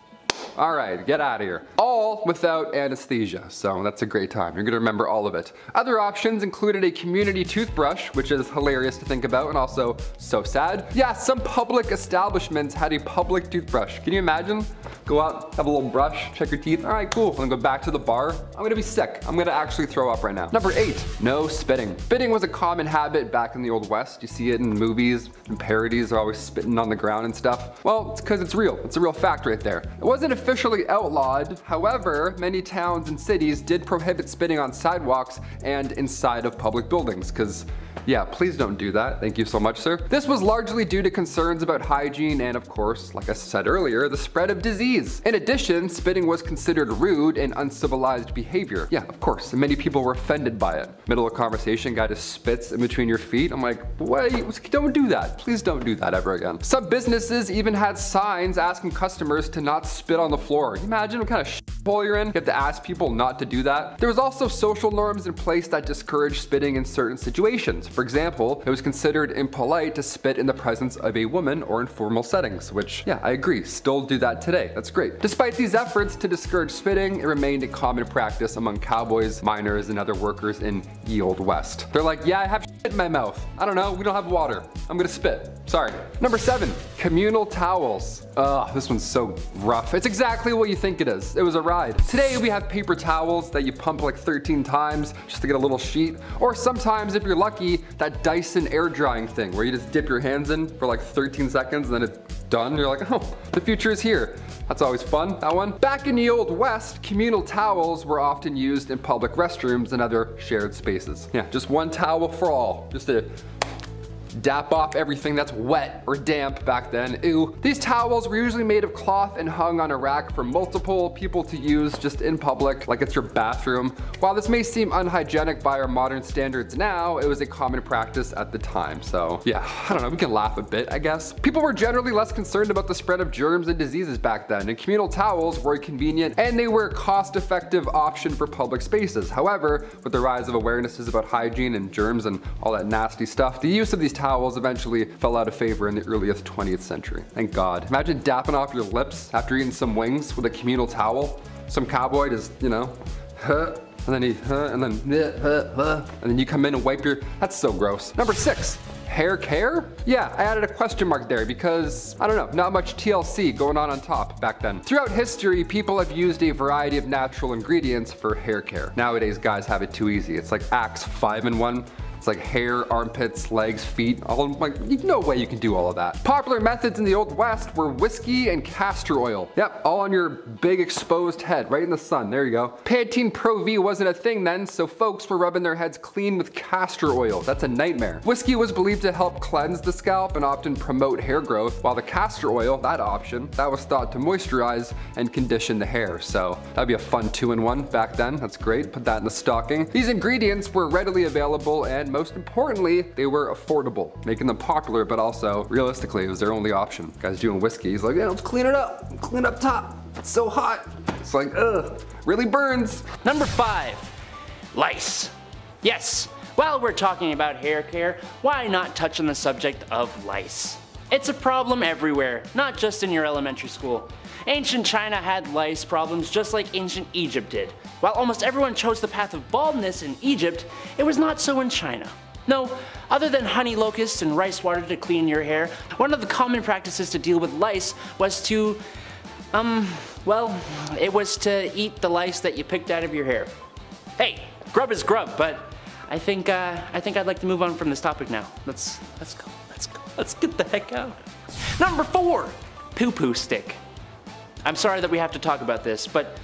All right, get out of here. All without anesthesia, so that's a great time. You're gonna remember all of it. Other options included a community toothbrush, which is hilarious to think about and also so sad. Yeah, some public establishments had a public toothbrush. Can you imagine? Go out, have a little brush, check your teeth. All right, cool. And then go back to the bar. I'm gonna be sick. I'm gonna actually throw up right now. Number 8, no spitting. Spitting was a common habit back in the Old West. You see it in movies and parodies. They're always spitting on the ground and stuff. Well, it's because it's real. It's a real fact right there. It wasn't officially outlawed. However, many towns and cities did prohibit spitting on sidewalks and inside of public buildings, because yeah, please don't do that. Thank you so much, sir. This was largely due to concerns about hygiene and, of course, like I said earlier, the spread of disease. In addition, spitting was considered rude and uncivilized behavior. Yeah, of course, and many people were offended by it. Middle of conversation, guy just spits in between your feet. I'm like, wait, don't do that. Please don't do that ever again. Some businesses even had signs asking customers to not spit on the floor. Can you imagine what kind of pool you're in, you have to ask people not to do that. There was also social norms in place that discouraged spitting in certain situations. For example, it was considered impolite to spit in the presence of a woman or in formal settings, which, yeah, I agree, still do that today. That's great. Despite these efforts to discourage spitting, it remained a common practice among cowboys, miners, and other workers in ye old west. They're like, yeah, I have shit in my mouth. I don't know, we don't have water. I'm gonna spit. Sorry. Number 7, communal towels. Ugh, this one's so rough. It's exactly what you think it is. It was a ride. Today we have paper towels that you pump like 13 times just to get a little sheet. Or sometimes, if you're lucky, that Dyson air drying thing where you just dip your hands in for like 13 seconds and then it's done. You're like, oh, the future is here. That's always fun, that one. Back in the old west, communal towels were often used in public restrooms and other shared spaces. Yeah, just one towel for all. Just to dap off everything that's wet or damp back then. Ew. These towels were usually made of cloth and hung on a rack for multiple people to use just in public, like it's your bathroom. While this may seem unhygienic by our modern standards now, it was a common practice at the time. So yeah, I don't know, we can laugh a bit, I guess. People were generally less concerned about the spread of germs and diseases back then, and communal towels were convenient and they were a cost-effective option for public spaces. However, with the rise of awarenesses about hygiene and germs and all that nasty stuff, the use of these towels eventually fell out of favor in the earliest 20th century. Thank God. Imagine dapping off your lips after eating some wings with a communal towel. Some cowboy just, you know, and then he, and then you come in and wipe your, that's so gross. Number 6. Hair care? Yeah, I added a question mark there because, I don't know, not much TLC going on top back then. Throughout history, people have used a variety of natural ingredients for hair care. Nowadays, guys have it too easy. It's like Axe 5-in-1. It's like hair, armpits, legs, feet, all like, no way you can do all of that. Popular methods in the Old West were whiskey and castor oil. Yep, all on your big exposed head, right in the sun, there you go. Pantene Pro V wasn't a thing then, so folks were rubbing their heads clean with castor oil. That's a nightmare. Whiskey was believed to help cleanse the scalp and often promote hair growth, while the castor oil, that option, that was thought to moisturize and condition the hair. So that'd be a fun 2-in-1 back then, that's great, put that in the stocking. These ingredients were readily available and most importantly, they were affordable, making them popular, but also, realistically, it was their only option. Guys doing whiskey, he's like, yeah, let's clean it up, clean up top. It's so hot. It's like, ugh, really burns. Number 5, lice. Yes, while we're talking about hair care, why not touch on the subject of lice? It's a problem everywhere, not just in your elementary school. Ancient China had lice problems just like ancient Egypt did. While almost everyone chose the path of baldness in Egypt, it was not so in China. No, other than honey locusts and rice water to clean your hair, one of the common practices to deal with lice was to, well, it was to eat the lice that you picked out of your hair. Hey, grub is grub, but I think I'd like to move on from this topic now. Let's get the heck out. Number 4, poo-poo stick. I'm sorry that we have to talk about this, but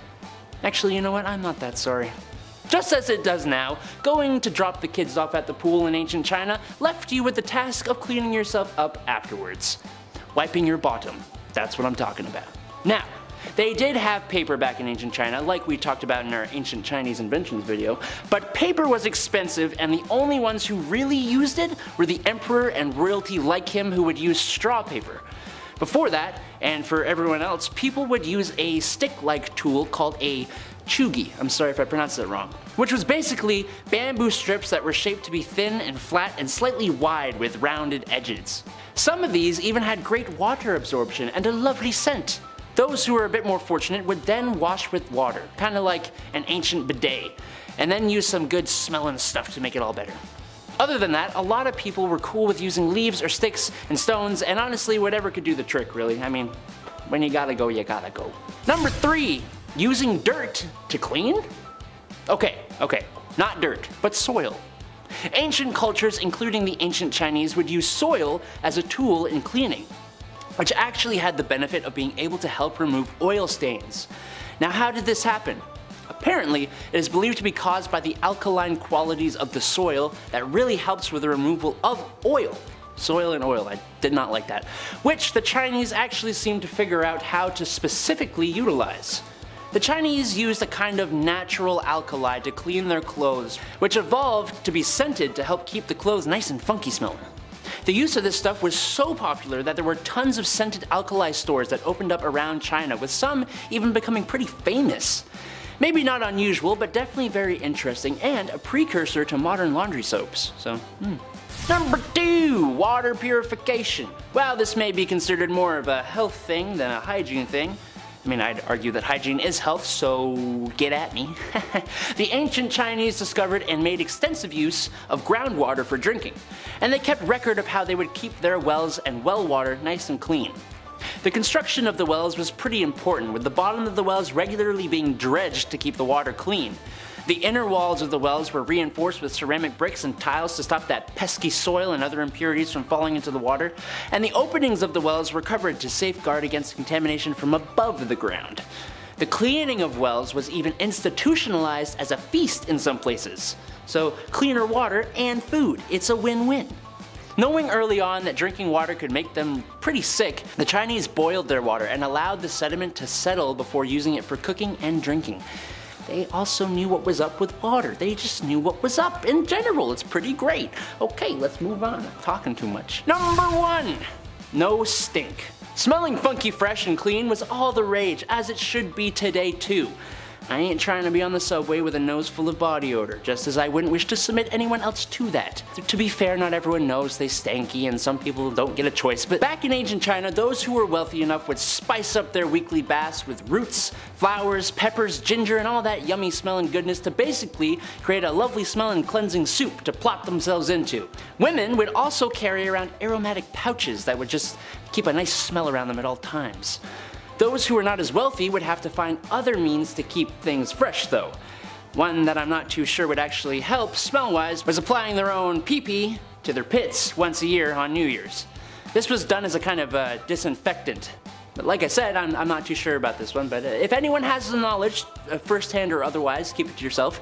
actually, you know what? I'm not that sorry. Just as it does now, going to drop the kids off at the pool in ancient China left you with the task of cleaning yourself up afterwards. Wiping your bottom. That's what I'm talking about. Now, they did have paper back in ancient China, like we talked about in our ancient Chinese inventions video, but paper was expensive and the only ones who really used it were the emperor and royalty like him who would use straw paper. Before that, and for everyone else, people would use a stick-like tool called a chugi, I'm sorry if I pronounced that wrong, which was basically bamboo strips that were shaped to be thin and flat and slightly wide with rounded edges. Some of these even had great water absorption and a lovely scent. Those who were a bit more fortunate would then wash with water, kind of like an ancient bidet, and then use some good smelling stuff to make it all better. Other than that, a lot of people were cool with using leaves or sticks and stones, and honestly, whatever could do the trick, really. I mean, when you gotta go, you gotta go. Number 3, using dirt to clean? Okay, not dirt, but soil. Ancient cultures, including the ancient Chinese, would use soil as a tool in cleaning, which actually had the benefit of being able to help remove oil stains. Now, how did this happen? Apparently, it is believed to be caused by the alkaline qualities of the soil that really helps with the removal of oil. Soil and oil, I did not like that. Which the Chinese actually seemed to figure out how to specifically utilize. The Chinese used a kind of natural alkali to clean their clothes, which evolved to be scented to help keep the clothes nice and funky smelling. The use of this stuff was so popular that there were tons of scented alkali stores that opened up around China, with some even becoming pretty famous. Maybe not unusual, but definitely very interesting and a precursor to modern laundry soaps. So, Number 2, water purification. While this may be considered more of a health thing than a hygiene thing, I mean, I'd argue that hygiene is health, so get at me. The ancient Chinese discovered and made extensive use of groundwater for drinking, and they kept record of how they would keep their wells and well water nice and clean. The construction of the wells was pretty important, with the bottom of the wells regularly being dredged to keep the water clean. The inner walls of the wells were reinforced with ceramic bricks and tiles to stop that pesky soil and other impurities from falling into the water, and the openings of the wells were covered to safeguard against contamination from above the ground. The cleaning of wells was even institutionalized as a feast in some places. So cleaner water and food, it's a win-win. Knowing early on that drinking water could make them pretty sick, the Chinese boiled their water and allowed the sediment to settle before using it for cooking and drinking. They also knew what was up with water. They just knew what was up in general. It's pretty great. Okay, let's move on. I'm talking too much. Number 1, no stink. Smelling funky, fresh, and clean was all the rage, as it should be today too. I ain't trying to be on the subway with a nose full of body odor, just as I wouldn't wish to submit anyone else to that. To be fair, not everyone knows they stanky and some people don't get a choice, but back in ancient China, those who were wealthy enough would spice up their weekly baths with roots, flowers, peppers, ginger, and all that yummy smelling goodness to basically create a lovely smelling cleansing soup to plop themselves into. Women would also carry around aromatic pouches that would just keep a nice smell around them at all times. Those who were not as wealthy would have to find other means to keep things fresh though. One that I'm not too sure would actually help smell-wise was applying their own pee-pee to their pits once a year on New Year's. This was done as a kind of disinfectant. But like I said, I'm not too sure about this one, but if anyone has the knowledge, firsthand or otherwise, keep it to yourself,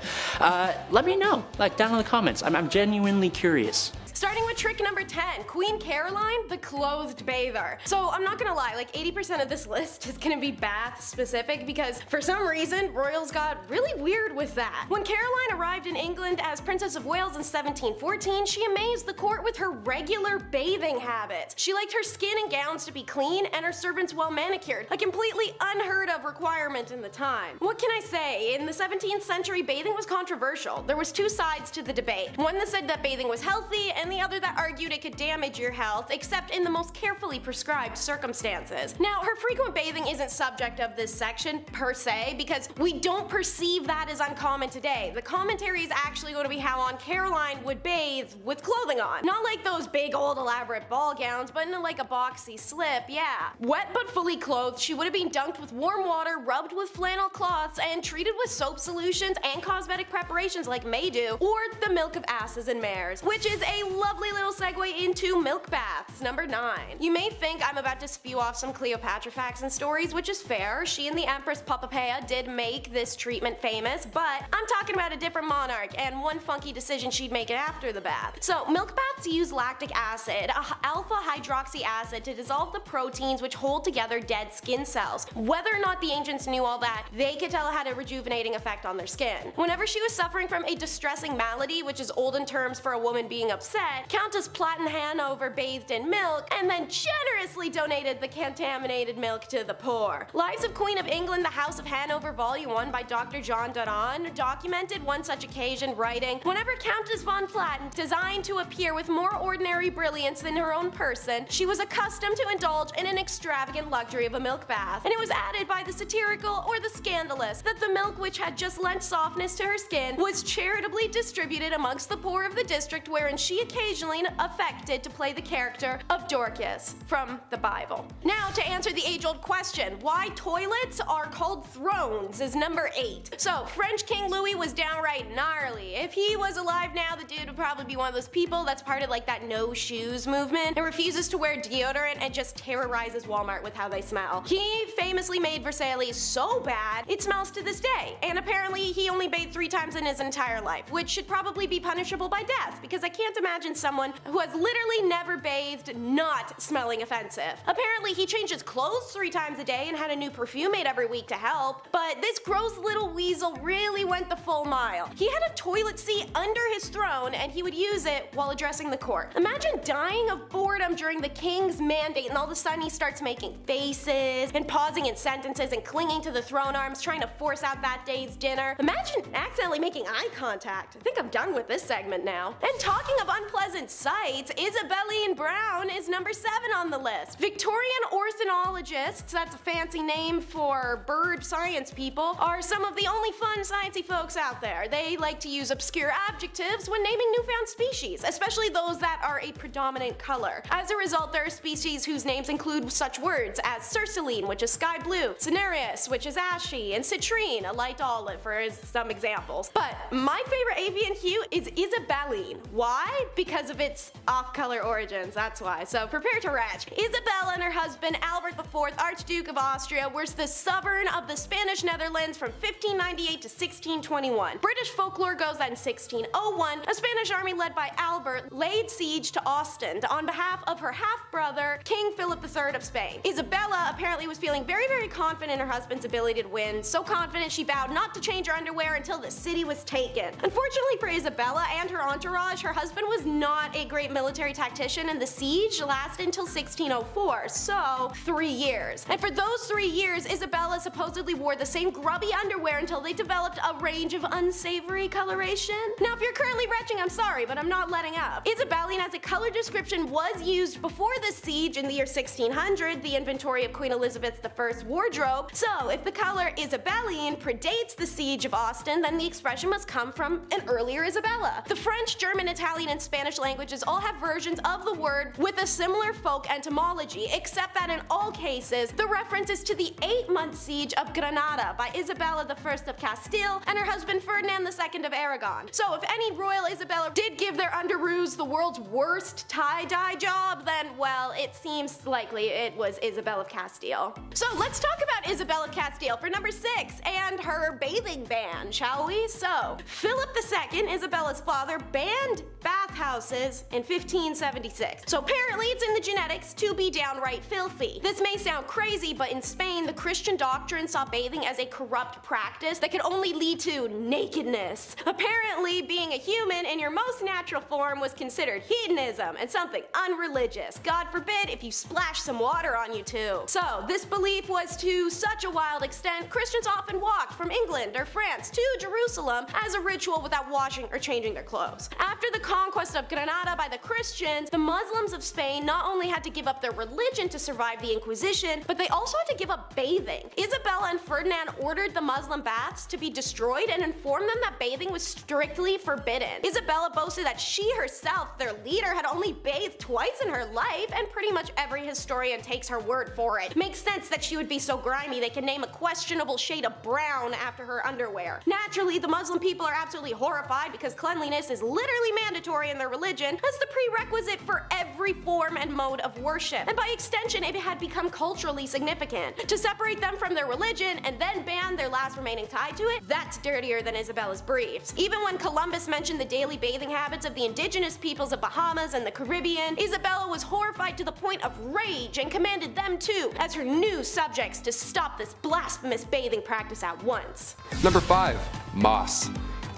let me know, like down in the comments. I'm genuinely curious. Starting with trick number 10, Queen Caroline, the clothed bather. So I'm not gonna lie, like 80% of this list is gonna be bath specific because for some reason, royals got really weird with that. When Caroline arrived in England as Princess of Wales in 1714, she amazed the court with her regular bathing habits. She liked her skin and gowns to be clean and her servants well manicured, a completely unheard of requirement in the time. What can I say? In the 17th century, bathing was controversial. There was 2 sides to the debate. One that said that bathing was healthy and the other that argued it could damage your health, except in the most carefully prescribed circumstances. Now, her frequent bathing isn't subject of this section per se, because we don't perceive that as uncommon today. The commentary is actually going to be how on Caroline would bathe with clothing on. Not like those big old elaborate ball gowns, but in like a boxy slip, yeah. Wet but fully clothed, she would have been dunked with warm water, rubbed with flannel cloths, and treated with soap solutions and cosmetic preparations like Maydew, or the milk of asses and mares, which is a lovely little segue into milk baths. Number 9. You may think I'm about to spew off some Cleopatra facts and stories, which is fair. She and the Empress Poppapea did make this treatment famous, but I'm talking about a different monarch and one funky decision she'd make after the bath. So milk baths use lactic acid, alpha hydroxy acid, to dissolve the proteins which hold together dead skin cells. Whether or not the ancients knew all that, they could tell it had a rejuvenating effect on their skin. Whenever she was suffering from a distressing malady, which is olden terms for a woman being upset, Countess Platten Hanover bathed in milk and then generously donated the contaminated milk to the poor. Lives of Queen of England, the House of Hanover, Volume 1 by Dr. John Donnan documented one such occasion, writing, "Whenever Countess von Platten designed to appear with more ordinary brilliance than her own person, she was accustomed to indulge in an extravagant luxury of a milk bath, and it was added by the satirical or the scandalous that the milk which had just lent softness to her skin was charitably distributed amongst the poor of the district wherein she occasionally affected to play the character of Dorcas," from the Bible. Now, to answer the age-old question, why toilets are called thrones, is number 8. So, French King Louis was downright gnarly. If he was alive now, the dude would probably be one of those people that's part of like that no shoes movement and refuses to wear deodorant and just terrorizes Walmart with how they smell. He famously made Versailles so bad, it smells to this day, and apparently he only bathed 3 times in his entire life, which should probably be punishable by death, because I can't imagine imagine someone who has literally never bathed not smelling offensive. Apparently he changed his clothes 3 times a day and had a new perfume made every week to help, but this gross little weasel really went the full mile. He had a toilet seat under his throne and he would use it while addressing the court. Imagine dying of boredom during the king's mandate and all of a sudden he starts making faces and pausing in sentences and clinging to the throne arms trying to force out that day's dinner. Imagine accidentally making eye contact. I think I'm done with this segment now. And talking of unpleasant sights, Isabelline Brown is number 7 on the list. Victorian ornithologists, that's a fancy name for bird science people, are some of the only fun sciencey folks out there. They like to use obscure adjectives when naming newfound species, especially those that are a predominant color. As a result, there are species whose names include such words as cerceline, which is sky blue, cinereus, which is ashy, and citrine, a light olive, for some examples. But my favorite avian hue is Isabelline. Why? Because of its off-color origins, that's why. So prepare to retch. Isabella and her husband Albert IV, Archduke of Austria, were the sovereign of the Spanish Netherlands from 1598 to 1621. British folklore goes that in 1601, a Spanish army led by Albert laid siege to Ostend on behalf of her half-brother, King Philip III of Spain. Isabella apparently was feeling very, very confident in her husband's ability to win, so confident she vowed not to change her underwear until the city was taken. Unfortunately for Isabella and her entourage, her husband was not a great military tactician and the siege lasted until 1604, so 3 years. And for those 3 years, Isabella supposedly wore the same grubby underwear until they developed a range of unsavory coloration. Now if you're currently retching, I'm sorry, but I'm not letting up. Isabelline as a color description was used before the siege in the year 1600, the inventory of Queen Elizabeth I's wardrobe, so if the color Isabelline predates the siege of Ostend, then the expression must come from an earlier Isabella. The French, German, Italian, and Spanish languages all have versions of the word with a similar folk etymology, except that in all cases, the reference is to the 8-month siege of Granada by Isabella I of Castile and her husband Ferdinand II of Aragon. So if any royal Isabella did give their underoos the world's worst tie-dye job, then well, it seems likely it was Isabel of Castile. So let's talk about Isabel of Castile for number 6 and her bathing ban, shall we? So Philip II, Isabella's father, banned bathhouses in 1576. So apparently it's in the genetics to be downright filthy. This may sound crazy, but in Spain, the Christian doctrine saw bathing as a corrupt practice that could only lead to nakedness. Apparently, being a human in your most natural form was considered hedonism and something unreligious. God forbid if you splash some water on you too. So this belief was to such a wild extent, Christians often walked from England or France to Jerusalem as a ritual without washing or changing their clothes. After the conquest of Granada by the Christians, the Muslims of Spain not only had to give up their religion to survive the Inquisition, but they also had to give up bathing. Isabella and Ferdinand ordered the Muslim baths to be destroyed and informed them that bathing was strictly forbidden. Isabella boasted that she herself, their leader, had only bathed twice in her life, and pretty much every historian takes her word for it. Makes sense that she would be so grimy they can name a questionable shade of brown after her underwear. Naturally, the Muslim people are absolutely horrified because cleanliness is literally mandatory in their religion as the prerequisite for every form and mode of worship, and by extension it had become culturally significant. To separate them from their religion and then ban their last remaining tie to it, that's dirtier than Isabella's briefs. Even when Columbus mentioned the daily bathing habits of the indigenous peoples of Bahamas and the Caribbean, Isabella was horrified to the point of rage and commanded them too, as her new subjects, to stop this blasphemous bathing practice at once. Number 5, moss.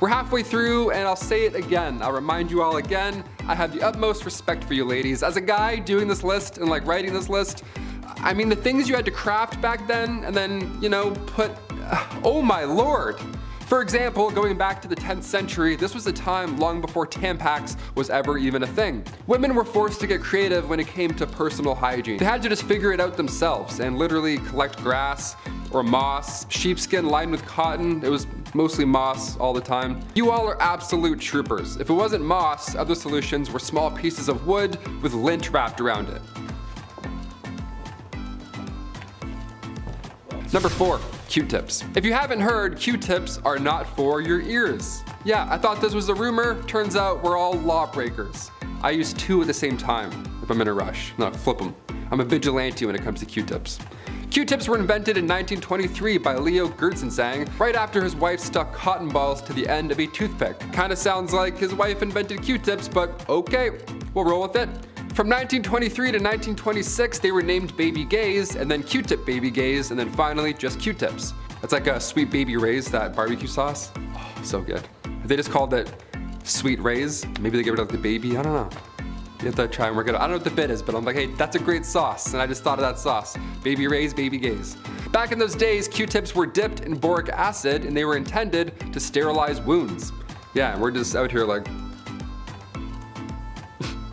We're halfway through and I'll say it again. I'll remind you all again, I have the utmost respect for you ladies. As a guy doing this list and like writing this list, I mean the things you had to craft back then and then, you know, put, oh my lord. For example, going back to the 10th century, this was a time long before Tampax was ever even a thing. Women were forced to get creative when it came to personal hygiene. They had to just figure it out themselves and literally collect grass or moss, sheepskin lined with cotton. It was mostly moss all the time. You all are absolute troopers. If it wasn't moss, other solutions were small pieces of wood with lint wrapped around it. Number 4, Q-tips. If you haven't heard, Q-tips are not for your ears. Yeah, I thought this was a rumor. Turns out we're all lawbreakers. I use 2 at the same time if I'm in a rush. No, flip them. I'm a vigilante when it comes to Q-tips. Q-tips were invented in 1923 by Leo Gertzensang, right after his wife stuck cotton balls to the end of a toothpick. Kinda sounds like his wife invented Q-tips, but okay, we'll roll with it. From 1923 to 1926, they were named Baby Gays, and then Q-tip Baby Gays, and then finally just Q-tips. It's like a Sweet Baby Ray's, that barbecue sauce. Oh, so good. If they just called it Sweet Ray's, maybe they give it like the baby, I don't know. You have to try and work it out. I don't know what the bit is, but I'm like, hey, that's a great sauce, and I just thought of that sauce. Baby Ray's, Baby Gays. Back in those days, Q-tips were dipped in boric acid, and they were intended to sterilize wounds. Yeah, and we're just out here like,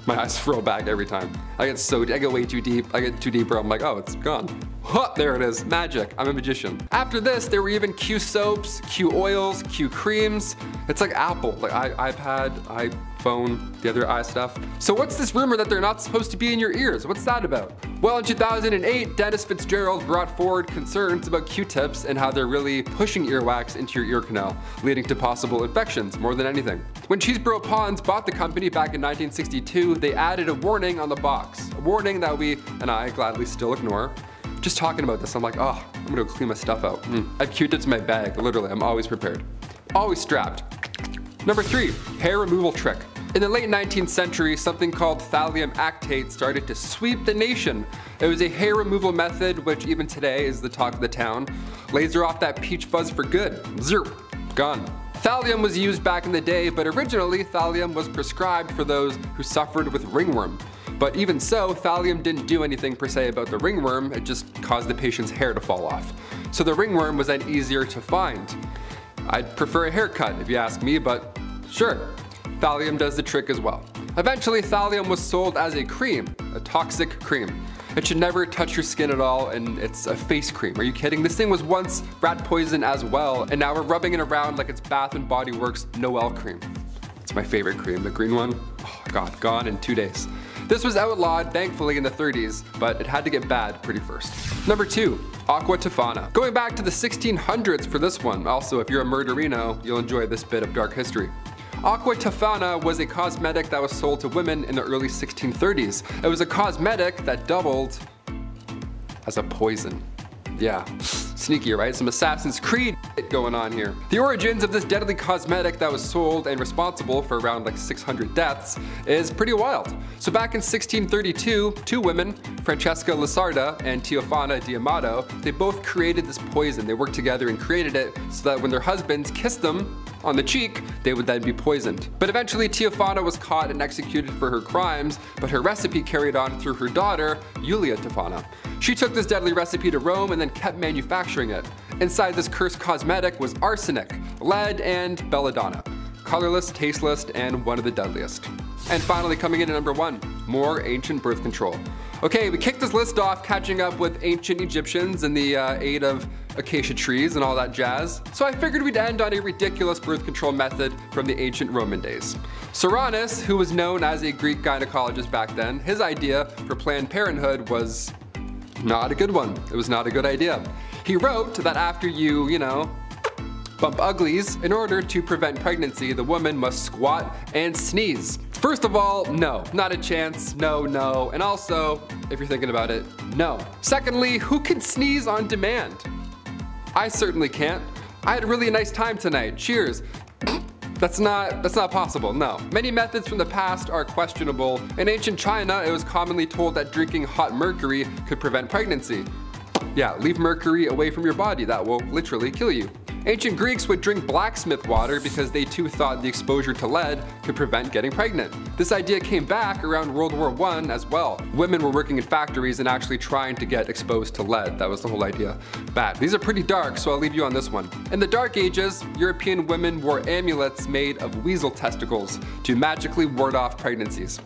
my eyes roll back every time. I get way too deep. I get too deep where I'm like, oh, it's gone. Huh, there it is, magic, I'm a magician. After this, there were even Q soaps, Q oils, Q creams. It's like Apple, like iPad, iPhone, the other i stuff. So what's this rumor that they're not supposed to be in your ears? What's that about? Well, in 2008, Dennis Fitzgerald brought forward concerns about Q-tips and how they're really pushing earwax into your ear canal, leading to possible infections more than anything. When Cheeseboro Ponds bought the company back in 1962, they added a warning on the box. A warning that we, and I, gladly still ignore. Just talking about this, I'm like, oh, I'm gonna go clean my stuff out. I have Q-tips in my bag, literally, I'm always prepared. Always strapped. Number 3, hair removal trick. In the late 19th century, something called thallium actate started to sweep the nation. It was a hair removal method which even today is the talk of the town. Laser off that peach fuzz for good. Zerp, gone. Thallium was used back in the day, but originally thallium was prescribed for those who suffered with ringworm. But even so, thallium didn't do anything per se about the ringworm, it just caused the patient's hair to fall off. So the ringworm was then easier to find. I'd prefer a haircut if you ask me, but sure, thallium does the trick as well. Eventually, thallium was sold as a cream, a toxic cream. It should never touch your skin at all, and it's a face cream. Are you kidding? This thing was once rat poison as well, and now we're rubbing it around like it's Bath & Body Works Noel cream. It's my favorite cream, the green one. Oh God, gone in 2 days. This was outlawed, thankfully, in the 30s, but it had to get bad pretty first. Number 2, Aqua Tofana. Going back to the 1600s for this one. Also, if you're a murderino, you'll enjoy this bit of dark history. Aqua Tofana was a cosmetic that was sold to women in the early 1630s. It was a cosmetic that doubled as a poison. Yeah, sneaky, right? Some Assassin's Creed going on here. The origins of this deadly cosmetic that was sold and responsible for around like 600 deaths is pretty wild. So back in 1632, 2 women, Francesca Lasarda and Teofana D'Amato, they both created this poison. They worked together and created it so that when their husbands kissed them on the cheek, they would then be poisoned. But eventually Teofana was caught and executed for her crimes, but her recipe carried on through her daughter, Julia Tofana. She took this deadly recipe to Rome and then kept manufacturing it. Inside this cursed cosmetic was arsenic, lead, and belladonna. Colorless, tasteless, and one of the deadliest. And finally coming in at number 1, more ancient birth control. Okay, we kicked this list off catching up with ancient Egyptians and the aid of acacia trees and all that jazz. So I figured we'd end on a ridiculous birth control method from the ancient Roman days. Cyrannus, who was known as a Greek gynecologist back then, his idea for Planned Parenthood was not a good one. It was not a good idea. He wrote that after you know, bump uglies, in order to prevent pregnancy, the woman must squat and sneeze. First of all, no, not a chance, no, no, and also, if you're thinking about it, no. Secondly, who can sneeze on demand? I certainly can't. I had a really nice time tonight, cheers. That's not possible, no. Many methods from the past are questionable. In ancient China, it was commonly told that drinking hot mercury could prevent pregnancy. Yeah, leave mercury away from your body, that will literally kill you. Ancient Greeks would drink blacksmith water because they too thought the exposure to lead could prevent getting pregnant. This idea came back around World War I as well. Women were working in factories and actually trying to get exposed to lead. That was the whole idea. Bad. These are pretty dark, so I'll leave you on this one. In the Dark Ages, European women wore amulets made of weasel testicles to magically ward off pregnancies.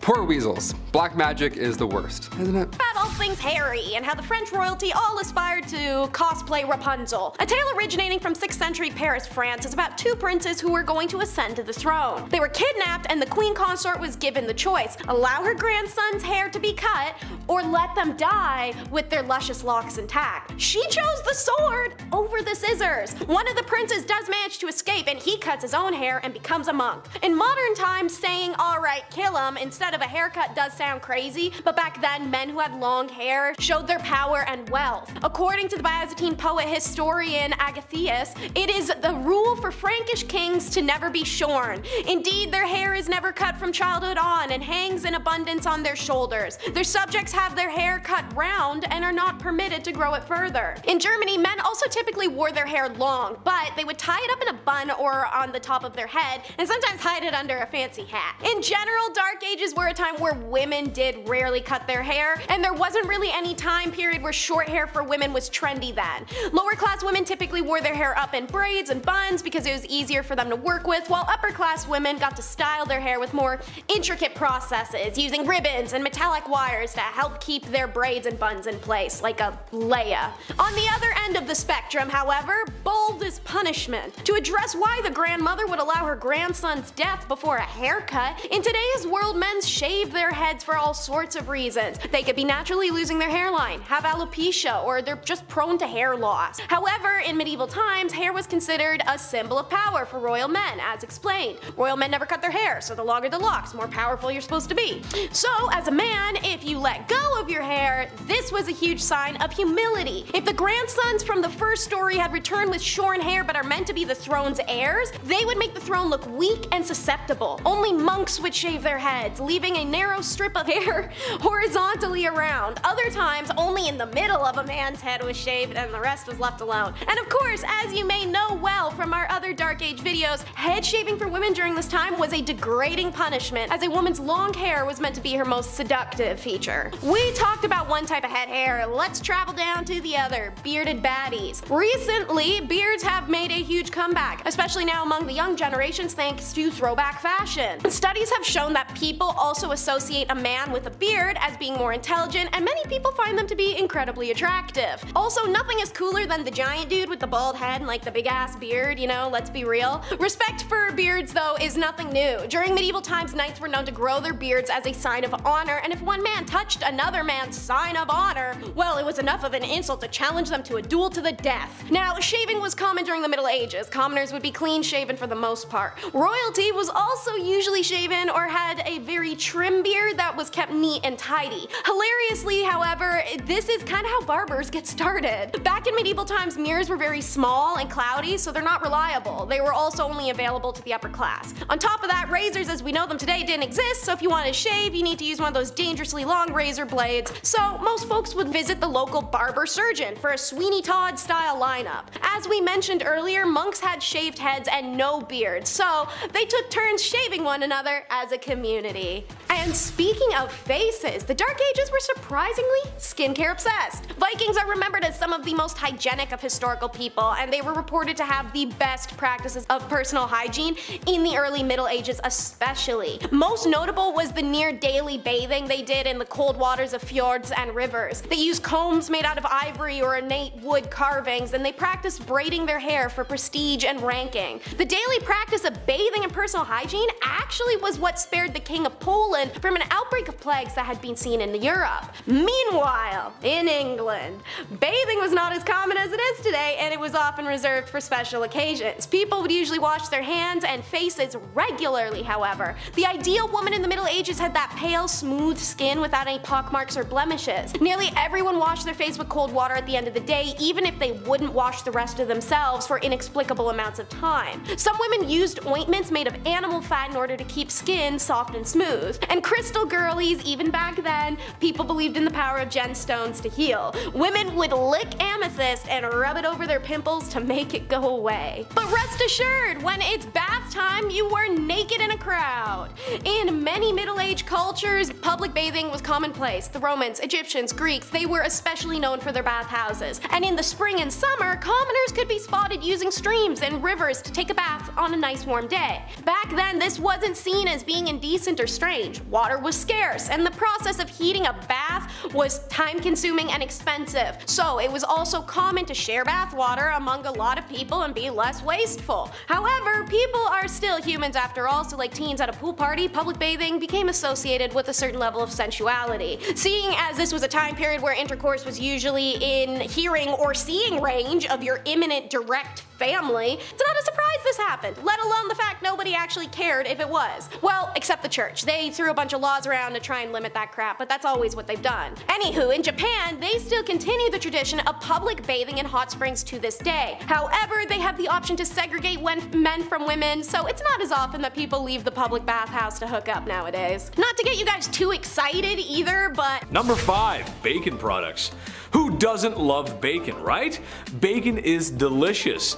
Poor weasels. Black magic is the worst, isn't it? About all things hairy and how the French royalty all aspired to cosplay Rapunzel. A tale originating from 6th century Paris, France is about 2 princes who were going to ascend to the throne. They were kidnapped and the queen consort was given the choice: allow her grandson's hair to be cut or let them die with their luscious locks intact. She chose the sword over the scissors. One of the princes does manage to escape and he cuts his own hair and becomes a monk. In modern times, saying alright kill him instead instead of a haircut does sound crazy, but back then men who had long hair showed their power and wealth. According to the Byzantine poet historian Agathias, it is the rule for Frankish kings to never be shorn. Indeed, their hair is never cut from childhood on and hangs in abundance on their shoulders. Their subjects have their hair cut round and are not permitted to grow it further. In Germany, men also typically wore their hair long, but they would tie it up in a bun or on the top of their head and sometimes hide it under a fancy hat. In general, Dark Ages were a time where women did rarely cut their hair, and there wasn't really any time period where short hair for women was trendy then. Lower class women typically wore their hair up in braids and buns because it was easier for them to work with, while upper class women got to style their hair with more intricate processes, using ribbons and metallic wires to help keep their braids and buns in place, like a Leia. On the other end of the spectrum, however, bald is punishment. To address why the grandmother would allow her grandson's death before a haircut, in today's world men shave their heads for all sorts of reasons. They could be naturally losing their hairline, have alopecia, or they're just prone to hair loss. However, in medieval times, hair was considered a symbol of power for royal men, as explained. Royal men never cut their hair, so the longer the locks, more powerful you're supposed to be. So, as a man, if you let go of your hair, this was a huge sign of humility. If the grandsons from the first story had returned with shorn hair but are meant to be the throne's heirs, they would make the throne look weak and susceptible. Only monks would shave their heads, leaving a narrow strip of hair horizontally around. Other times, only in the middle of a man's head was shaved and the rest was left alone. And of course, as you may know well from our other Dark Age videos, head shaving for women during this time was a degrading punishment, as a woman's long hair was meant to be her most seductive feature. We talked about one type of head hair, let's travel down to the other, bearded baddies. Recently, beards have made a huge comeback, especially now among the young generations thanks to throwback fashion. Studies have shown that people also associate a man with a beard as being more intelligent, and many people find them to be incredibly attractive. Also, nothing is cooler than the giant dude with the bald head and like the big ass beard, you know, let's be real. Respect for beards though is nothing new. During medieval times, knights were known to grow their beards as a sign of honor, and if one man touched another man's sign of honor, well, it was enough of an insult to challenge them to a duel to the death. Now, shaving was common during the Middle Ages. Commoners would be clean shaven for the most part. Royalty was also usually shaven or had a very trim beard that was kept neat and tidy. Hilariously, however, this is kind of how barbers get started. Back in medieval times, mirrors were very small and cloudy, so they're not reliable. They were also only available to the upper class. On top of that, razors as we know them today didn't exist, so if you want to shave, you need to use one of those dangerously long razor blades, so most folks would visit the local barber surgeon for a Sweeney Todd style lineup. As we mentioned earlier, monks had shaved heads and no beards, so they took turns shaving one another as a community. And speaking of faces, the Dark Ages were surprisingly skincare obsessed. Vikings are remembered as some of the most hygienic of historical people, and they were reported to have the best practices of personal hygiene in the early Middle Ages especially. Most notable was the near daily bathing they did in the cold waters of fjords and rivers. They used combs made out of ivory or ornate wood carvings, and they practiced braiding their hair for prestige and ranking. The daily practice of bathing and personal hygiene actually was what spared the King of Poland from an outbreak of plagues that had been seen in Europe. Meanwhile, in England, bathing was not as common as it is today, and it was often reserved for special occasions. People would usually wash their hands and faces regularly, however. The ideal woman in the Middle Ages had that pale, smooth skin without any pockmarks or blemishes. Nearly everyone washed their face with cold water at the end of the day, even if they wouldn't wash the rest of themselves for inexplicable amounts of time. Some women used ointments made of animal fat in order to keep skin soft and smooth. And crystal girlies, even back then, people believed in the power of gemstones to heal. Women would lick amethyst and rub it over their pimples to make it go away. But rest assured, when it's bath time, you were naked in a crowd. In many Middle Age cultures, public bathing was commonplace. The Romans, Egyptians, Greeks, they were especially known for their bathhouses. And in the spring and summer, commoners could be spotted using streams and rivers to take a bath on a nice warm day. Back then, this wasn't seen as being indecent or strange. Water was scarce, and the process of heating a bath was time-consuming and expensive, so it was also common to share bathwater among a lot of people and be less wasteful. However, people are still humans after all, so like teens at a pool party, public bathing became associated with a certain level of sensuality. Seeing as this was a time period where intercourse was usually in hearing or seeing range of your imminent direct family, it's not a surprise this happened, let alone the fact nobody actually cared if it was. Well, except the church. They threw a bunch of laws around to try and limit that crap, but that's always what they've done. Anywho, in Japan, they still continue the tradition of public bathing in hot springs to this day. However, they have the option to segregate men from women, so it's not as often that people leave the public bathhouse to hook up nowadays. Not to get you guys too excited either, but... Number 5, bacon products. Who doesn't love bacon, right? Bacon is delicious.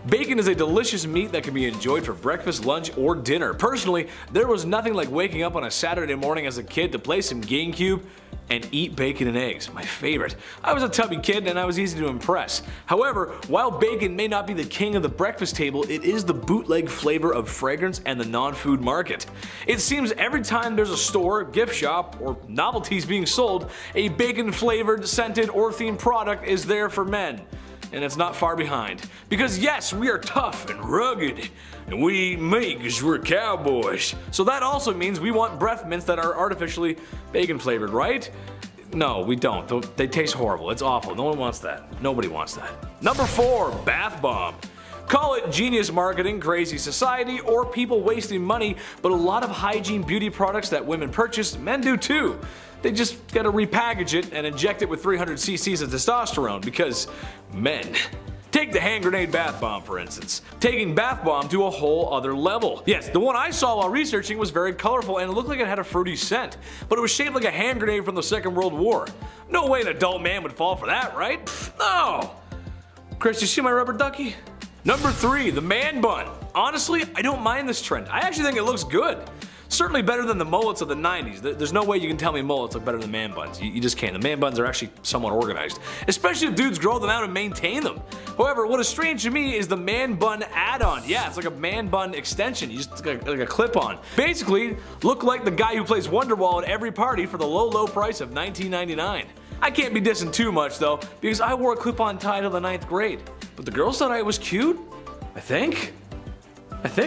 Bacon is a delicious meat that can be enjoyed for breakfast, lunch, or dinner. Personally, there was nothing like waking up on a Saturday morning as a kid to play some GameCube and eat bacon and eggs, my favorite. I was a tubby kid and I was easy to impress. However, while bacon may not be the king of the breakfast table, it is the bootleg flavor of fragrance and the non-food market. It seems every time there's a store, gift shop, or novelties being sold, a bacon flavored, scented, or themed product is there for men. And it's not far behind. Because yes, we are tough and rugged, and we eat meat because we're cowboys. So that also means we want breath mints that are artificially bacon flavored, right? No, we don't. They taste horrible. It's awful. No one wants that. Nobody wants that. Number 4, bath bomb. Call it genius marketing, crazy society, or people wasting money, but a lot of hygiene beauty products that women purchase, men do too. They just gotta repackage it and inject it with 300 cc's of testosterone because men. Take the hand grenade bath bomb for instance. Taking bath bomb to a whole other level. Yes, the one I saw while researching was very colorful and it looked like it had a fruity scent, but it was shaped like a hand grenade from the Second World War. No way an adult man would fall for that, right? Pfft, no! Chris, you see my rubber ducky? Number 3, the man bun. Honestly, I don't mind this trend. I actually think it looks good. Certainly better than the mullets of the 90s. There's no way you can tell me mullets look better than man buns. You just can't. The man buns are actually somewhat organized. Especially if dudes grow them out and maintain them. However, what is strange to me is the man bun add-on. Yeah, it's like a man bun extension. You just like a clip-on. Basically, look like the guy who plays Wonderwall at every party for the low price of $19.99. I can't be dissing too much though, because I wore a clip-on tie till the 9th grade. But the girls thought I was cute? I think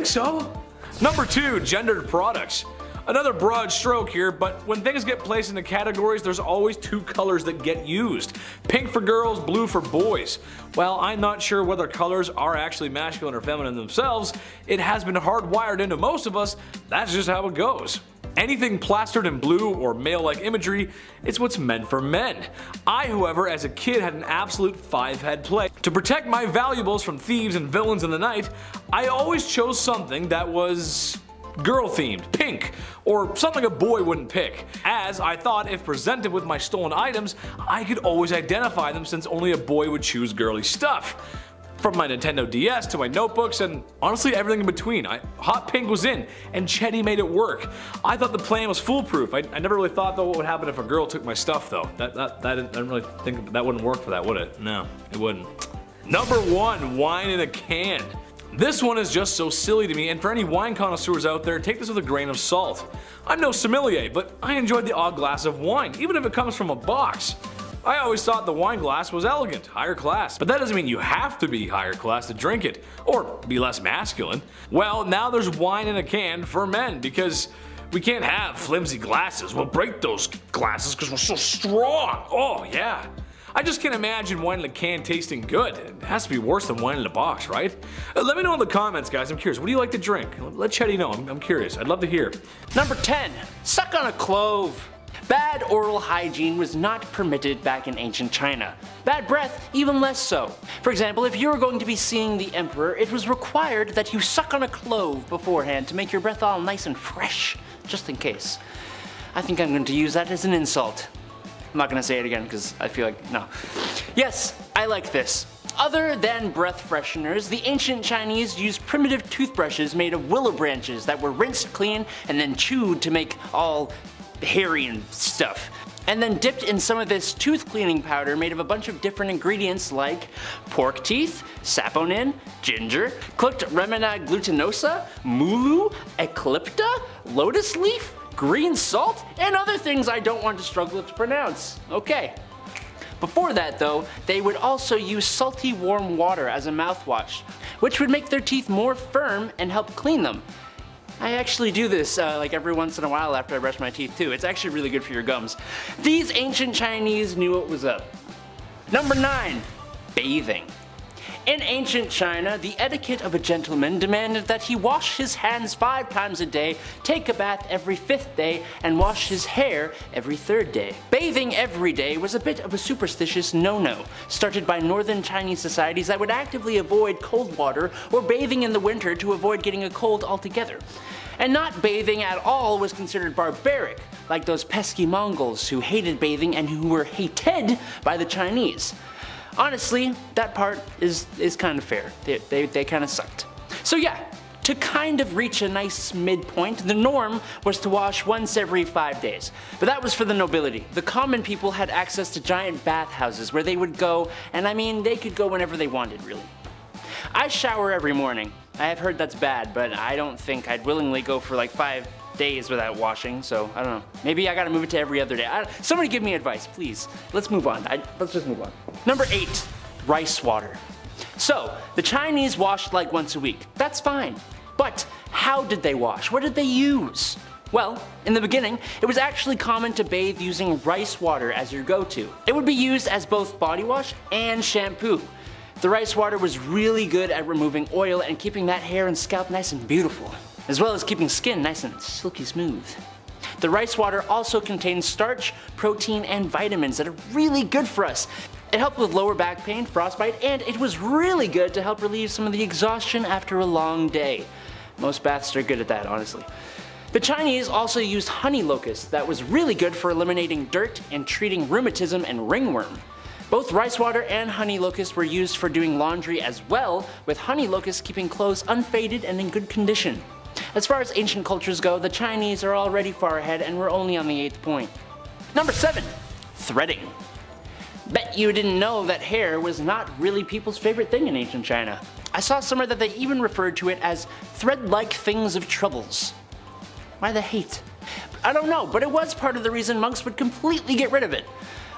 so. Number 2, gendered products. Another broad stroke here, but when things get placed into categories, there's always 2 colors that get used. Pink for girls, blue for boys. While I'm not sure whether colors are actually masculine or feminine themselves, it has been hardwired into most of us, that's just how it goes. Anything plastered in blue or male-like imagery, it's what's meant for men. I, however, as a kid had an absolute 5-head play. To protect my valuables from thieves and villains in the night, I always chose something that was girl-themed, pink, or something a boy wouldn't pick, as I thought if presented with my stolen items, I could always identify them since only a boy would choose girly stuff. From my Nintendo DS to my notebooks and honestly everything in between. Hot pink was in and Chetty made it work. I thought the plan was foolproof. I never really thought though what would happen if a girl took my stuff though. I didn't really think that wouldn't work for that, would it? No, it wouldn't. Number 1, wine in a can. This one is just so silly to me, and for any wine connoisseurs out there, take this with a grain of salt. I'm no sommelier, but I enjoyed the odd glass of wine, even if it comes from a box. I always thought the wine glass was elegant, higher class, but that doesn't mean you have to be higher class to drink it, or be less masculine. Well, now there's wine in a can for men, because we can't have flimsy glasses. We'll break those glasses because we're so strong. Oh yeah. I just can't imagine wine in a can tasting good. It has to be worse than wine in a box, right? Let me know in the comments, guys. I'm curious. What do you like to drink? Let Chetty know. I'm curious. I'd love to hear. Number 10, suck on a clove. Bad oral hygiene was not permitted back in ancient China. Bad breath, even less so. For example, if you were going to be seeing the emperor, it was required that you suck on a clove beforehand to make your breath all nice and fresh, just in case. I think I'm going to use that as an insult. I'm not going to say it again because I feel like, no. Yes, I like this. Other than breath fresheners, the ancient Chinese used primitive toothbrushes made of willow branches that were rinsed clean and then chewed to make all hairy and stuff. And then dipped in some of this tooth cleaning powder made of a bunch of different ingredients like pork teeth, saponin, ginger, cooked Remina glutinosa, mulu, eclipta, lotus leaf, green salt, and other things I don't want to struggle to pronounce. Okay. Before that though, they would also use salty warm water as a mouthwash, which would make their teeth more firm and help clean them. I actually do this like every once in a while after I brush my teeth too. It's actually really good for your gums. These ancient Chinese knew what was up. Number 9. Bathing. In ancient China, the etiquette of a gentleman demanded that he wash his hands 5 times a day, take a bath every 5th day, and wash his hair every 3rd day. Bathing every day was a bit of a superstitious no-no, started by northern Chinese societies that would actively avoid cold water or bathing in the winter to avoid getting a cold altogether. And not bathing at all was considered barbaric, like those pesky Mongols who hated bathing and who were hated by the Chinese. Honestly, that part is kind of fair. They kind of sucked. So yeah, to kind of reach a nice midpoint, the norm was to wash once every 5 days. But that was for the nobility. The common people had access to giant bathhouses where they would go, and I mean, they could go whenever they wanted, really. I shower every morning. I have heard that's bad, but I don't think I'd willingly go for like 5 days without washing, so I don't know. Maybe I gotta move it to every other day. Somebody give me advice, please. Let's move on. Let's just move on. Number 8, rice water. So, the Chinese washed like once a week. That's fine. But how did they wash? What did they use? Well, in the beginning, it was actually common to bathe using rice water as your go-to. It would be used as both body wash and shampoo. The rice water was really good at removing oil and keeping that hair and scalp nice and beautiful, as well as keeping skin nice and silky smooth. The rice water also contains starch, protein, and vitamins that are really good for us. It helped with lower back pain, frostbite, and it was really good to help relieve some of the exhaustion after a long day. Most baths are good at that, honestly. The Chinese also used honey locust that was really good for eliminating dirt and treating rheumatism and ringworm. Both rice water and honey locust were used for doing laundry as well, with honey locust keeping clothes unfaded and in good condition. As far as ancient cultures go, the Chinese are already far ahead and we're only on the 8th point. Number 7. Threading. Bet you didn't know that hair was not really people's favorite thing in ancient China. I saw somewhere that they even referred to it as thread-like things of troubles. Why the hate? I don't know, but it was part of the reason monks would completely get rid of it.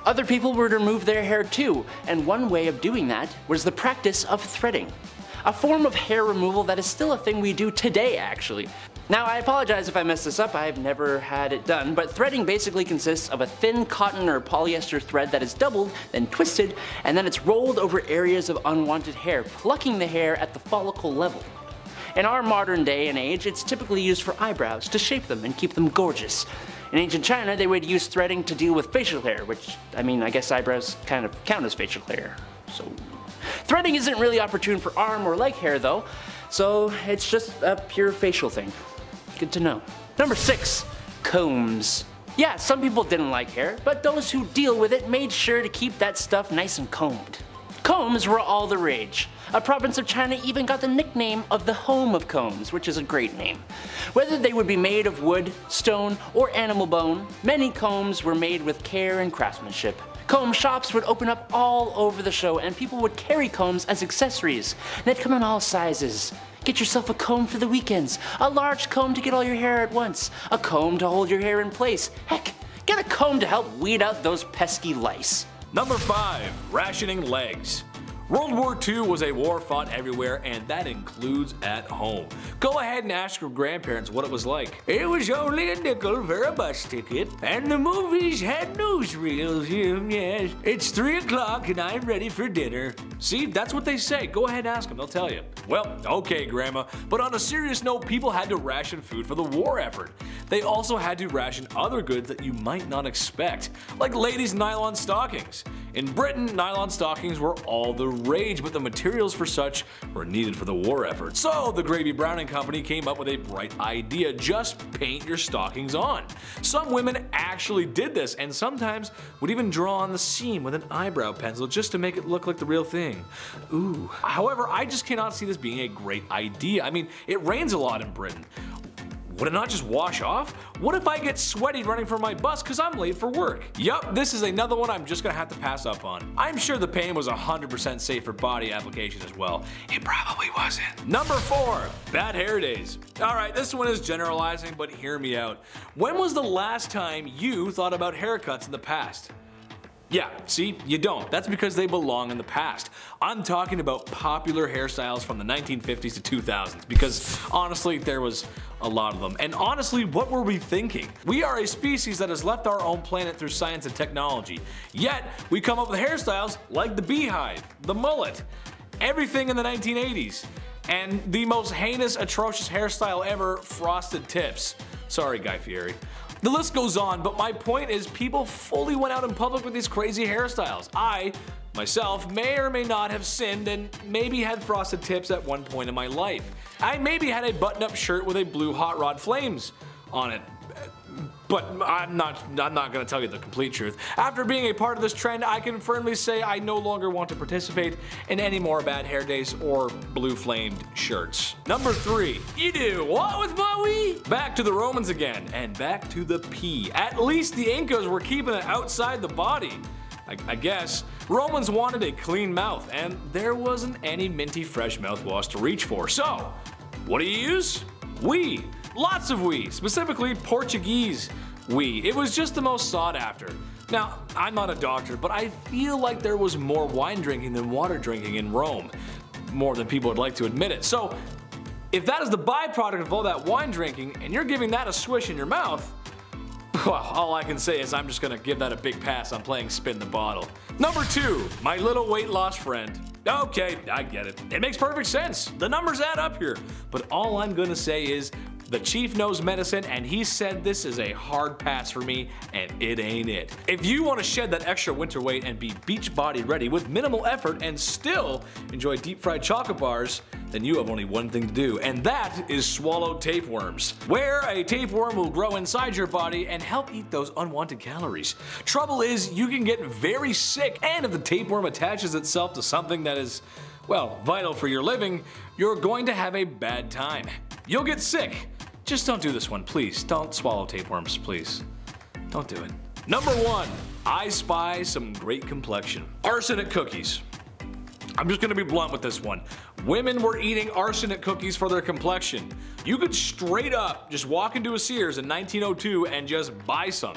Other people would remove their hair too, and one way of doing that was the practice of threading. A form of hair removal that is still a thing we do today, actually. Now, I apologize if I messed this up, I've never had it done, but threading basically consists of a thin cotton or polyester thread that is doubled, then twisted, and then it's rolled over areas of unwanted hair, plucking the hair at the follicle level. In our modern day and age, it's typically used for eyebrows, to shape them and keep them gorgeous. In ancient China, they would use threading to deal with facial hair, which, I mean, I guess eyebrows kind of count as facial hair, so. Threading isn't really opportune for arm or leg hair though, so it's just a pure facial thing. Good to know. Number 6, combs. Yeah, some people didn't like hair, but those who deal with it made sure to keep that stuff nice and combed. Combs were all the rage. A province of China even got the nickname of the home of combs, which is a great name. Whether they would be made of wood, stone, or animal bone, many combs were made with care and craftsmanship. Comb shops would open up all over the show and people would carry combs as accessories. They'd come in all sizes. Get yourself a comb for the weekends, a large comb to get all your hair at once, a comb to hold your hair in place. Heck, get a comb to help weed out those pesky lice. Number 5. Rationing legs. World War II was a war fought everywhere, and that includes at home. Go ahead and ask your grandparents what it was like. It was only a nickel for a bus ticket, and the movies had newsreels, yes. It's 3 o'clock and I'm ready for dinner. See, that's what they say. Go ahead and ask them, they'll tell you. Well, okay, Grandma, but on a serious note, people had to ration food for the war effort. They also had to ration other goods that you might not expect, like ladies' nylon stockings. In Britain, nylon stockings were all the rage, but the materials for such were needed for the war effort. So the Gravy Browning Company came up with a bright idea: just paint your stockings on. Some women actually did this, and sometimes would even draw on the seam with an eyebrow pencil just to make it look like the real thing. Ooh. However, I just cannot see this being a great idea. I mean, it rains a lot in Britain. Would it not just wash off? What if I get sweaty running for my bus because I'm late for work? Yup, this is another one I'm just gonna have to pass up on. I'm sure the pain was 100% safe for body application as well. It probably wasn't. Number 4, bad hair days. Alright, this one is generalizing, but hear me out. When was the last time you thought about haircuts in the past? Yeah, see, you don't. That's because they belong in the past. I'm talking about popular hairstyles from the 1950s to 2000s because honestly, there was a lot of them. And honestly, what were we thinking? We are a species that has left our own planet through science and technology. Yet, we come up with hairstyles like the beehive, the mullet, everything in the 1980s. And the most heinous, atrocious hairstyle ever, frosted tips. Sorry, Guy Fieri. The list goes on, but my point is people fully went out in public with these crazy hairstyles. I, myself, may or may not have sinned and maybe had frosted tips at one point in my life. I maybe had a button-up shirt with a blue hot rod flames on it. But I'm not gonna tell you the complete truth. After being a part of this trend, I can firmly say I no longer want to participate in any more bad hair days or blue flamed shirts. Number 3, you do what with my wee? Back to the Romans again, and back to the pee. At least the Incas were keeping it outside the body. I guess. Romans wanted a clean mouth, and there wasn't any minty fresh mouthwash to reach for. So, what do you use? Wee. Lots of wee, specifically Portuguese wee. It was just the most sought after. Now, I'm not a doctor, but I feel like there was more wine drinking than water drinking in Rome. More than people would like to admit it. So, if that is the byproduct of all that wine drinking, and you're giving that a swish in your mouth, well, all I can say is I'm just gonna give that a big pass on playing spin the bottle. Number 2, my little weight loss friend. Okay, I get it. It makes perfect sense. The numbers add up here. But all I'm gonna say is the chief knows medicine, and he said this is a hard pass for me, and it ain't it. If you want to shed that extra winter weight and be beach body ready with minimal effort and still enjoy deep fried chocolate bars, then you have only one thing to do, and that is swallow tapeworms. Where a tapeworm will grow inside your body and help eat those unwanted calories. Trouble is, you can get very sick, and if the tapeworm attaches itself to something that is, well, vital for your living, you're going to have a bad time. You'll get sick. Just don't do this one, please. Don't swallow tapeworms, please. Don't do it. Number 1, I spy some great complexion. Arsenic cookies. I'm just gonna be blunt with this one. Women were eating arsenic cookies for their complexion. You could straight up just walk into a Sears in 1902 and just buy some.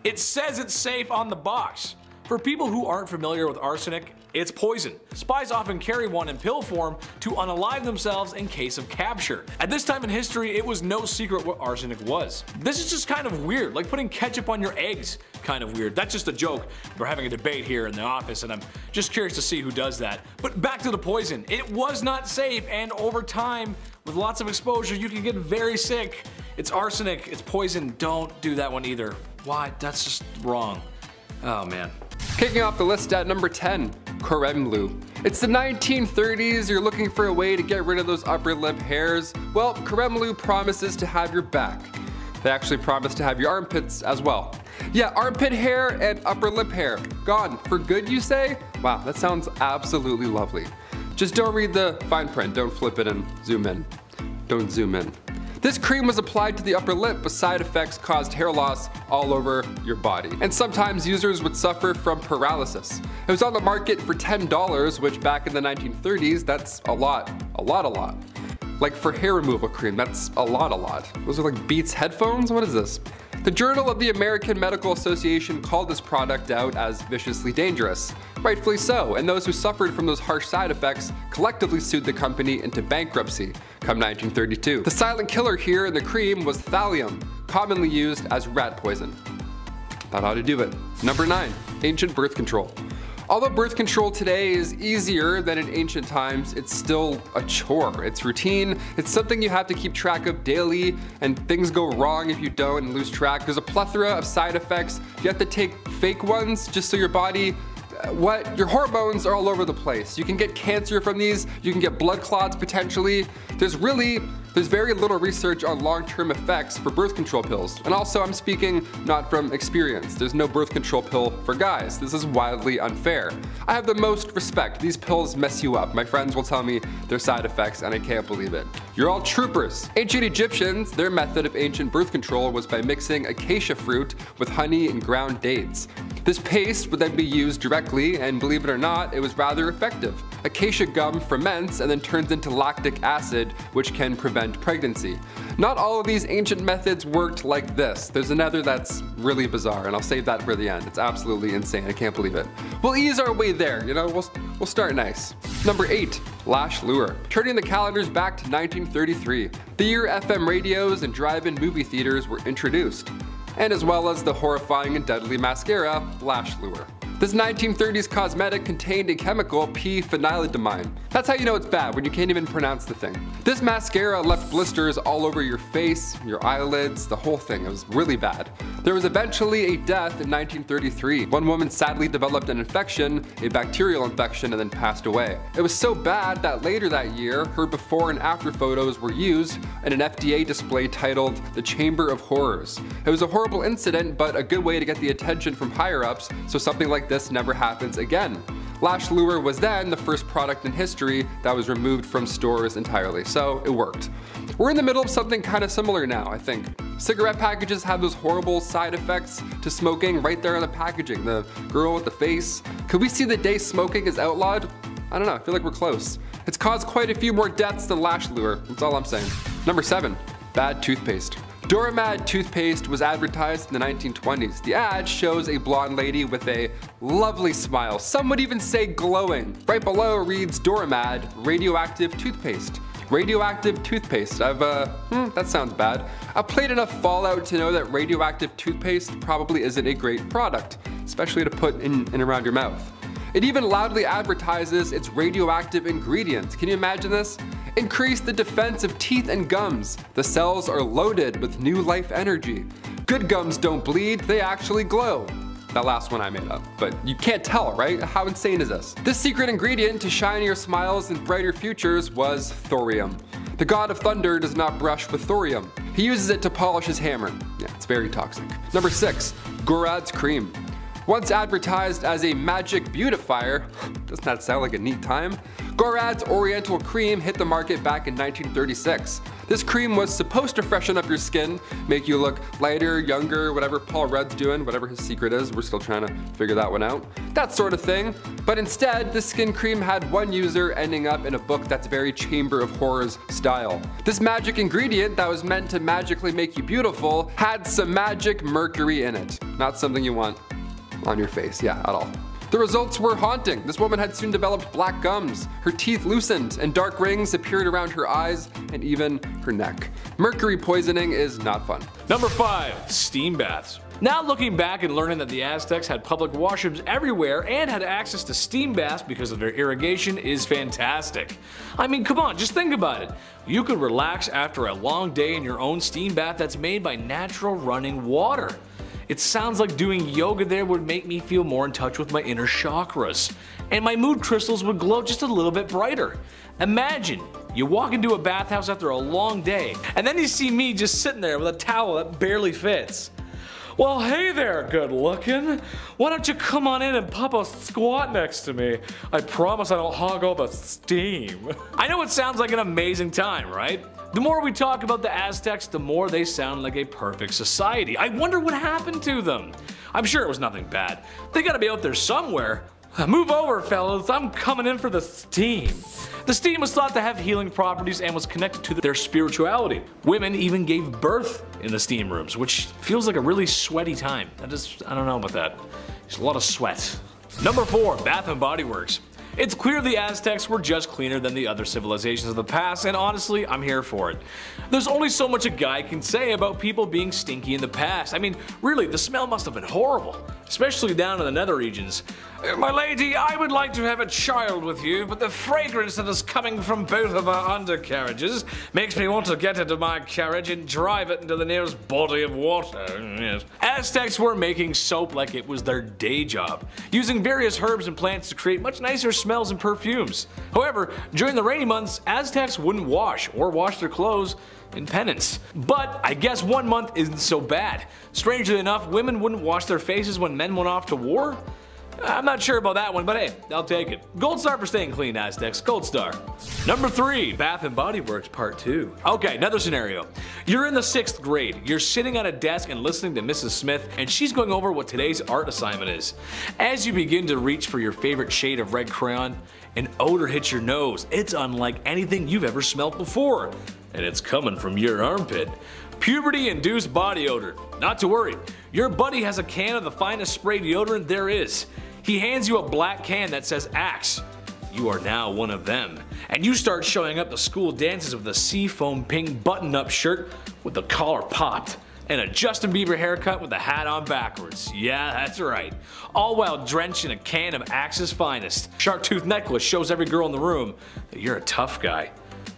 It says it's safe on the box. For people who aren't familiar with arsenic, it's poison. Spies often carry one in pill form to unalive themselves in case of capture. At this time in history, it was no secret what arsenic was. This is just kind of weird, like putting ketchup on your eggs. Kind of weird. That's just a joke. We're having a debate here in the office, and I'm just curious to see who does that. But back to the poison. It was not safe, and over time, with lots of exposure, you can get very sick. It's arsenic, it's poison. Don't do that one either. Why? That's just wrong. Oh man. Kicking off the list at number 10, creme bleu. It's the 1930s, you're looking for a way to get rid of those upper lip hairs. Well, creme bleu promises to have your back. They actually promise to have your armpits as well. Yeah, armpit hair and upper lip hair, gone for good you say? Wow, that sounds absolutely lovely. Just don't read the fine print, don't flip it and zoom in. Don't zoom in. This cream was applied to the upper lip, but side effects caused hair loss all over your body. And sometimes users would suffer from paralysis. It was on the market for $10, which back in the 1930s, that's a lot. Like for hair removal cream, that's a lot. Those are like Beats headphones? What is this? The Journal of the American Medical Association called this product out as viciously dangerous. Rightfully so, and those who suffered from those harsh side effects collectively sued the company into bankruptcy come 1932. The silent killer here in the cream was thallium, commonly used as rat poison. That ought to do it. Number 9, ancient birth control. Although birth control today is easier than in ancient times, it's still a chore. It's routine, it's something you have to keep track of daily, and things go wrong if you don't and lose track. There's a plethora of side effects. You have to take fake ones just so your body, your hormones are all over the place. You can get cancer from these, you can get blood clots potentially. There's There's very little research on long-term effects for birth control pills. And also, I'm speaking not from experience. There's no birth control pill for guys. This is wildly unfair. I have the most respect. These pills mess you up. My friends will tell me their side effects and I can't believe it. You're all troopers. Ancient Egyptians, their method of ancient birth control was by mixing acacia fruit with honey and ground dates. This paste would then be used directly, and believe it or not, it was rather effective. Acacia gum ferments and then turns into lactic acid, which can prevent pregnancy. Not all of these ancient methods worked like this. There's another that's really bizarre, and I'll save that for the end. It's absolutely insane. I can't believe it. We'll ease our way there, you know, we'll start nice. Number 8, lash lure. Turning the calendars back to 1933, the year FM radios and drive-in movie theaters were introduced, and as well as the horrifying and deadly mascara, lash lure. This 1930s cosmetic contained a chemical, p-phenylenediamine. That's how you know it's bad, when you can't even pronounce the thing. This mascara left blisters all over your face, your eyelids, the whole thing. It was really bad. There was eventually a death in 1933. One woman sadly developed an infection, a bacterial infection, and then passed away. It was so bad that later that year, her before and after photos were used in an FDA display titled The Chamber of Horrors. It was a horrible incident, but a good way to get the attention from higher-ups, so something like this never happens again. Lash lure was then the first product in history that was removed from stores entirely, so it worked. We're in the middle of something kind of similar now, I think. Cigarette packages have those horrible side effects to smoking right there on the packaging. The girl with the face. Could we see the day smoking is outlawed? I don't know, I feel like we're close. It's caused quite a few more deaths than lash lure, that's all I'm saying. Number 7, bad toothpaste. Doramad toothpaste was advertised in the 1920s. The ad shows a blonde lady with a lovely smile. Some would even say glowing. Right below reads Doramad radioactive toothpaste. Radioactive toothpaste. That sounds bad. I've played enough Fallout to know that radioactive toothpaste probably isn't a great product, especially to put in and around your mouth. It even loudly advertises its radioactive ingredients. Can you imagine this? Increase the defense of teeth and gums. The cells are loaded with new life energy. Good gums don't bleed, they actually glow. That last one I made up, but you can't tell, right? How insane is this? This secret ingredient to shinier smiles and brighter futures was thorium. The god of thunder does not brush with thorium. He uses it to polish his hammer. Yeah, it's very toxic. Number 6, Gorad's cream. Once advertised as a magic beautifier, doesn't that sound like a neat time? Gorad's Oriental Cream hit the market back in 1936. This cream was supposed to freshen up your skin, make you look lighter, younger, whatever Paul Rudd's doing, whatever his secret is, we're still trying to figure that one out. That sort of thing. But instead, this skin cream had one user ending up in a book that's very Chamber of Horrors style. This magic ingredient that was meant to magically make you beautiful had some magic mercury in it. Not something you want on your face, yeah, at all. The results were haunting. This woman had soon developed black gums, her teeth loosened, and dark rings appeared around her eyes and even her neck. Mercury poisoning is not fun. Number 5, steam baths. Now looking back and learning that the Aztecs had public washrooms everywhere and had access to steam baths because of their irrigation is fantastic. I mean, come on, just think about it. You could relax after a long day in your own steam bath that's made by natural running water. It sounds like doing yoga there would make me feel more in touch with my inner chakras, and my mood crystals would glow just a little bit brighter. Imagine, you walk into a bathhouse after a long day, and then you see me just sitting there with a towel that barely fits. Well, hey there, good looking. Why don't you come on in and pop a squat next to me? I promise I don't hog all the steam. I know it sounds like an amazing time, right? The more we talk about the Aztecs, the more they sound like a perfect society. I wonder what happened to them. I'm sure it was nothing bad. They gotta be out there somewhere. Move over, fellas, I'm coming in for the steam. The steam was thought to have healing properties and was connected to their spirituality. Women even gave birth in the steam rooms, which feels like a really sweaty time. I don't know about that. There's a lot of sweat. Number 4, Bath and Body Works. It's clear the Aztecs were just cleaner than the other civilizations of the past, and honestly, I'm here for it. There's only so much a guy can say about people being stinky in the past. I mean, really, the smell must have been horrible, especially down in the nether regions. My lady, I would like to have a child with you, but the fragrance that is coming from both of our undercarriages makes me want to get into my carriage and drive it into the nearest body of water. Yes. Aztecs were making soap like it was their day job, using various herbs and plants to create much nicer smells and perfumes. However, during the rainy months, Aztecs wouldn't wash or wash their clothes in penance. But I guess 1 month isn't so bad. Strangely enough, women wouldn't wash their faces when men went off to war. I'm not sure about that one, but hey, I'll take it. Gold star for staying clean, Aztecs. Gold star. Number 3, Bath and Body Works Part 2. Okay, another scenario. You're in the 6th grade. You're sitting at a desk and listening to Mrs. Smith, and she's going over what today's art assignment is. As you begin to reach for your favorite shade of red crayon, an odor hits your nose. It's unlike anything you've ever smelled before. And it's coming from your armpit. Puberty-induced body odor. Not to worry. Your buddy has a can of the finest spray deodorant there is. He hands you a black can that says Axe. You are now one of them, and you start showing up to school dances with a seafoam pink button-up shirt with the collar popped, and a Justin Bieber haircut with the hat on backwards. Yeah, that's right. All while drenched in a can of Axe's finest. Shark tooth necklace shows every girl in the room that you're a tough guy.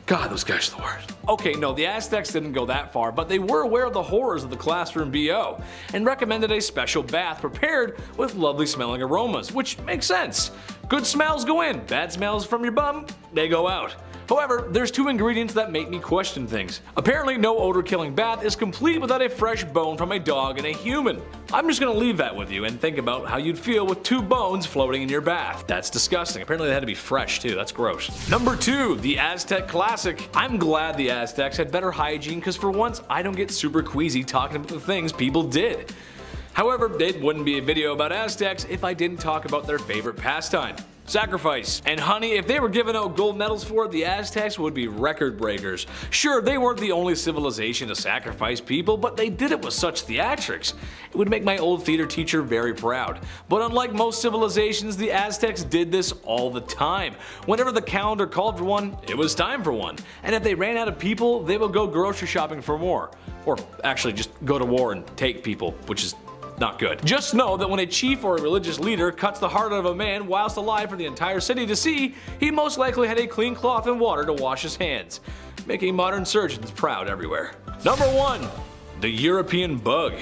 God, those guys are the worst. Okay, no, the Aztecs didn't go that far, but they were aware of the horrors of the classroom BO and recommended a special bath prepared with lovely smelling aromas, which makes sense. Good smells go in, bad smells from your bum, they go out. However, there's 2 ingredients that make me question things. Apparently, no odor-killing bath is complete without a fresh bone from a dog and a human. I'm just gonna leave that with you and think about how you'd feel with 2 bones floating in your bath. That's disgusting. Apparently they had to be fresh too, that's gross. Number 2, the Aztec Classic. I'm glad the Aztecs had better hygiene because for once I don't get super queasy talking about the things people did. However, it wouldn't be a video about Aztecs if I didn't talk about their favorite pastime. Sacrifice. And honey, if they were giving out gold medals for it, the Aztecs would be record breakers. Sure, they weren't the only civilization to sacrifice people, but they did it with such theatrics. It would make my old theater teacher very proud. But unlike most civilizations, the Aztecs did this all the time. Whenever the calendar called for one, it was time for one. And if they ran out of people, they would go grocery shopping for more. Or actually just go to war and take people, which is not good. Just know that when a chief or a religious leader cuts the heart out of a man whilst alive for the entire city to see, he most likely had a clean cloth and water to wash his hands, making modern surgeons proud everywhere. Number 1, the European bug.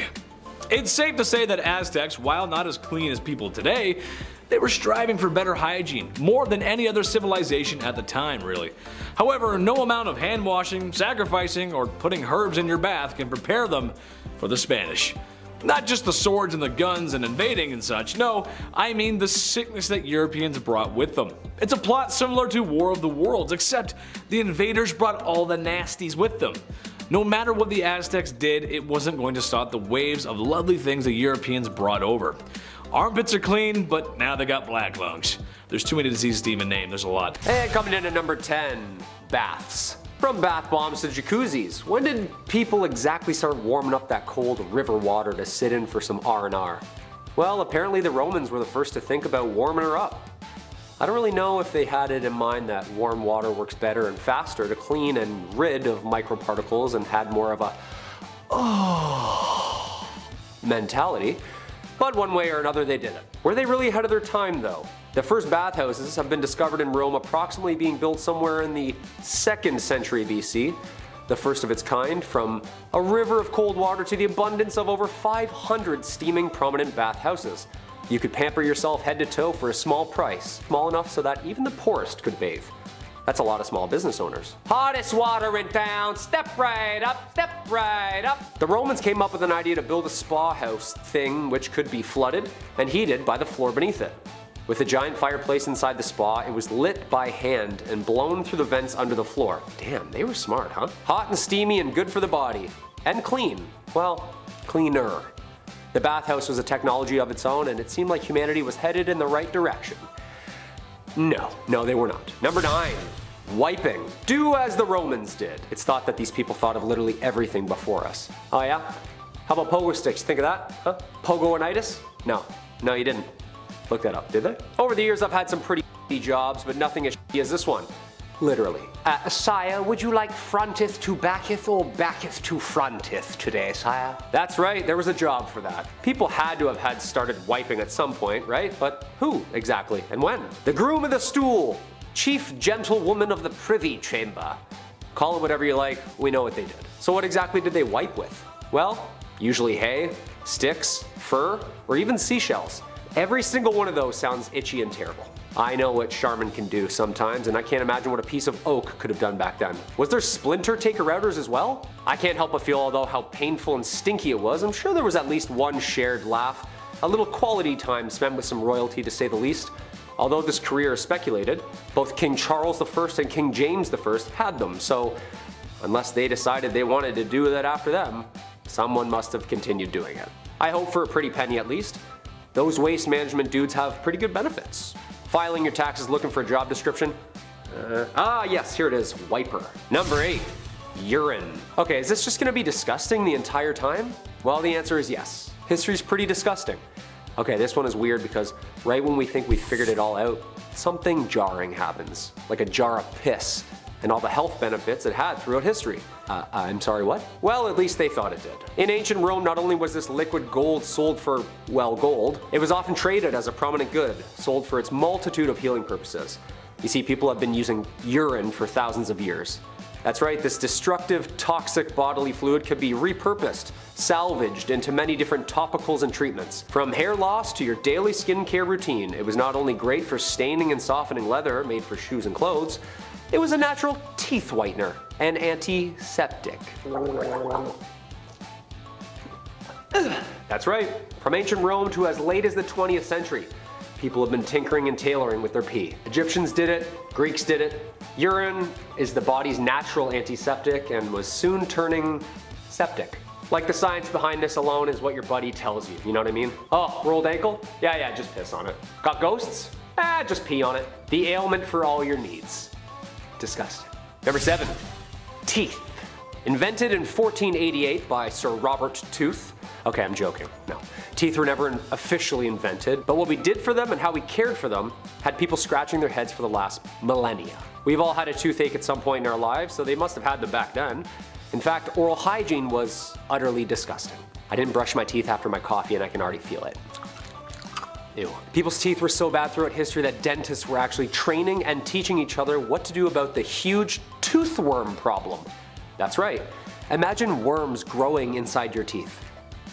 It's safe to say that Aztecs, while not as clean as people today, they were striving for better hygiene, more than any other civilization at the time, really. However, no amount of hand washing, sacrificing, or putting herbs in your bath can prepare them for the Spanish. Not just the swords and the guns and invading and such, no, I mean the sickness that Europeans brought with them. It's a plot similar to War of the Worlds, except the invaders brought all the nasties with them. No matter what the Aztecs did, it wasn't going to stop the waves of lovely things the Europeans brought over. Armpits are clean, but now they got black lungs. There's too many diseases to even name, there's a lot. And coming in at number 10, baths. From bath bombs to jacuzzis, when did people exactly start warming up that cold river water to sit in for some R&R? Well, apparently the Romans were the first to think about warming her up. I don't really know if they had it in mind that warm water works better and faster to clean and rid of microparticles and had more of a oh mentality, but one way or another they did it. Were they really ahead of their time though? The first bathhouses have been discovered in Rome approximately being built somewhere in the 2nd century BC. The first of its kind, from a river of cold water to the abundance of over 500 steaming prominent bathhouses. You could pamper yourself head to toe for a small price, small enough so that even the poorest could bathe. That's a lot of small business owners. Hottest water in town, step right up, step right up. The Romans came up with an idea to build a spa house thing which could be flooded and heated by the floor beneath it. With a giant fireplace inside the spa, it was lit by hand and blown through the vents under the floor. Damn, they were smart, huh? Hot and steamy and good for the body. And clean. Well, cleaner. The bathhouse was a technology of its own, and it seemed like humanity was headed in the right direction. No, they were not. Number 9. Wiping. Do as the Romans did. It's thought that these people thought of literally everything before us. Oh yeah? How about pogo sticks? Think of that? Huh? Pogo-initis? No, you didn't. Look that up, did they? Over the years I've had some pretty jobs, but nothing as shitty as this one. Literally. Sire, would you like fronteth to backeth or backeth to fronteth today, sire? That's right, there was a job for that. People had to have had started wiping at some point, right? But who exactly and when? The groom of the stool, chief gentlewoman of the privy chamber. Call it whatever you like, we know what they did. So what exactly did they wipe with? Well, usually hay, sticks, fur, or even seashells. Every single one of those sounds itchy and terrible. I know what Charmin can do sometimes, and I can't imagine what a piece of oak could have done back then. Was there splinter taker-outers as well? I can't help but feel, although how painful and stinky it was, I'm sure there was at least one shared laugh, a little quality time spent with some royalty to say the least. Although this career is speculated, both King Charles I and King James I had them, so unless they decided they wanted to do that after them, someone must have continued doing it. I hope for a pretty penny at least. Those waste management dudes have pretty good benefits. Filing your taxes looking for a job description? Yes, here it is, wiper. Number 8, urine. Okay, is this just gonna be disgusting the entire time? Well, the answer is yes. History's pretty disgusting. Okay, this one is weird because right when we think we figured it all out, something jarring happens, like a jar of piss, and all the health benefits it had throughout history. I'm sorry, what? Well, at least they thought it did. In ancient Rome, not only was this liquid gold sold for, well, gold, it was often traded as a prominent good, sold for its multitude of healing purposes. You see, people have been using urine for thousands of years. That's right, this destructive, toxic bodily fluid could be repurposed, salvaged into many different topicals and treatments. From hair loss to your daily skincare routine, it was not only great for staining and softening leather made for shoes and clothes, it was a natural teeth whitener and antiseptic. That's right, from ancient Rome to as late as the 20th century, people have been tinkering and tailoring with their pee. Egyptians did it, Greeks did it. Urine is the body's natural antiseptic and was soon turning septic. Like the science behind this alone is what your buddy tells you, you know what I mean? Oh, rolled ankle? Yeah, just piss on it. Got ghosts? Just pee on it. The ailment for all your needs. Disgusting. Number 7, teeth. Invented in 1488 by Sir Robert Tooth. Okay, I'm joking, no. Teeth were never officially invented, but what we did for them and how we cared for them had people scratching their heads for the last millennia. We've all had a toothache at some point in our lives, so they must have had them back then. In fact, oral hygiene was utterly disgusting. I didn't brush my teeth after my coffee and I can already feel it. Ew. People's teeth were so bad throughout history that dentists were actually training and teaching each other what to do about the huge toothworm problem. That's right. Imagine worms growing inside your teeth.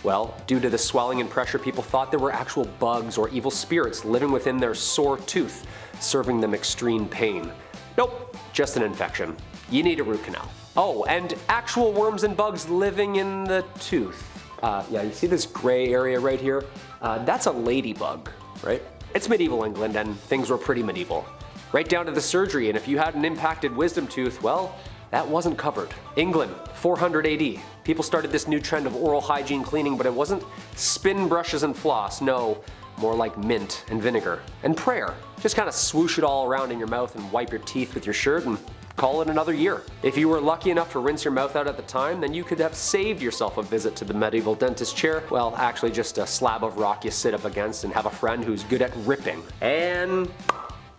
Well, due to the swelling and pressure, people thought there were actual bugs or evil spirits living within their sore tooth, serving them extreme pain. Nope, just an infection. You need a root canal. Oh, and actual worms and bugs living in the tooth. Yeah, you see this gray area right here? That's a ladybug, right? It's medieval England and things were pretty medieval. Right down to the surgery, and if you had an impacted wisdom tooth, well, that wasn't covered. England, 400 AD. People started this new trend of oral hygiene cleaning, but it wasn't spin brushes and floss, no, more like mint and vinegar and prayer. Just kind of swoosh it all around in your mouth and wipe your teeth with your shirt and call it another year. If you were lucky enough to rinse your mouth out at the time, then you could have saved yourself a visit to the medieval dentist chair. Well, actually just a slab of rock you sit up against and have a friend who's good at ripping. And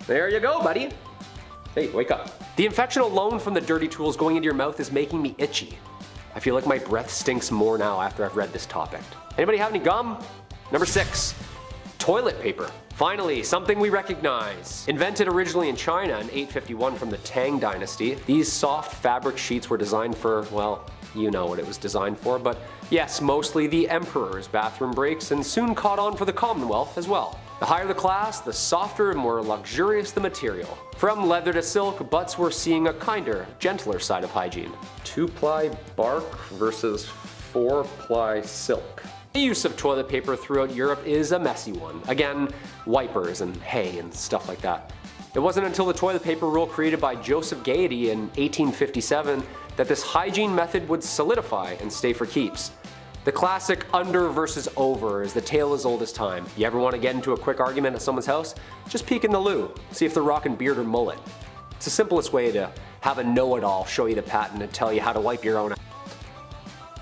there you go, buddy. Hey, wake up. The infection alone from the dirty tools going into your mouth is making me itchy. I feel like my breath stinks more now after I've read this topic. Anybody have any gum? Number 6, toilet paper. Finally, something we recognize. Invented originally in China in 851 from the Tang Dynasty, these soft fabric sheets were designed for, well, you know what it was designed for, but yes, mostly the emperor's bathroom breaks and soon caught on for the Commonwealth as well. The higher the class, the softer and more luxurious the material. From leather to silk, butts were seeing a kinder, gentler side of hygiene. 2-ply bark versus 4-ply silk. The use of toilet paper throughout Europe is a messy one. Again, wipers and hay and stuff like that. It wasn't until the toilet paper rule created by Joseph Gaiety in 1857 that this hygiene method would solidify and stay for keeps. The classic under versus over is the tale as old as time. You ever want to get into a quick argument at someone's house? Just peek in the loo, see if they're rocking beard or mullet. It's the simplest way to have a know-it-all show you the patent and tell you how to wipe your own ass.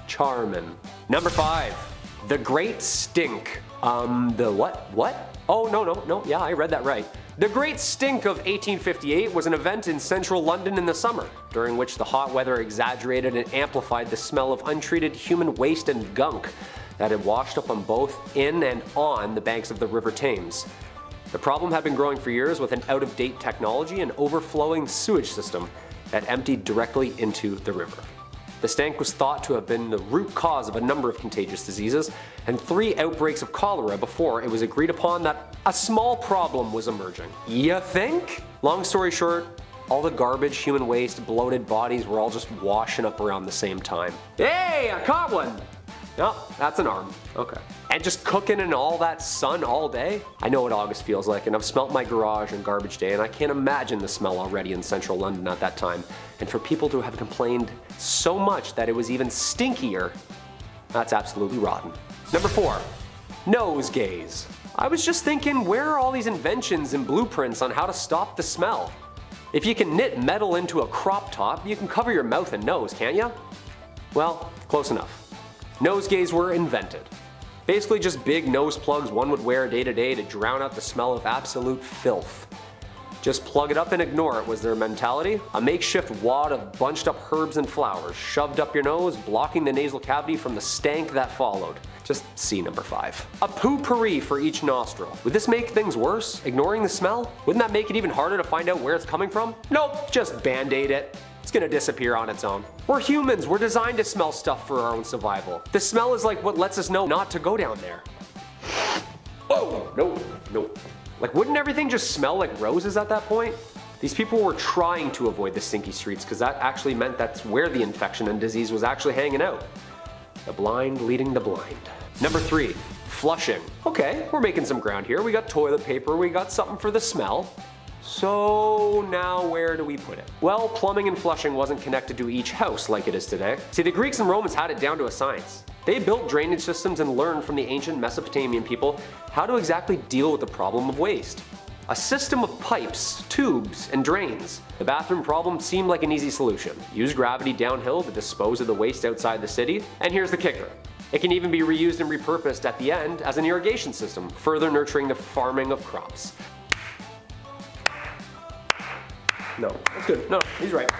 Charmin. Number 5. The Great Stink. The what? What? Oh, no, yeah, I read that right. The Great Stink of 1858 was an event in central London in the summer, during which the hot weather exaggerated and amplified the smell of untreated human waste and gunk that had washed up on both in and on the banks of the River Thames. The problem had been growing for years with an out-of-date technology and overflowing sewage system that emptied directly into the river. The stank was thought to have been the root cause of a number of contagious diseases and 3 outbreaks of cholera before it was agreed upon that a small problem was emerging. You think? Long story short, all the garbage, human waste, bloated bodies were all just washing up around the same time. Hey, I caught one! No, that's an arm. Okay. And just cooking in all that sun all day? I know what August feels like, and I've smelt my garage on garbage day, and I can't imagine the smell already in central London at that time. And for people to have complained so much that it was even stinkier, that's absolutely rotten. Number 4, nose gaze. I was just thinking, where are all these inventions and blueprints on how to stop the smell? If you can knit metal into a crop top, you can cover your mouth and nose, can't you? Well, close enough. Nosegays were invented. Basically just big nose plugs one would wear day to day to drown out the smell of absolute filth. Just plug it up and ignore it was their mentality. A makeshift wad of bunched up herbs and flowers shoved up your nose, blocking the nasal cavity from the stank that followed. Just see number 5. A potpourri for each nostril. Would this make things worse, ignoring the smell? Wouldn't that make it even harder to find out where it's coming from? Nope, just band-aid it. It's gonna disappear on its own. We're humans, we're designed to smell stuff for our own survival. The smell is like what lets us know not to go down there. Oh, no. Like, wouldn't everything just smell like roses at that point? These people were trying to avoid the stinky streets because that actually meant that's where the infection and disease was actually hanging out. The blind leading the blind. Number 3, flushing. Okay, we're making some ground here. We got toilet paper, we got something for the smell. So now where do we put it? Well, plumbing and flushing wasn't connected to each house like it is today. See, the Greeks and Romans had it down to a science. They built drainage systems and learned from the ancient Mesopotamian people how to exactly deal with the problem of waste. A system of pipes, tubes, and drains. The bathroom problem seemed like an easy solution. Use gravity downhill to dispose of the waste outside the city. And here's the kicker. It can even be reused and repurposed at the end as an irrigation system, further nurturing the farming of crops. No, that's good. No, he's right.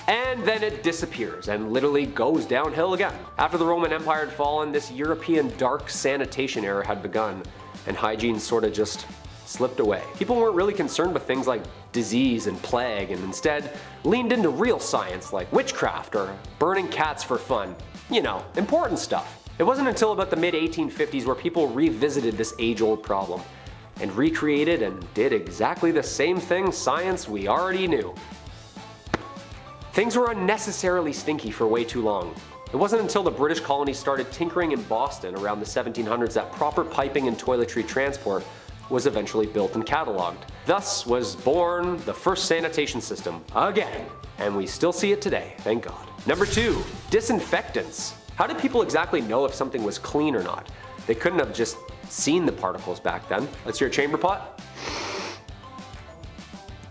And then it disappears and literally goes downhill again. After the Roman Empire had fallen, this European dark sanitation era had begun, and hygiene sort of just slipped away. People weren't really concerned with things like disease and plague, and instead leaned into real science like witchcraft or burning cats for fun. You know, important stuff. It wasn't until about the mid-1850s where people revisited this age-old problem and recreated and did exactly the same thing science we already knew. Things were unnecessarily stinky for way too long. It wasn't until the British colonies started tinkering in Boston around the 1700s that proper piping and toiletry transport was eventually built and catalogued. Thus was born the first sanitation system, again. And we still see it today, thank God. Number 2, disinfectants. How did people exactly know if something was clean or not? They couldn't have just seen the particles back then. Let's hear a chamber pot.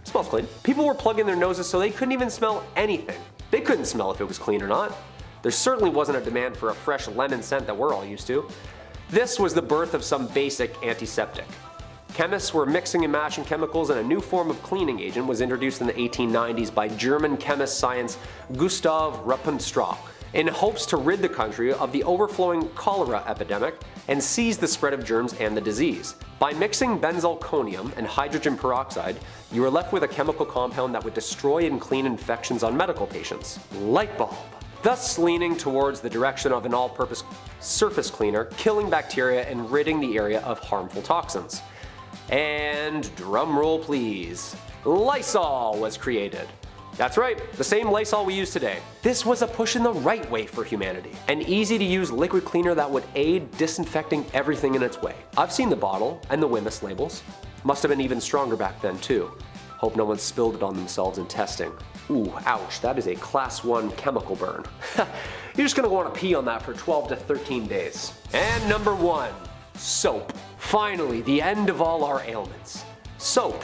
Smells clean. People were plugging their noses so they couldn't even smell anything. They couldn't smell if it was clean or not. There certainly wasn't a demand for a fresh lemon scent that we're all used to. This was the birth of some basic antiseptic. Chemists were mixing and matching chemicals, and a new form of cleaning agent was introduced in the 1890s by German chemist science Gustav Ruppenstrock, in hopes to rid the country of the overflowing cholera epidemic and seize the spread of germs and the disease. By mixing benzalkonium and hydrogen peroxide, you were left with a chemical compound that would destroy and clean infections on medical patients. Light bulb. Thus leaning towards the direction of an all-purpose surface cleaner, killing bacteria and ridding the area of harmful toxins. And drumroll please, Lysol was created. That's right, the same Lysol we use today. This was a push in the right way for humanity. An easy to use liquid cleaner that would aid disinfecting everything in its way. I've seen the bottle and the Wemyss labels. Must have been even stronger back then too. Hope no one spilled it on themselves in testing. Ooh, ouch, that is a class 1 chemical burn. You're just gonna wanna pee on that for 12 to 13 days. And number 1, soap. Finally, the end of all our ailments. Soap,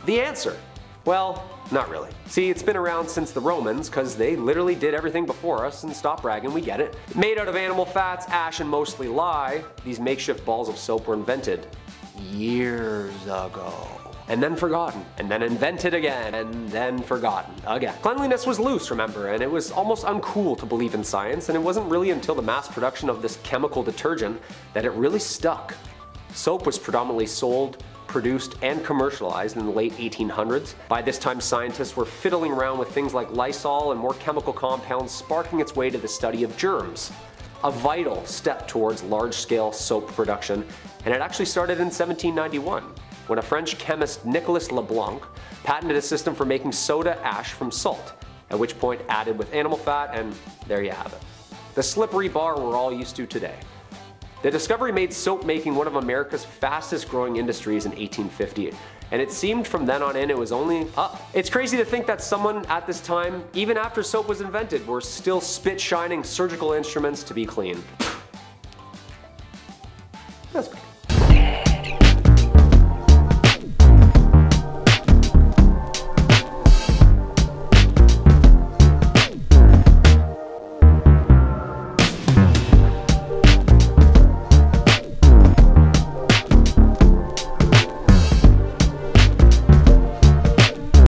the answer. Well, not really. See, it's been around since the Romans, because they literally did everything before us, and stop bragging, we get it. Made out of animal fats, ash, and mostly lye, these makeshift balls of soap were invented years ago. and then forgotten, and then invented again, and then forgotten again. Cleanliness was loose, remember, and it was almost uncool to believe in science, and it wasn't really until the mass production of this chemical detergent that it really stuck. Soap was predominantly sold, produced, and commercialized in the late 1800s. By this time, scientists were fiddling around with things like Lysol and more chemical compounds, sparking its way to the study of germs. A vital step towards large-scale soap production, and it actually started in 1791, when a French chemist Nicolas Leblanc patented a system for making soda ash from salt, at which point added with animal fat, and there you have it. The slippery bar we're all used to today. The discovery made soap making one of America's fastest growing industries in 1850, and it seemed from then on in it was only up. It's crazy to think that someone at this time, even after soap was invented, were still spit-shining surgical instruments to be clean. That's